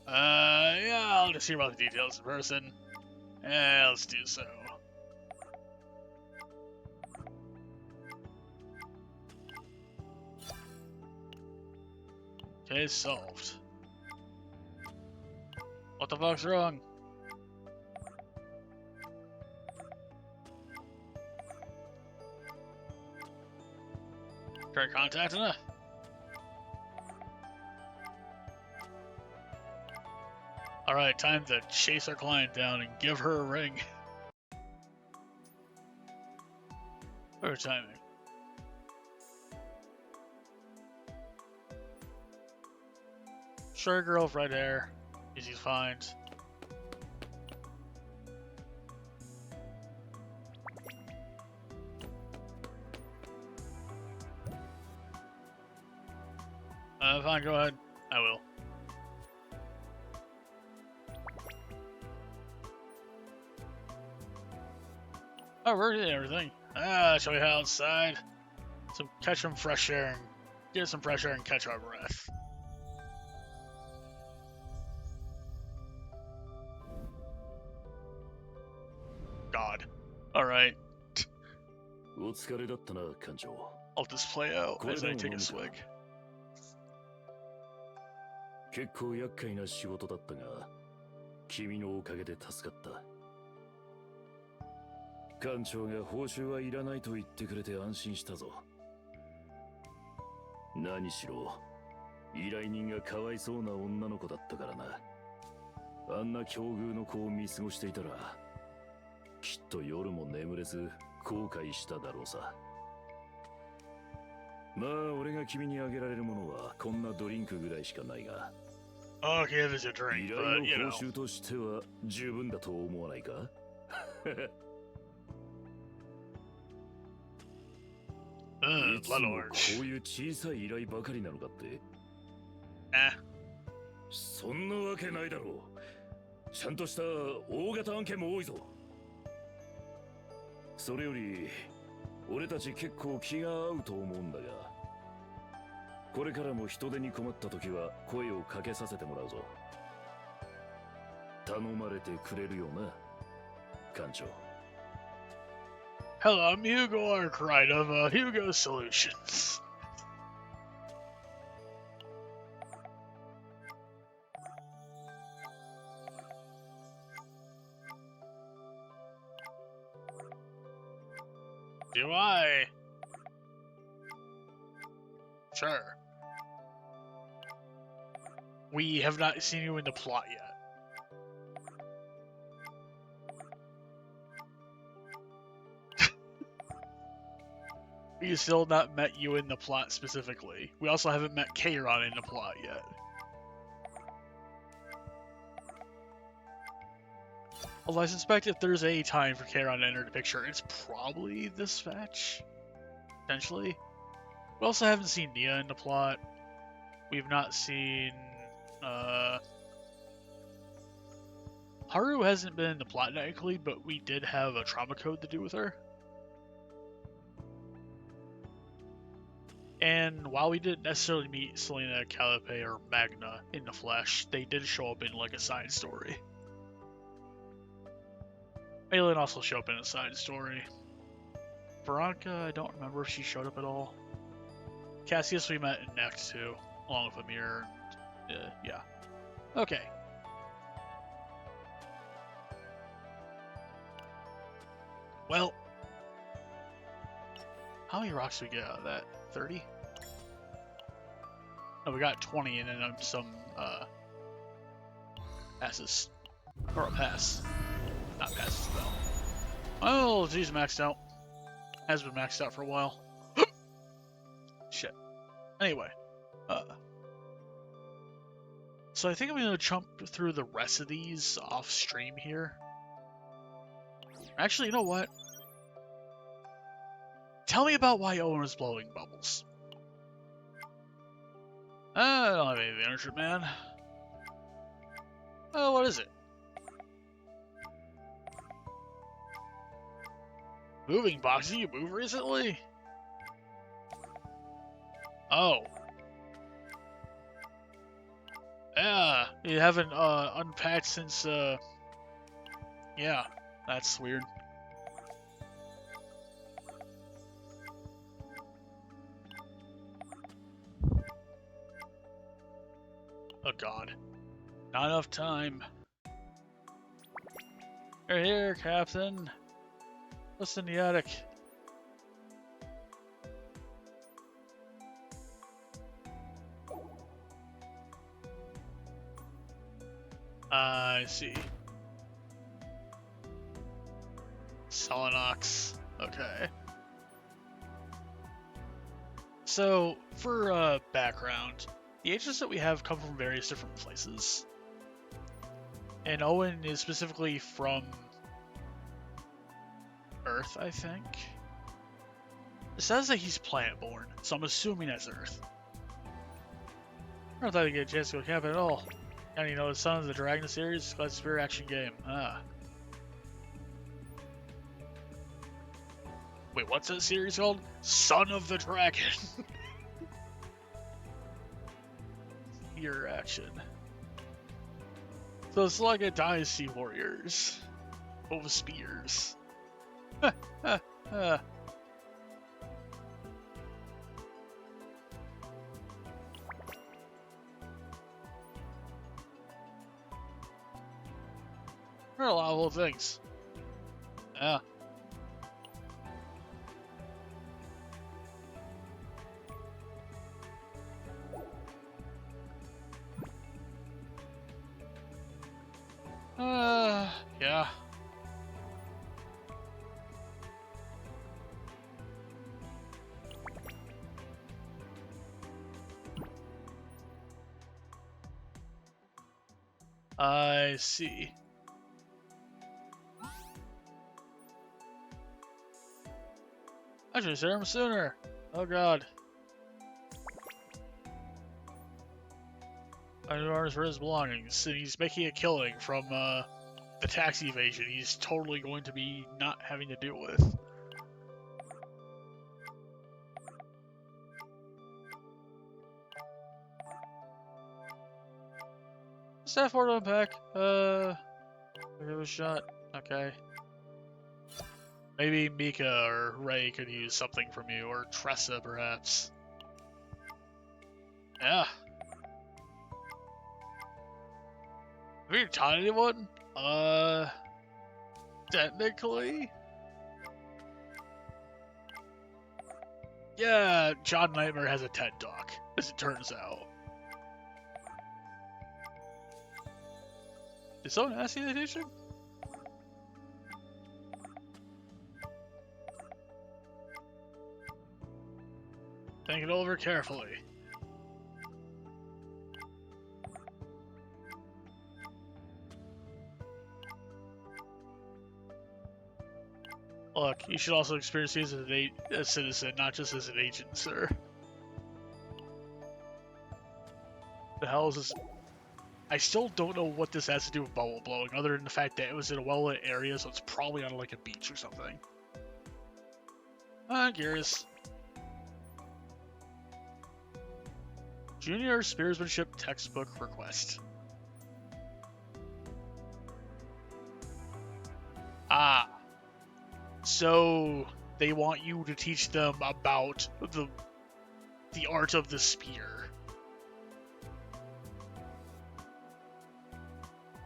Yeah, I'll just hear about the details in person. Yeah, let's do so. Okay, solved. What the fuck's wrong? Try contacting her. Alright, time to chase our client down and give her a ring. Perfect timing. Sure, girl, right there. Easy to find. Fine, go ahead. I will. Oh, we're getting everything. Shall we head outside? Catch some fresh air and get some fresh air and catch our breath. God. Alright. お疲れだったな、艦長。 I'll just play out as I take a swig. 結構厄介な仕事だったが、君のおかげで助かった。艦長が報酬はいらないと言ってくれて安心したぞ。何しろ、依頼人がかわいそうな女の子だったからな。あんな境遇の子を見過ごしていたら、きっと夜も眠れず後悔しただろうさ。まあ俺が君にあげられるものはこんなドリンクぐらいしかないが、 Okay, there's a 依 drink, 頼 but you の know. 報酬としては十分だと思わないか？ いつ Blood も orange. こういう小さい依頼ばかりなのかって？ Eh. そんなわけないだろう。ちゃんとした大型案件も多いぞ。それより俺たち結構気が合うと思うんだが、これからも人手に困った時は声をかけさせてもらうぞ。頼まれてくれるよな、艦長。 Hello, I'm Hugo Arkwright of Hugo Solutions. Do I? Sure. We have not seen you in the plot yet. We still not met you in the plot specifically. We also haven't met Kairon in the plot yet. Although I suspect if there's a time for Kairon to enter the picture, it's probably this fetch. Potentially. We also haven't seen Nia in the plot. We've not seen... Haru hasn't been in the plot technically, but we did have a trauma code to do with her. And while we didn't necessarily meet Selena, Calliope, or Magna in the flesh, they did show up in like a side story. Malin also showed up in a side story. Veronica, I don't remember if she showed up at all. Cassius we met in Act 2, along with Amir. Yeah. Okay. Well, how many rocks did we get out of that? 30? No, we got 20 and then some passes. Or a pass. Not passes though. Oh, geez, maxed out. Has been maxed out for a while. Shit. Anyway, so I think I'm gonna jump through the rest of these off stream here. Actually, you know what? Tell me about why Owen was blowing bubbles. I don't have any ownership, man. Oh, what is it? Moving box? Did you move recently? Oh. Yeah, you haven't unpacked since yeah, that's weird. Oh god. Not enough time. You're here, Captain. What's in the attic? I see. Selenox. Okay. So, for background, the agents that we have come from various different places. And Owen is specifically from Earth, I think. It says that he's planet-born, so I'm assuming that's Earth. I don't thought I'd get a chance to go camping at all. And you know, the Son of the Dragon series, Glad Spirit action game. Wait, what's that series called? Son of the Dragon. Your action. So it's like a Dynasty Warriors, but with spears. There are a lot of little things. Yeah. Yeah. I see. I should have said him sooner. Oh god. I knew ours for his belongings, and he's making a killing from the tax evasion he's totally going to be not having to deal with. Staff order unpack. I'll give it a shot. Okay. Maybe Mika or Ray could use something from you, or Tressa perhaps. Yeah. Have you taught anyone? Technically? Yeah, John Nightmare has a TED Talk, as it turns out. Did someone ask you the teacher? Think it over carefully. Look, you should also experience these as a citizen, not just as an agent, sir. The hell is this? I still don't know what this has to do with bubble blowing, other than the fact that it was in a well-lit area, so it's probably on like a beach or something. I'm curious. Junior Spearsmanship Textbook Request. Ah. So, they want you to teach them about the art of the spear.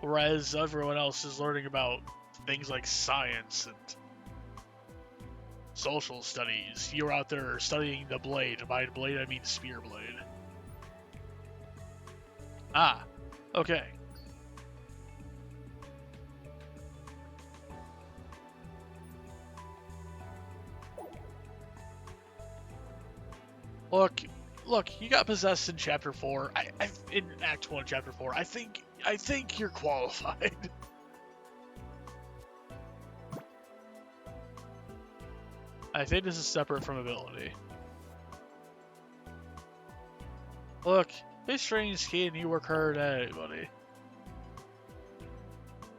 Whereas everyone else is learning about things like science and social studies. You're out there studying the blade. By blade, I mean spear blade. Ah, okay. Look, you got possessed in Chapter 4. In Act 1, Chapter 4. I think you're qualified. I think this is separate from ability. Look, this training's key and you work hard at it, buddy.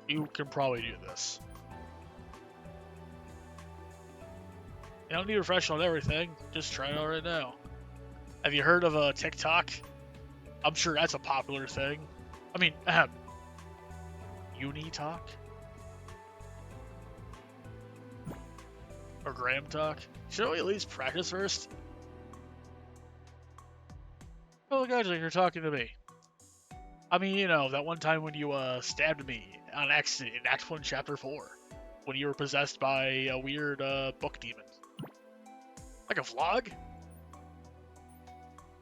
You can probably do this. You don't need a refresh on everything. Just try it out right now. Have you heard of TikTok? I'm sure that's a popular thing. I mean, Unitalk? Or Graham Talk? Should we at least practice first? Oh, guys, like you're talking to me. I mean, you know, that one time when you stabbed me on accident in Act 1, Chapter 4. When you were possessed by a weird book demon. Like a vlog?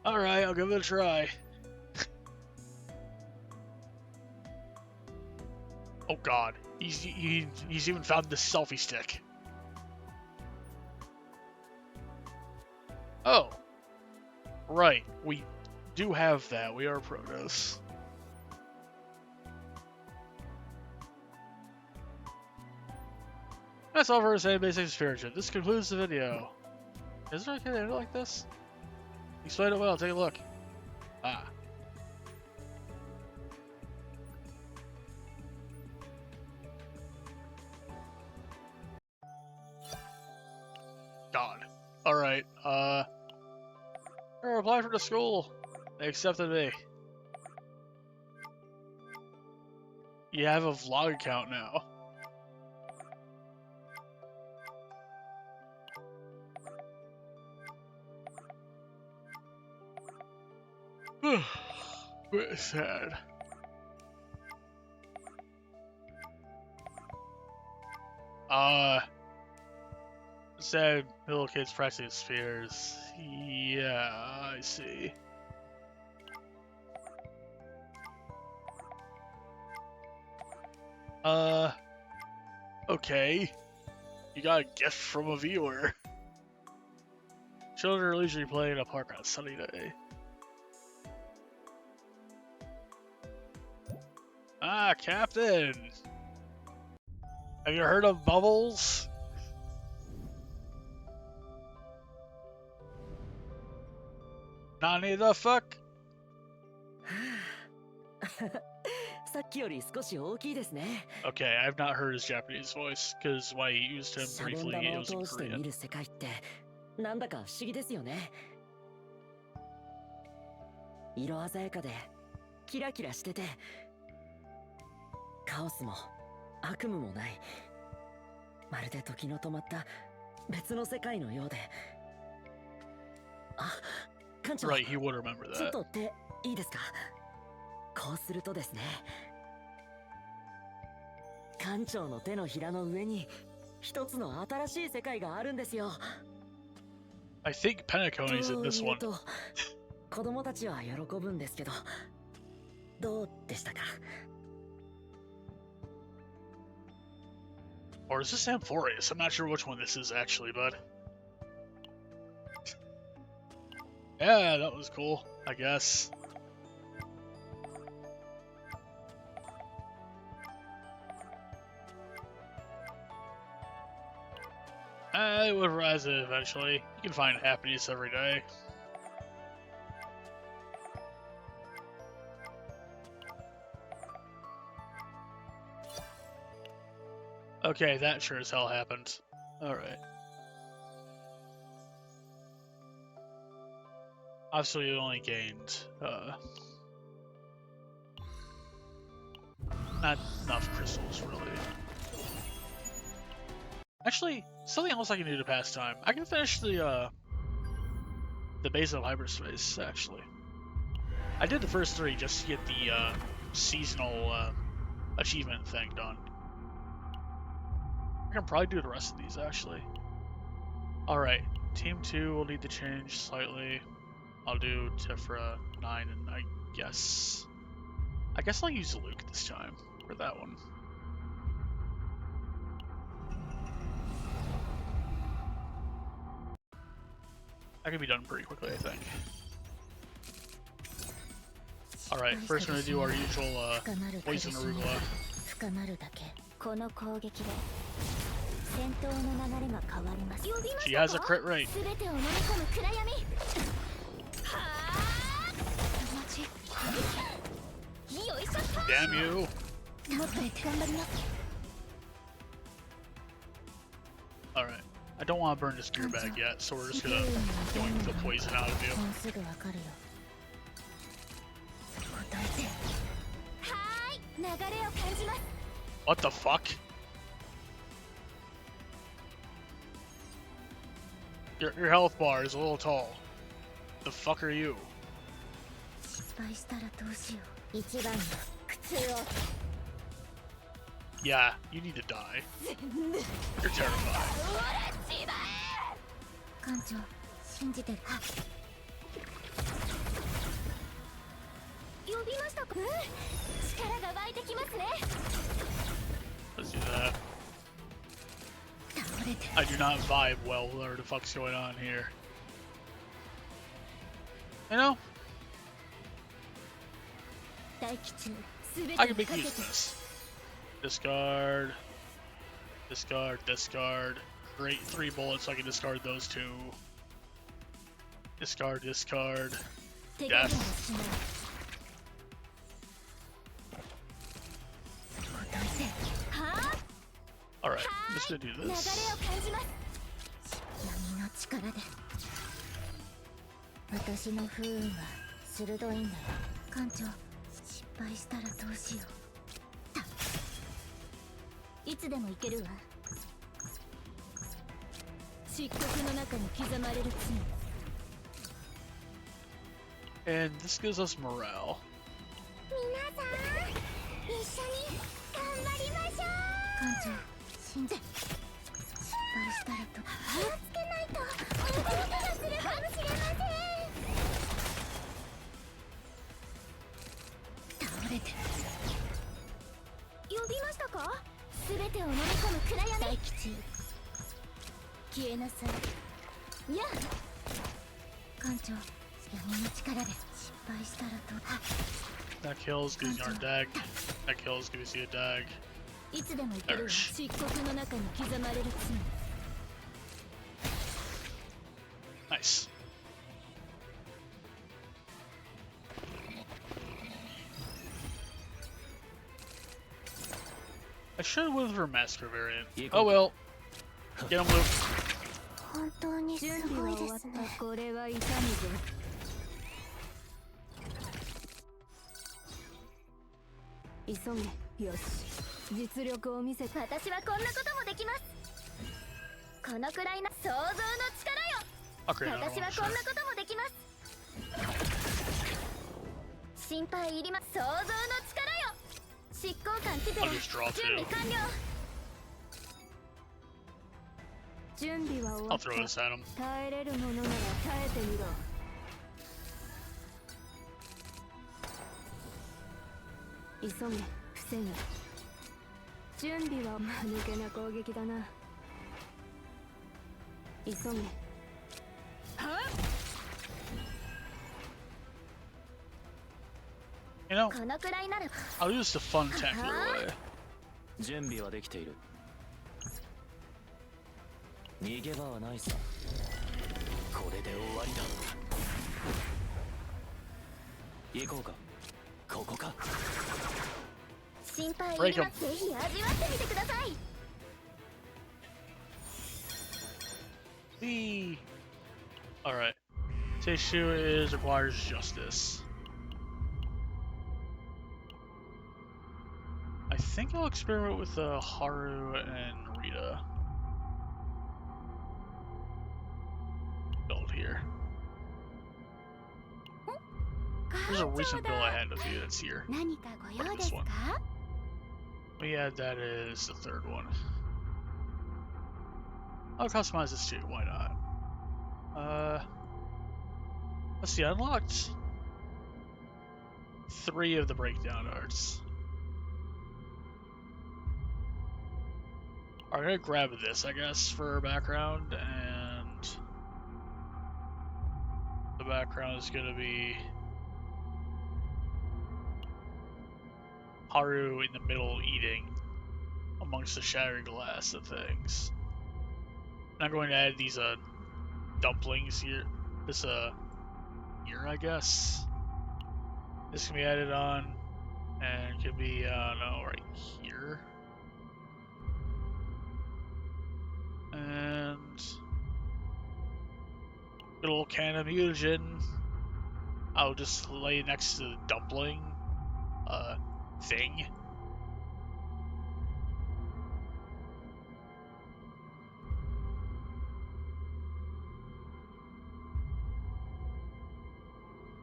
Alright, I'll give it a try. Oh god, he's even found the selfie stick. Oh. Right, we do have that. We are Protoss. That's all for saying basic experience. This concludes the video. Is there okay to end it like this? Explain it well, take a look. Ah. God. Alright, I applied for the school. They accepted me. You have a vlog account now. Very sad. Said little kids practicing spheres. Yeah, I see. Okay. You got a gift from a viewer. Children are leisurely playing in a park on a sunny day. Ah, Captain! Have you heard of Bubbles? Nani the fuck? さっきより少し大きいですね。 Okay, I've not heard his Japanese voice, because when I used him シャボン briefly, 玉 it を was in 通して見 Korean. る世界ってなんだか不思議ですよね。色鮮やかでキラキラしててカオスも悪夢もないまるで時の止まった別の世界のようで。あ、館長、 Right, he would remember ちょっ that. と手いいですか。こうするとですね、館長の手のひらの上に一つの新しい世界があるんですよ。 I think Penacony's in this という one. と子供たちは喜ぶんですけど、どうでしたか。 Or is this Amphorius? I'm not sure which one this is actually, bud. Yeah, that was cool, I guess. It would rise eventually. You can find happiness every day. Okay, that sure as hell happened. Alright. Obviously, you only gained, not enough crystals, really. Actually, something else I can do to pass time. I can finish the base of hyperspace, actually. I did the first 3 just to get the, seasonal, achievement thing done. I can probably do the rest of these, actually. Alright, Team 2 will need to change slightly. I'll do Tifra 9, and I guess I'll use Luke this time for that one. That can be done pretty quickly, I think. Alright, first we're gonna do our usual poison arugula. 深まるだけ。この攻撃で戦闘の流れが変わります。 She has a crit rate. 全てを飲み込む暗闇。はあ。よいしょ。 Damn you! もっと頑張ります。 Alright. I don't want to burn this gear bag yet, so we're just gonna yoink the poison out of you. もうすぐわかるよ。答えて。はーい。流れを感じます。 What the fuck? Your health bar is a little tall. The fuck are you? 失敗したらどうしよう。一番の苦痛を。 Yeah, you need to die. You're terrified. 艦長、信じてる。呼びましたか。力が湧いてきますね。 Let's do that. 倒れて。 I do not vibe well with whatever the fuck's going on here. You know, 大気中、すべて I を can か make け use て。 of this. Discard. Discard, discard. Great, 3 bullets, so I can discard those 2. Discard, discard. 手加減をしない。答えて。はあ。 Alright, I'm just gonna do 流れを this. 感じます。闇の力で。私の不運は鋭いんだよ。艦長、失敗したらどうしよう。いつでも行けるわ。漆黒の中に刻まれる罪。And this gives us morale. 皆さん一緒に頑張りましょう。艦長信じ失敗したらと気をつけないと大怪我するかもしれません。倒れてる。呼びましたか？全てを飲み込む暗闇。大吉消えなさい。いや艦長闇の力で失敗したらと。 That kills gives you our dag. That kills gives you a dag. いつでも行けるわ。漆黒の中に刻まれる罪。 Nice. I should have went with her master variant. Oh well. Get him, Luke. 本当にすごいですね。これは痛むぞ。急げ。よし。実力を見せ。私はこんなこともできます。このくらいの想像の力よ。 Okay, 私はこんなこともできます。心配いります。想像の力よ。執行官来てる。 I'll just draw 準備 two. 完了。準備は終わ I'll った。 throw this at him. 耐えれるものなら耐えてみろ。急げ、防げ。準備は間抜けな攻撃だな。急げ。 You know, このくらいならば。 I'll use the fun tactical way. 準備はできている。逃げ場はないさ。これで終わりだ。行こうか。ここか。心配いります。ぜひ味わってみてください。 Whee! Alright. Tissue is requires justice. I think I'll experiment with Haru and Rita. Build here. There's a recent build I had with you that's here. 何かご用ですか？ We had that as the third one. I'll customize this too, why not? Let's see, I unlocked 3 of the breakdown arts. Alright, I'm gonna grab this, I guess, for background, and the background is gonna be Haru in the middle eating amongst the shattered glass of things. And I'm going to add these dumplings here. This here, I guess. This can be added on, and can be I don't know, right here. And good old can of mutagen. I'll just lay next to the dumpling thing.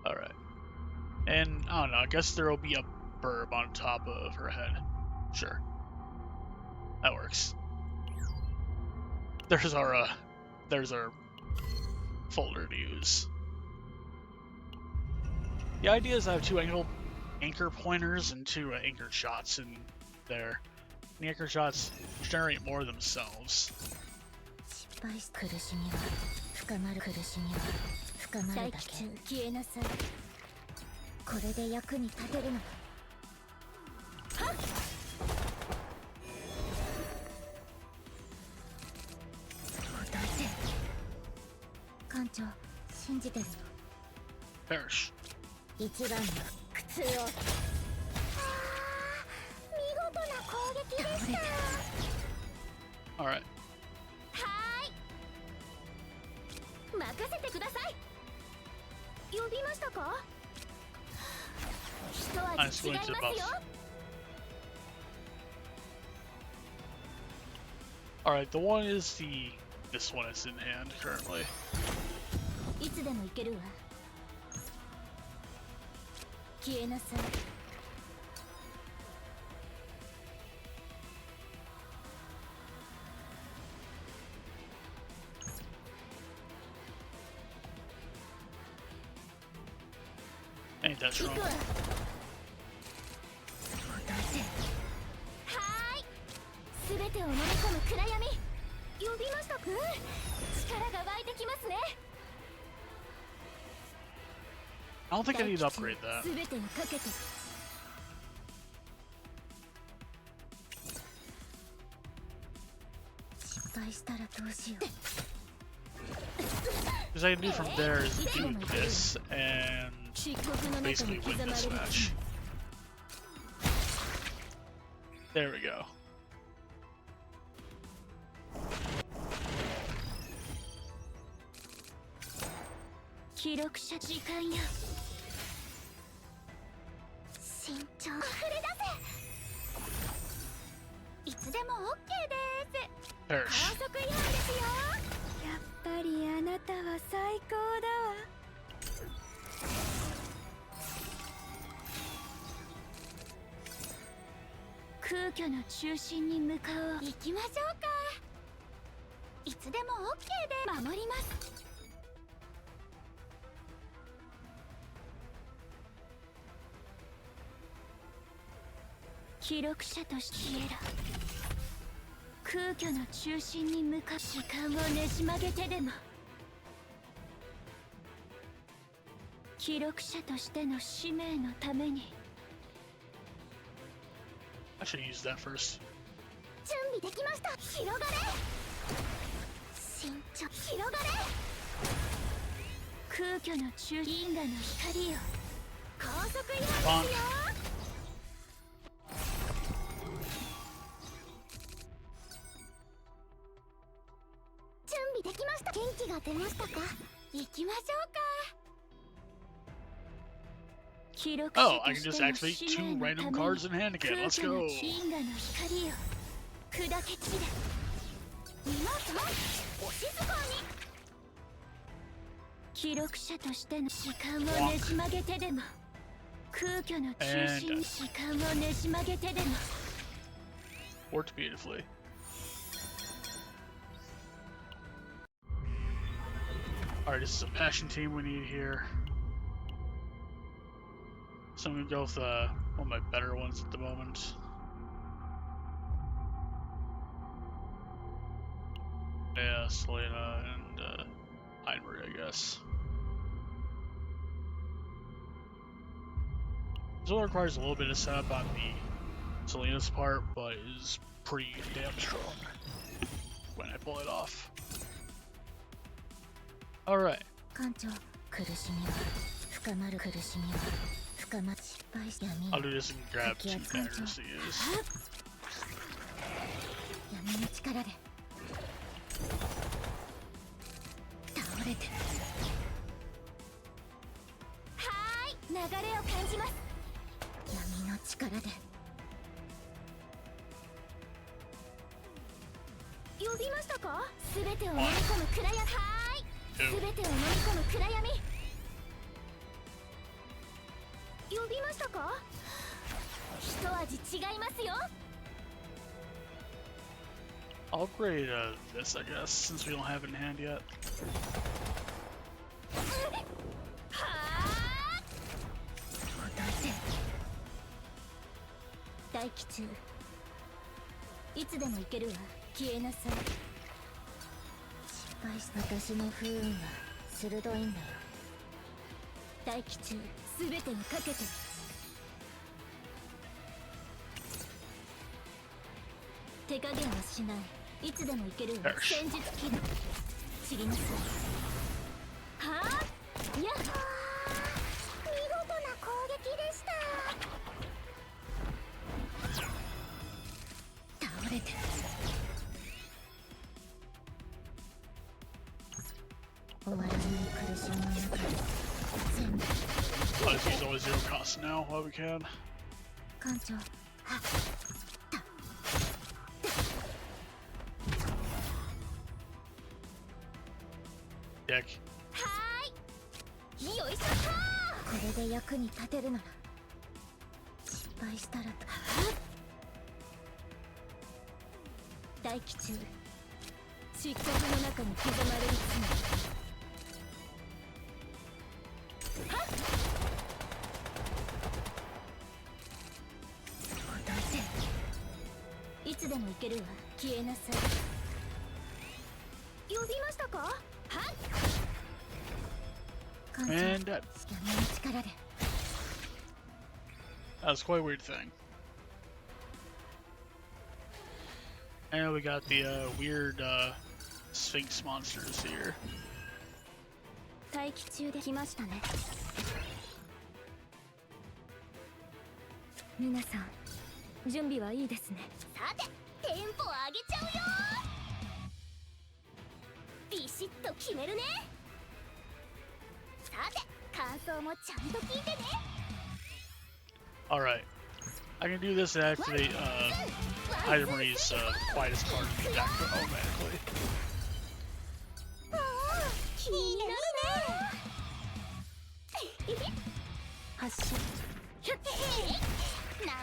Alright. And I don't know, I guess there'll be a burb on top of her head. Sure. That works. There's our folder to use. The idea is I have 2 anchor pointers and 2 anchored shots in there. And the anchor shots generate more themselves. 苦しみは深まる。苦しみは深まるだけ。消えなさい。これで役に立てるの。はっ。答えて。艦長、信じてるの。 Perish. 一番の苦痛を。見事な攻撃でした。 Alright. はーい。任せてください。呼びましたか？一味違いますよ。 Alright, the one is this one is in hand currently. いつでも行けるわ。消えなさい。 Ain't that strong. はーい、すべてを飲み込む暗闇。呼びました。力が湧いてきますね。 I don't think I need to upgrade that. すべてをかけて。失敗したらどうしよう。 Because I can do from there is do this and 漆黒の中 basically に win 刻ま this れる。 match. There we go. 記録者時間よ。慎重。溢れ出せ。いつでも OK です。 Perish. 高速違反ですよ。やっぱりあなたは最高だわ。空虚の中心に向かおう。行きましょうか。いつでも OK で守ります。 記録者として消えろ。空虚の中心に向かう。時間をねじ曲げてでも。記録者としての使命のために。 I should use that first. 準備できました。広がれ。慎重。広がれ。空虚の中銀河の光よ。高速違反ですよ。 準備できました。元気が出ましたか。行きましょうか。 Oh, I can just activate 2 random cards in hand again. Let's go. 銀河の光よ。砕け散れ。皆さん、お静かに。記録者としての時間をねじ曲げてでも。空虚の中心に時間をねじ曲げてでも。 Worked beautifully. Alright, this is a passion team we need here. So I'm gonna go with one of my better ones at the moment. Yeah, Selena and Heinrich, I guess. This one requires a little bit of setup on the Selena's part, but is pretty damn strong when I pull it off. Alright. 艦長、苦しみは深まる。苦しみは深まる。失敗し闇 I'll do this and grab 2 daggers to use. 闇の力で倒れて。はーい、流れを感じます。闇の力で。呼びましたか。すべてを飲み込む暗闇。はーい、すべてを飲み込む暗闇。呼びましたか。一味違いますよ。 I'll upgrade this, I guess, since we don't have it in hand yet. はあ。落とせ。大気中。いつでも行けるわ。消えなさい。失敗した。私の不運は鋭いんだよ。大気中、すべてにかけて。手加減はしない。いつでもいけるわ。戦術起動。散りなさい。はあ。やっほー。見事な攻撃でした。倒れて。終わらない苦しみの中で全部。 Let's use always 0 cost now while we can. 艦長。はっ。 Deck. はーい。よいしょっと。これで役に立てるなら敗したらと大気中漆黒の中に刻まれる罪はっ答えていつでも行けるわ消えなさい呼びましたかはっ艦長 And dead. 闇の力で That was quite a weird thing. And we got the weird Sphinx monsters here. 待機中で来ましたね皆さん準備はいいですねさてテンポ上げちゃうよビシッと決めるねさて感想もちゃんと聞いてね Alright. I can do this and activate Heidemarie's quietest card to be back automatically. 気になるね発射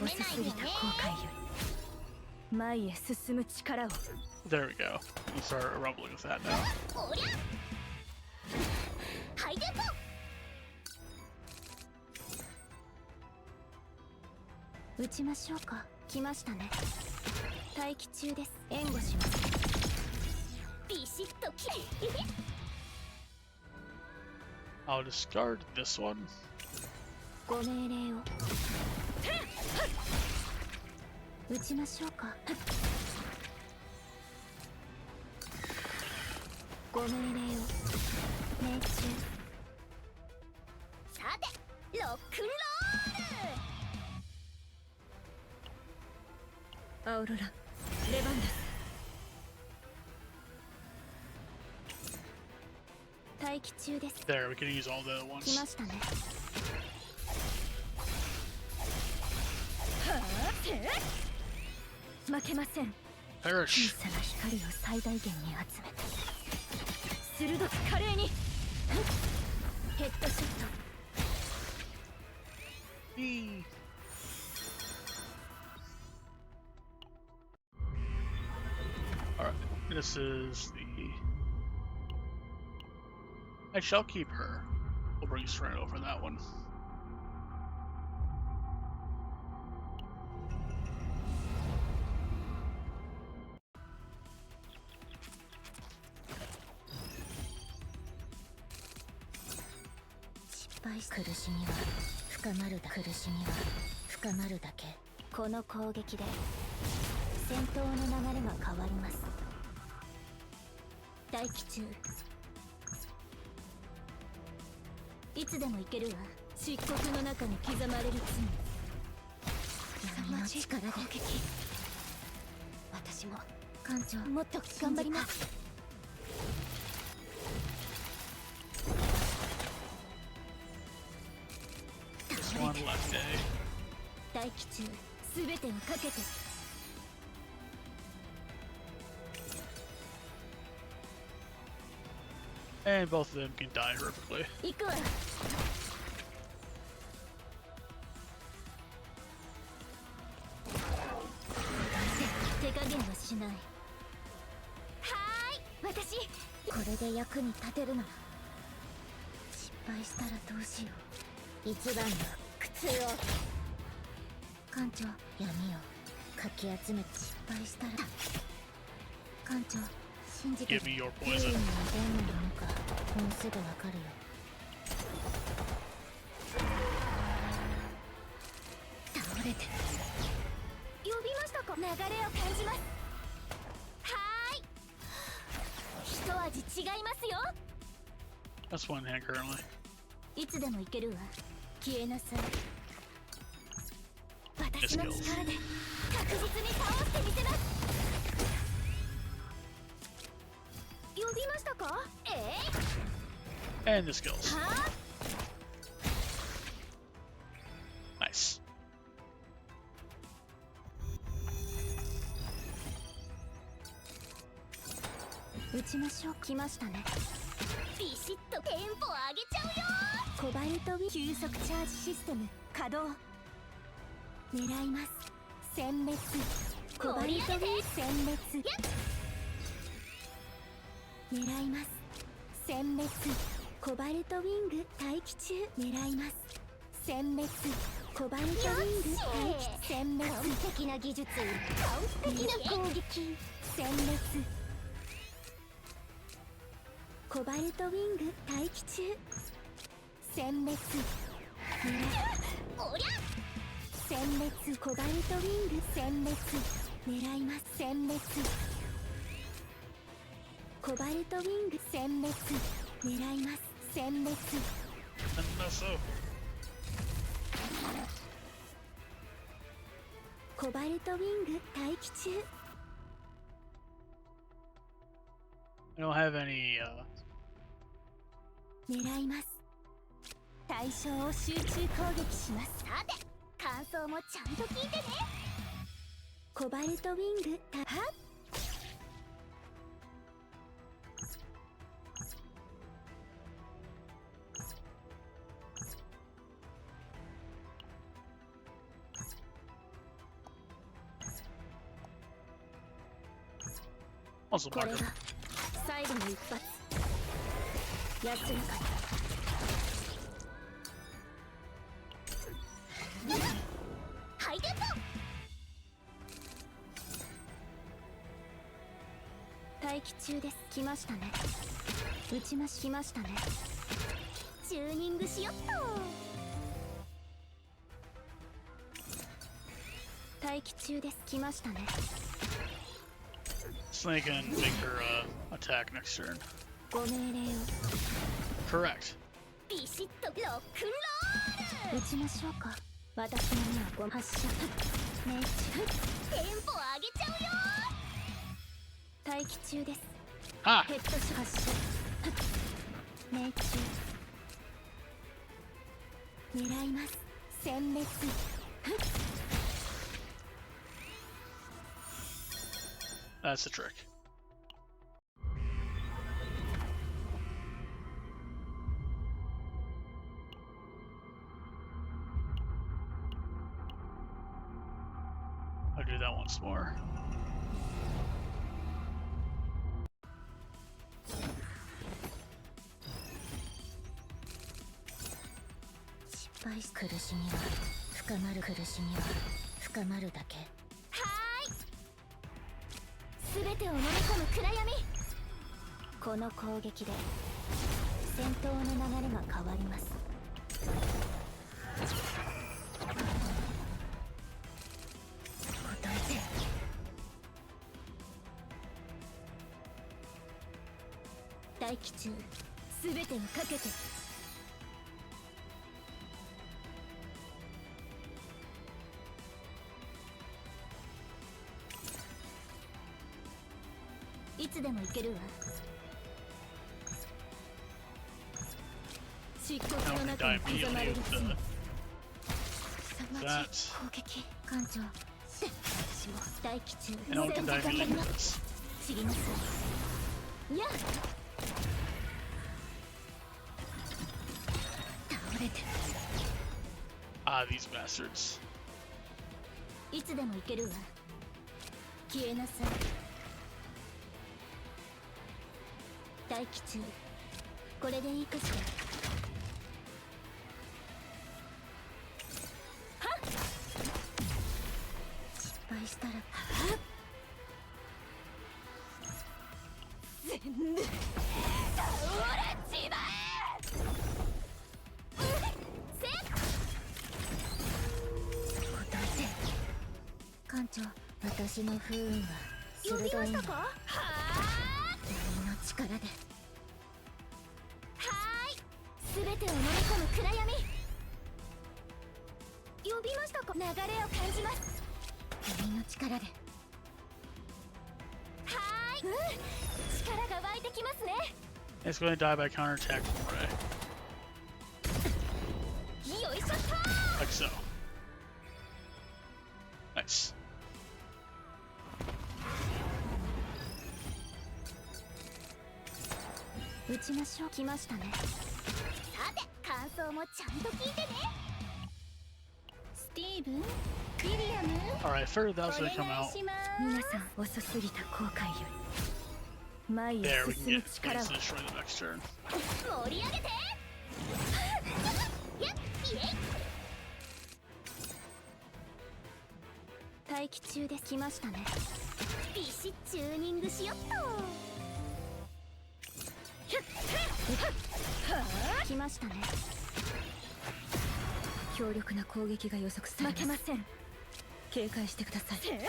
遅すぎた後悔より前へ進む力を There we go. We'll start rumbling with that now. おりゃハイテンポ撃ちましょうか来ましたね待機中です援護しますビシッとき I'll discard this one. ご命令を撃ちましょうかご命令を命中さてロックンロールアウロラレバンダス待機中です There, we can use all the other 来 ones. ましたね負けません Perish. 小さな光を最大限に集め鋭く華麗にヘッドショット Eee. Alright, this is the... I shall keep her. We'll bring strength over that one.苦しみは深まるだ苦しみは深まるだけこの攻撃で戦闘の流れが変わります待機中いつでも行けるわ漆黒の中に刻まれる罪闇の力で私も艦長もっと頑張ります Just one left day. 待機中すべてをかけて And both of them can die horrifically. 行くわ手加減はしないはーい私これで役に立てるなら失敗したらどうしよう一番の苦痛を艦長闇をかき集めて失敗したら艦長信じて Give me your どういう poison. のがどんなものかもうすぐわかるよ倒れてる呼びましたか流れを感じますはーい一味違いますよ That's one hand currently. いつでも行けるわ消えなさい私の力で確実に倒してみせます呼びましたかAnd the skills. は Nice. 撃ちましょう来ましたねビシッとテンポ上げちゃうよコバルトウィ急速チャージシステム稼働狙います。殲滅。コバルトウィング殲滅。狙います。殲滅。コバルトウィング待機中。狙います。殲滅。コバルトウィング待機殲滅。完璧な技術。完璧な攻撃。殲滅。コバルトウィング待機中。殲滅。おりゃ殲滅。コバルトウィング殲滅。狙います。殲滅。コバルトウィング殲滅。狙います。殲滅。コバルトウィング待機中。I don't have any, 狙います。対象を集中攻撃します。さて、感想もちゃんと聞いてね。コバルトウィングタハッ。also これ marker. が最後の一発。安らかに。ハイテンポ。待機中です。来ましたね。撃ちまし来ましたね。チューニングしよっと。待機中です。来ましたね。Snake can make her attack next turn. ご命令を。 Correct. ビシッとロックンロール。撃ちましょうか。私の目はご発射。命中。テンポ上げちゃうよ。待機中です。Ah! ヘッドシ発射。命中。狙います。殲滅。That's the trick. I'll do that once more. 失敗し苦しみは深まる。苦しみは深まるだけ。すべてを飲み込む暗闇。この攻撃で戦闘の流れが変わります。答えて。待機中。すべてをかけて。いつでも行けるわ。漆黒 Now の we can 中 die に刻 immediately まれる with 罪。 the 凄まじい攻撃。艦長。私も待機中。 and now we can die 頑張 immediately りま with す。 this. 知りなさい。やっ倒れて。 Ah, these bastards. いつでも行けるわ。消えなさい。待機中。これでいいかしら。はっ。失敗したらはっ。全部倒れちまえ。せっ。答えて。艦長、私の不運は鋭いんだ。呼びましたか？はあ。闇の力で。すべてを飲み込む暗闇。呼びましたか？流れを感じます。闇の力で。はーい。力が湧いてきますね。 It's going to die by counterattack right? よいしょっと。 Like so. Nice. 撃ちましょう。来ましたね。さて、感想もちゃんと聞いてね。スティーブン、Alright, figured that was gonna come out. 皆さん遅すぎた後悔より前へ There, we can 進む get 力を Blaze to destroy the next turn. 盛り上げてやっイエイ待機中で来ましたね。ビシッチューニングしよっと。来ましたね。強力な攻撃が予測されます。負けません。警戒してください。ヘッ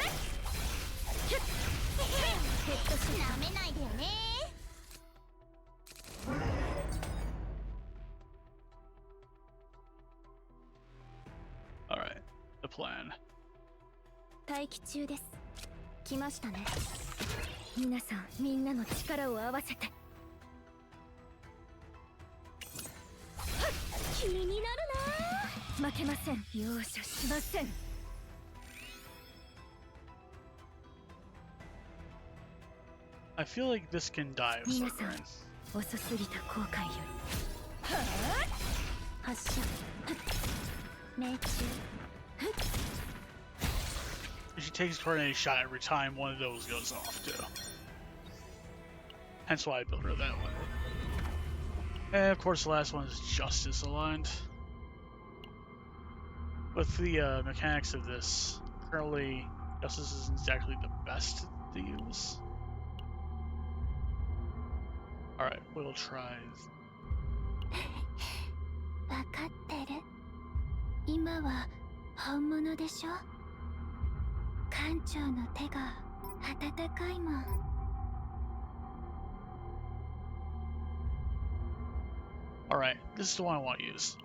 ドしなめないでよね。 Alright, the plan. 待機中です。来ましたね。皆さんみんなの力を合わせて。気になるな。負けません。容赦しません。 I feel like this can die of 皆 some さん grain. 遅すぎた後悔よ発射。命中。 She takes a tornado shot every time one of those goes off, too. Hence why I built her that way. And of course, the last one is Justice aligned. With the mechanics of this, currently, Justice isn't exactly the best to use. Alright, we'll try. わかってる。今は本物でしょ。艦長の手が温かいもん。 Alright, this is the one I want to use.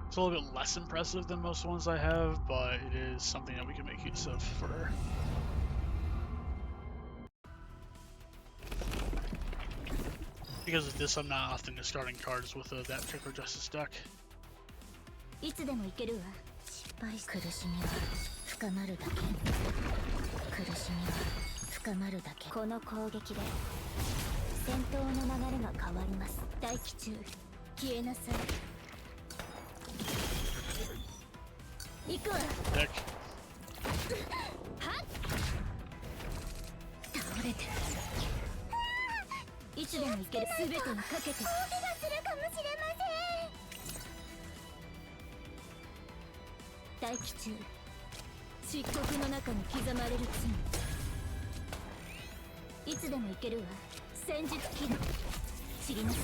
It's a little bit less impressive than most ones I have, but it is something that we can make use of for her. Because of this, I'm not often discarding cards with that particular Justice deck. いつでもいけるわ。失敗苦しみは深まるだけ。苦しみは深まるだけ。この攻撃で戦闘の流れが変わります。待機中。消えなさい。行くわ。 Deck. 倒れてる。いつでもいける。全てをかけて。大怪我するかもしれません。待機中。漆黒の中に刻まれる罪。いつでもいけるわ。戦術起動。知りなさい。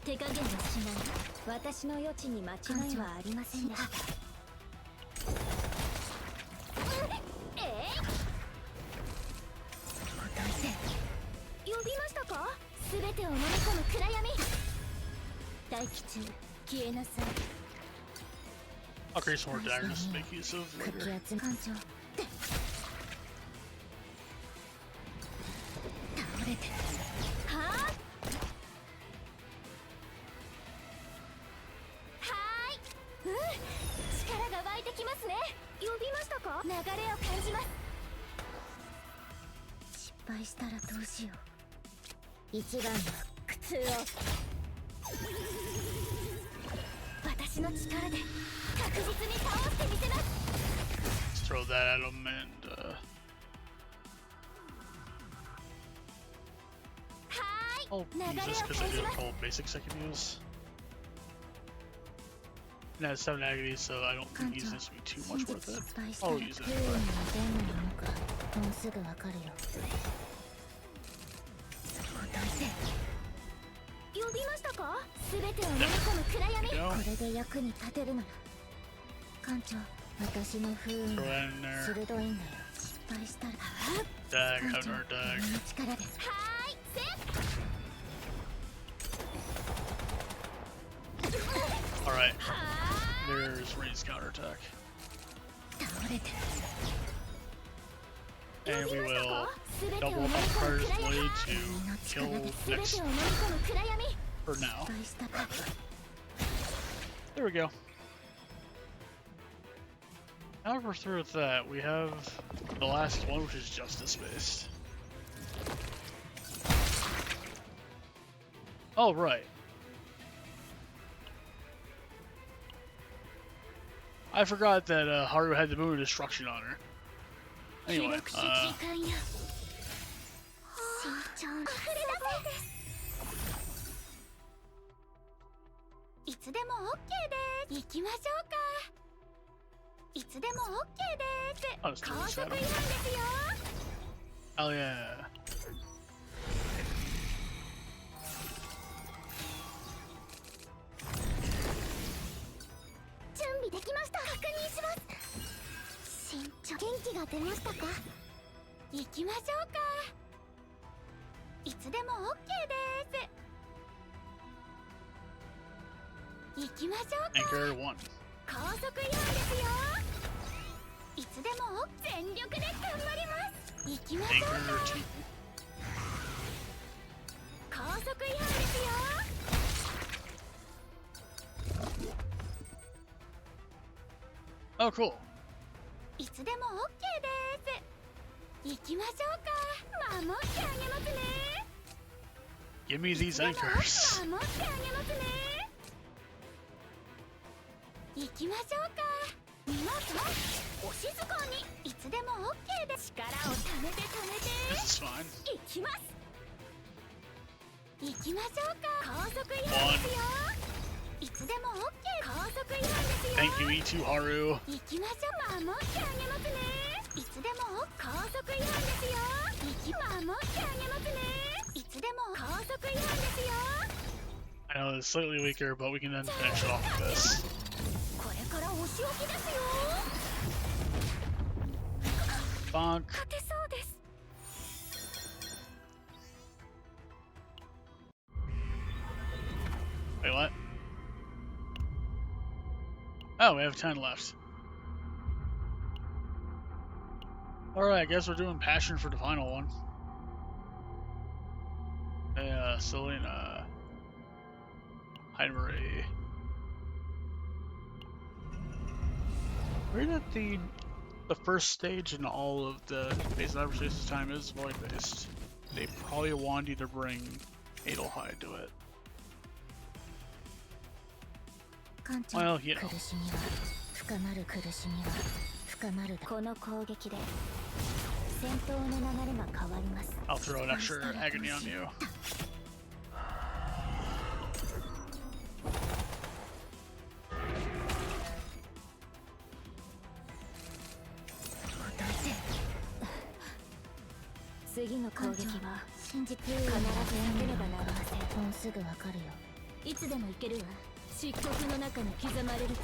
手加減はしない。私の余地に間違いはありませんでした。呼びましたか。全てを飲み込む暗闇。待機中。消えなさい。 I'll create some more daggers to make use of かき later. 集め艦長。倒れてる。はあ。力が湧いてきますね。呼びましたか。流れを感じます。失敗したらどうしよう。一番の苦痛を。私の力で確実に倒してみせます。 Let's throw that at him and I'll use this because I do have a couple basics I can use. And it has 7 agony, so I don't think using this would be too much worth it. I'll use it. もうすぐわかるよ。呼びましたか。全てを飲み込む暗闇。これで役に立てるなら。艦長、私の不運は鋭いんだよ。失敗したら。 Dag, have our dag. 力です。はーい、Alright. There's Ray's counterattack. 倒れてる。 And we will double up on Carter's blade to kill next for now. There we go. Now we're through with that. We have the last one, which is justice based. Oh, right. I forgot that Haru had the moon of destruction on her. Anyway, いつでも OK です。行きましょうか。いつでも OK です。高速違反ですよ。Oh yeah. 準備できました。確認します。身長元気が出ましたか。行きましょうか。いつでも OK です。行きましょうか。 Anchor 1. 高速違反ですよ。いつでも全力で頑張ります。行きましょうか。 Anchor 2. 高速違反ですよ。Oh, cool. いつでも OK です。行きましょうか。守ってあげますね。 Give me these anchors. 守ってあげますね。行きましょうか。皆さんお静かに。いつでも OK です。力をためてためて。 This is fine. 行きます。行きましょうか。高速違反ですよ。いつでも OK。 高速違反ですよ。 Thank you, E2 Haru. 行きましょう。守ってあげますね。いつでも高速違反ですよ。守ってあげますね。いつでも高速違反ですよ。 I know it's slightly weaker, but we can then finish off with this. これからお仕置きですよ。 Bonk. 勝てそうです。 Wait, what? Oh, we have 10 left. Alright, I guess we're doing Passion for the final one. Yeah, Selena. Heidemaree. Where did the first stage in all of the base adversaries this time is void based? They probably wanted to bring Adelheid to it. Well, you know. 苦しみは深まる。苦しみは深まる。この攻撃で戦闘の流れが変わります。 I'll throw an extra agony on you. 次の攻撃は信じて必ずやめねばなりません。もうすぐわかるよ。いつでもいけるわ。漆黒の中に刻まれる罪。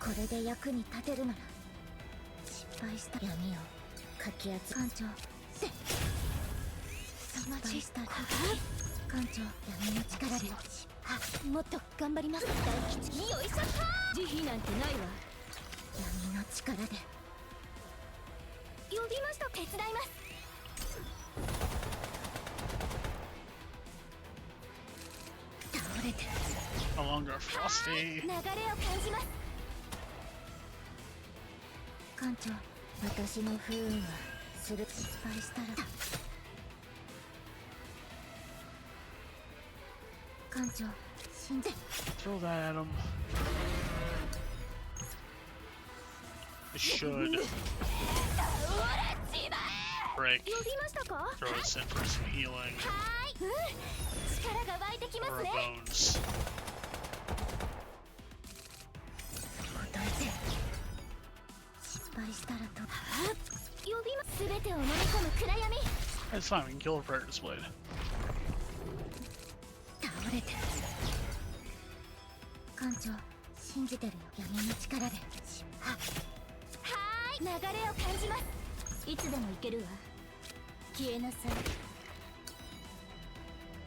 これで役に立てるなら。失敗した闇をかき集め。艦長失敗したら艦長闇の力でもっと頑張ります。大吉よいしょった。慈悲なんてないわ。闇の力で呼びました。手伝います。倒れて No longer frosty. 流れを感じます。艦長、私の不運はする。失敗したら艦長、信じ Throw that at him. It should break. 呼びましたか。 Throw us in for some healing はーい、力が湧いてきま for す our ね。 bones. どいて失敗したらと呼びます。全てを飲み込む暗闇。 It's fine, we can kill a Predator's Blade. 倒れて艦長、信じてるよ。闇の力ではーい、流れを感じます。いつでも行けるわ。消えなさい。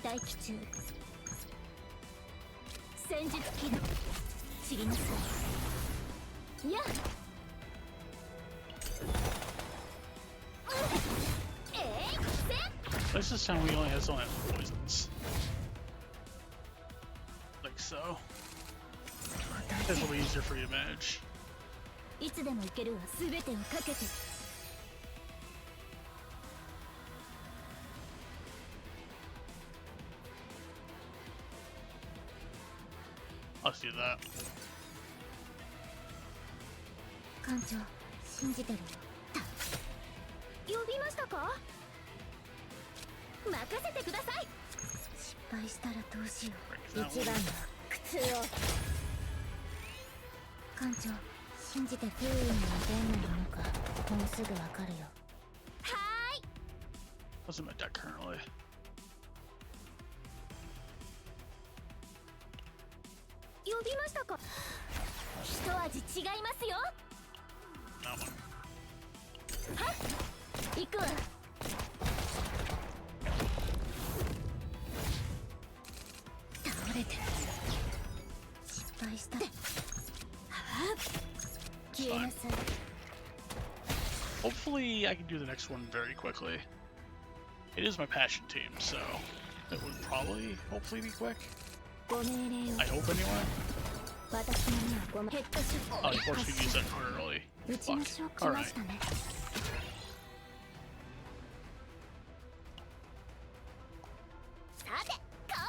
大気中戦術起動。散りなさい。やっThis is time we only have someone have poisons. Like so. This will be easier for you to manage. いつでも行けるわ。全てをかけて。Let's do that. 艦長信じてるよ。呼びましたか？任せてください。失敗したらどうしよう。一番の苦痛を。艦長信じて封印にどんなものかもうすぐわかるよ。はーい。 What's in my deck currently? 呼びましたか？一味違いますよ。 That one. はい、行くわ。倒れて失敗した。消えなさい。 Hopefully, I can do the next one very quickly. It is my passion team, so it would probably, hopefully, be quick. ご命令を。 I hope anyway. 私の目はごま。ヘッドショッ Oh, of course, we can use that card early. ト。打ちましょう。来ましたね。 さて、カ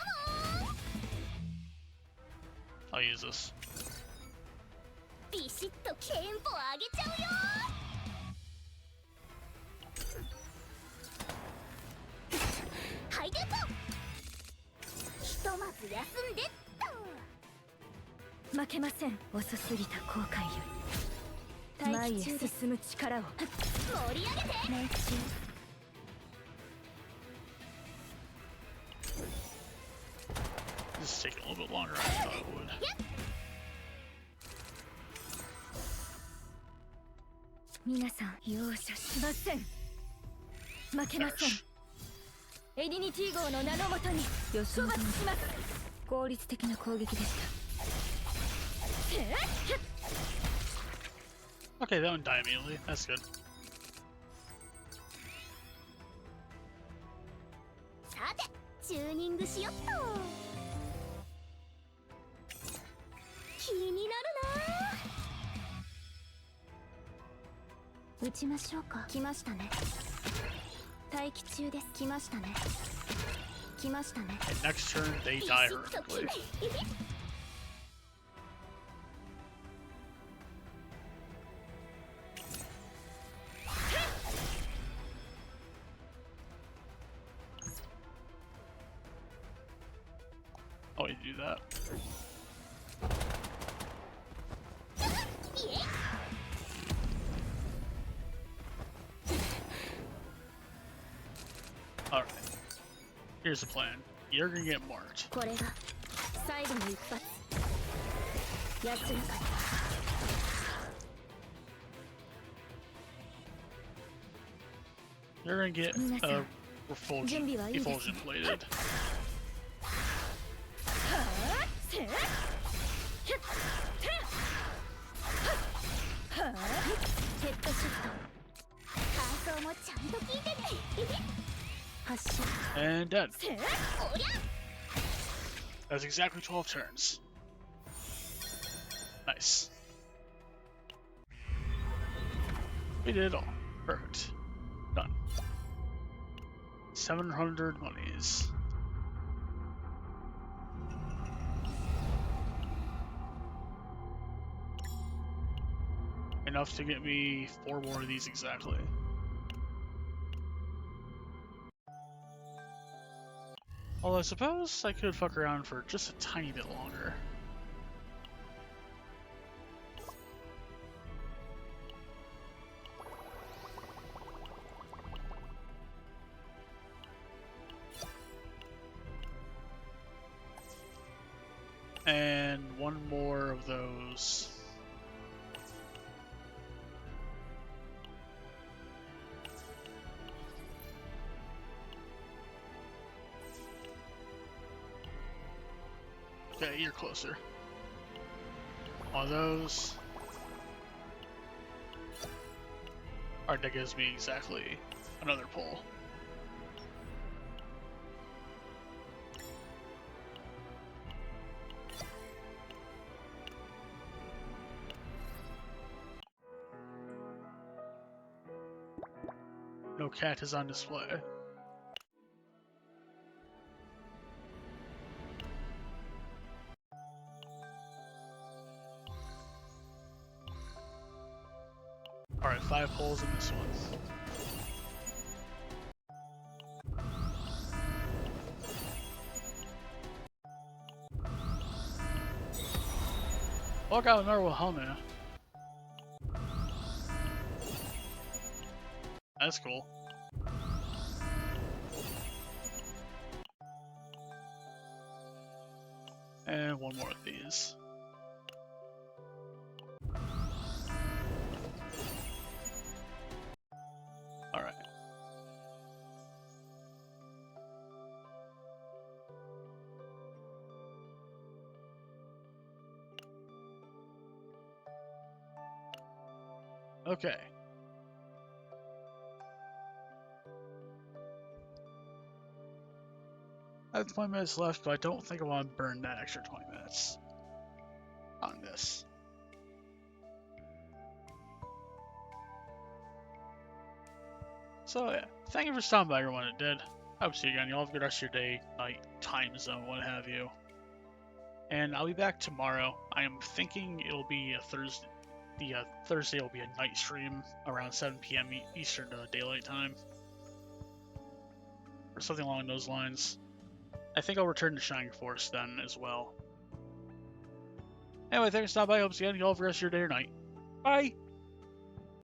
モン。 I'll use this. ビシッとテンポ上げちゃうよ。はいでと。ひとまず休んでっと。負けません。遅すぎた後悔より前へ進む力を。盛り上げて。命中。 This is taking a little bit longer than I thought it would. 皆さん容赦しません。負けません。 Gosh. エディニティ号の名のもとに予想します。効率的な攻撃でした。 Okay, that one died immediately. That's good. さて、チューニングしよっと。気になるな。打ちましょうか。来ましたね。待機中です。来ましたね。来ましたね。 And next turn, they die horrifically. Oh, you do that. Alright. Here's the plan. You're gonna get marked. これが最後の一発。安らかに。 You're gonna get effulgent bladed. ヘッドシュット。感想もちゃんと聞いてね。発射。 And dead. おりゃ。 That's exactly 12 turns. Nice. We did it all. Perfect. Done. 700 monies. Enough to get me 4 more of these exactly. Although I suppose I could fuck around for just a tiny bit longer. And one more of those. Okay, you're closer. One of those. Alright, that gives me exactly another pull. No cat is on display. 5 holes in this one. Walk out another helmet. That's cool. And one more of these. Alright. Okay. I have 20 minutes left, but I don't think I want to burn that extra 20 minutes on this. So yeah, thank you for stopping by everyone that did. I hope to see you again. Y'all have a good rest of your day, night, time zone, what have you. And I'll be back tomorrow. I am thinking it'll be a Thursday. Thursday will be a night stream around 7 p.m. Eastern Daylight Time. Or something along those lines. I think I'll return to Shining Force then as well. Anyway, thanks for stopping by. Hope to see you again. Y'all have the rest of your day or night. Bye!